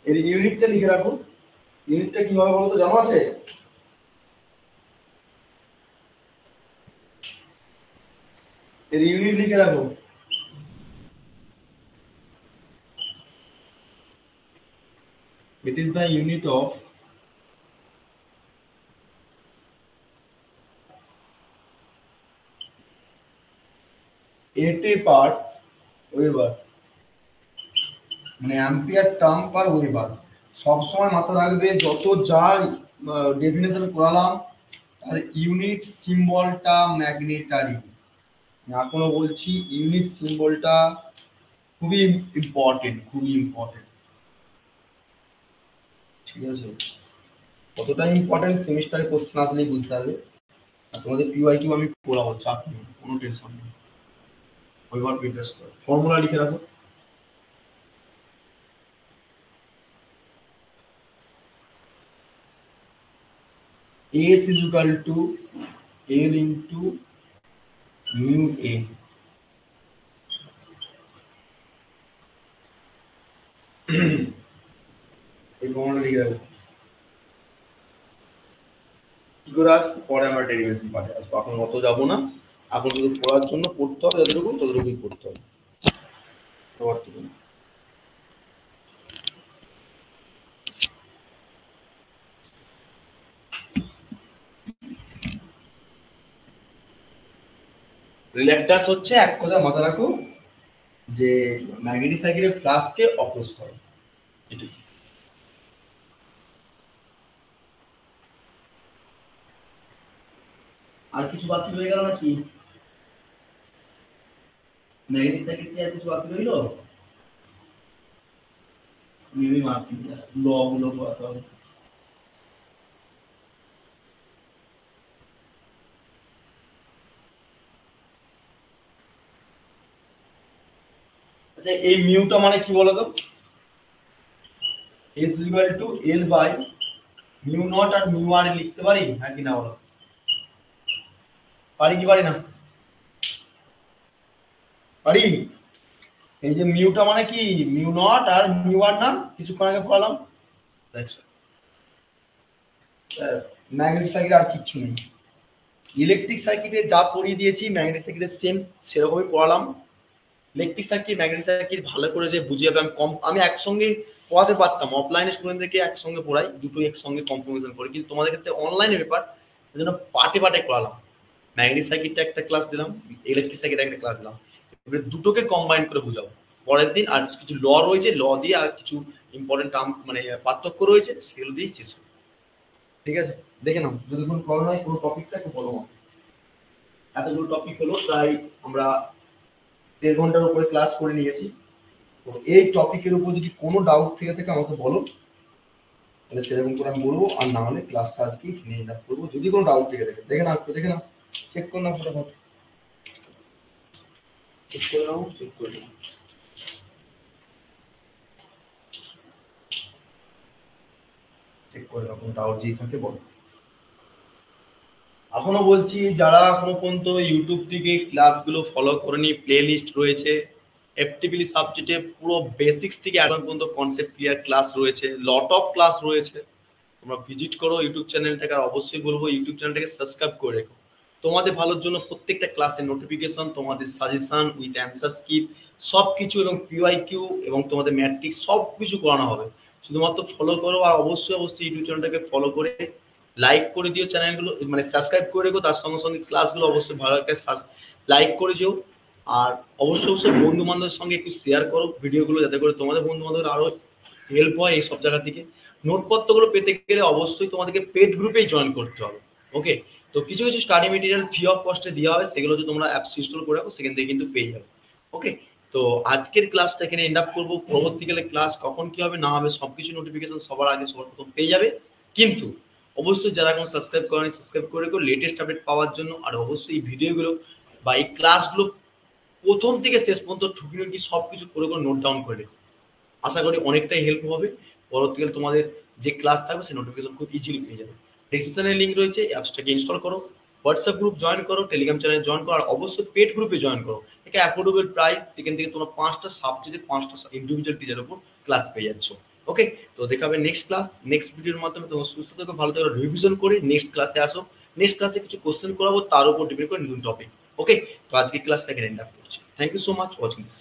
এর ইউনিটটা লিখে রাখো। ইউনিটটা কিভাবে বলো তো, জানা আছে? এর ইউনিট লিখে রাখো। It is the unit of AT per weber, মানে অ্যাম্পিয়ার টার্ম পার ওয়েবার। সবসময় মাথা রাখবে যত যার ডেফিনেশন করালাম তার ইউনিট সিম্বলটা ম্যাগনেটারি। এখনো বলছি ইউনিট সিম্বলটা খুবই ইম্পর্টেন্ট, খুবই ইম্পর্টেন্ট। ঠিক আছে, কতটা ইম্পর্টেন্ট সেমিস্টারে কোশ্চেন আসলেই বুঝতে পারবে। আর তোমাদের পিওয়াই কিউ আমি পড়াবো, চাপ নেই, কোনো টেনশন নেই। ওইবার প্রিপারেশন করো, ফর্মুলা লিখে রাখো। S is equal to L into mu A। এই ফর্মুলা লিখে রাখো। কি করে আসছে পরে আমরা ডেরিভেশন পাঠে আসবো, এখন অত যাবো না। এখন শুধু পড়ার জন্য পড়তে হবে, যতটুকু ততটুকুই পড়তে হবে। রিল্যাক্টান্স হচ্ছে, এক কথা মাথায় রাখো, যে ম্যাগনেটিক সার্কিটের ফ্লাক্সকে অপোজ করে। এটুকু। আর কিছু বাকি রয়ে গেল নাকি? ম্যাগনেটিক সার্কিট আর কিছু বাকি রইলো? মেবি মার্কিং ল গুলো পড়াতে হবে। আচ্ছা, এই মিউটা মানে কি বলো তো? S equal to L by mu naught R mu R লিখতে পারি, হ্যাঁ কি না বলো? পারি কি পারি না? পারি। এই যে মিউটা মানে কি, মিউ নট আর মিউ আর না, কিছুক্ষণ আগে পড়ালাম। ম্যাগনেটিক সার্কিট আর কিচ্ছু নেই। ইলেকট্রিক সার্কিটে যা পড়িয়ে দিয়েছি ম্যাগনেটিক সার্কিটে সেম সেরকমই পড়ালাম। ইলেকট্রিক সার্কিট ম্যাগনেটিক সার্কিট ভালো করে যে বুঝিয়ে আমি একসঙ্গে পড়াতে পারতাম, অফলাইনে স্টুডেন্টদেরকে একসঙ্গে পড়াই, দুটোই একসঙ্গে কম্বিনেশন করি, কিন্তু তোমাদের ক্ষেত্রে অনলাইনে ব্যাপার, এই জন্য পার্টে পার্টে করালাম। ম্যাগনেটিক সার্কিটটা একটা ক্লাস দিলাম, ইলেকট্রিক সার্কিট একটা ক্লাস দিলাম, এবারে দুটোকে কম্বাইন করে বুঝাবো। পরের দিন আর কিছু ল রয়েছে, ল দিয়ে আর কিছু ইম্পর্টেন্ট টার্ম মানে পার্থক্য রয়েছে, সেগুলো দিয়েই শেষ হবে। ঠিক আছে, দেখে নাও, যদি কোনো প্রবলেম হয় কোনো টপিকটা একটু বলো। এতগুলো টপিক হলো, তাই আমরা 1.5 ঘন্টার উপরে ক্লাস করে নিয়েছি। তো এই টপিকের উপর যদি কোনো ডাউট থেকে থাকে আমাকে বলো, তাহলে সেরকম করে আমি বলবো, আর না হলে ক্লাসটা আজকে এখানে এন্ড আপ করবো। যদি কোনো ডাউট থেকে থাকে দেখে নাও, দেখে নাও, চেক করে নাও, ফটাফট চেক করে নাও, চেক করে নাও। চেক করে নাও, কোনো ডাউট যদি থাকে বলো। এখনো বলছি, যারা এখনো পর্যন্ত ইউটিউব থেকে ক্লাসগুলো ফলো করেনি, প্লে লিস্ট রয়েছে এফটিপিলি সাবজেক্টে, পুরো বেসিক্স থেকে এখন পর্যন্ত কনসেপ্ট ক্লিয়ার ক্লাস রয়েছে, লট অফ ক্লাস রয়েছে। তোমরা ভিজিট করো ইউটিউব চ্যানেলটাকে, আর অবশ্যই বলবো ইউটিউব চ্যানেলটাকে সাবস্ক্রাইব করে রেখো। তোমাদের ভালোর জন্য প্রত্যেকটা ক্লাসের নোটিফিকেশন, তোমাদের সাজেশন উইথ অ্যান্সার স্কিপ সব কিছু, এবং পিওয়াইকিউ এবং তোমাদের ম্যাট্রিক্স সব কিছু করানো হবে। শুধুমাত্র ফলো করো, আর অবশ্যই অবশ্যই ইউটিউব চ্যানেলটাকে ফলো করে লাইক করে দিও, চ্যানেলগুলো মানে সাবস্ক্রাইব করে রেখো, তার সঙ্গে সঙ্গে ক্লাসগুলো অবশ্যই ভালো একটা লাইক করে দিও। আর অবশ্যই অবশ্যই বন্ধু বান্ধবের সঙ্গে একটু শেয়ার করো ভিডিওগুলো, যাতে করে তোমাদের বন্ধু বান্ধবের আরো হেল্প হয় এই সব জায়গা থেকে। নোটপত্রগুলো পেতে গেলে অবশ্যই তোমাদেরকে পেড গ্রুপেই জয়েন করতে হবে। ওকে, তো কিছু কিছু স্টাডি মেটেরিয়াল ফ্রি অফ কস্টে দেওয়া হয়, সেগুলো যদি তোমরা অ্যাপস ইনস্টল করে রাখো সেখান থেকে কিন্তু পেয়ে যাবে। ওকে, তো আজকের ক্লাসটা এখানে এন্ড আপ করবো। পরবর্তীকালে ক্লাস কখন কি হবে না হবে সবকিছু নোটিফিকেশন সবার আগে সবার প্রথম পেয়ে যাবে। কিন্তু অবশ্যই যারা এখন সাবস্ক্রাইব করেনি সাবস্ক্রাইব করে রেখো লেটেস্ট আপডেট পাওয়ার জন্য। আর অবশ্যই এই ভিডিওগুলো বা এই ক্লাসগুলো প্রথম থেকে শেষ পর্যন্ত ঠুকিনুকি সবকিছু করে করে নোট ডাউন করে রেখো। আশা করি অনেকটাই হেল্প হবে। পরবর্তীকালে তোমাদের যে ক্লাস থাকবে সেই নোটিফিকেশন খুব ইজিলি পেয়ে যাবে। ডেসক্রিপশনে লিঙ্ক রয়েছে, অ্যাপসটাকে ইনস্টল করো, হোয়াটসঅ্যাপ গ্রুপ জয়েন করো, টেলিগ্রাম চ্যানেল জয়েন করো, আর অবশ্যই পেড গ্রুপে জয়েন করো। এটা অ্যাফোর্ডেবল প্রাইস, সেখান থেকে তোমরা 5টা সাবজেক্টে 5টা ইন্ডিভিজুয়াল টিচারের উপর ক্লাস পেয়ে যাচ্ছ। ওকে, তো দেখা হবে নেক্সট ক্লাস, নেক্সট ভিডিওর মাধ্যমে। তোমরা সুস্থ থেকো, ভালো থেকো, রিভিশন করে নেক্সট ক্লাসে আসো। নেক্সট ক্লাসে কিছু কোশ্চেন করাবো, তার উপর ডিপেন্ড করে নতুন টপিক। ওকে, তো আজকে ক্লাসটাকে এন্ড আপ করছি। Thank you so much watching this.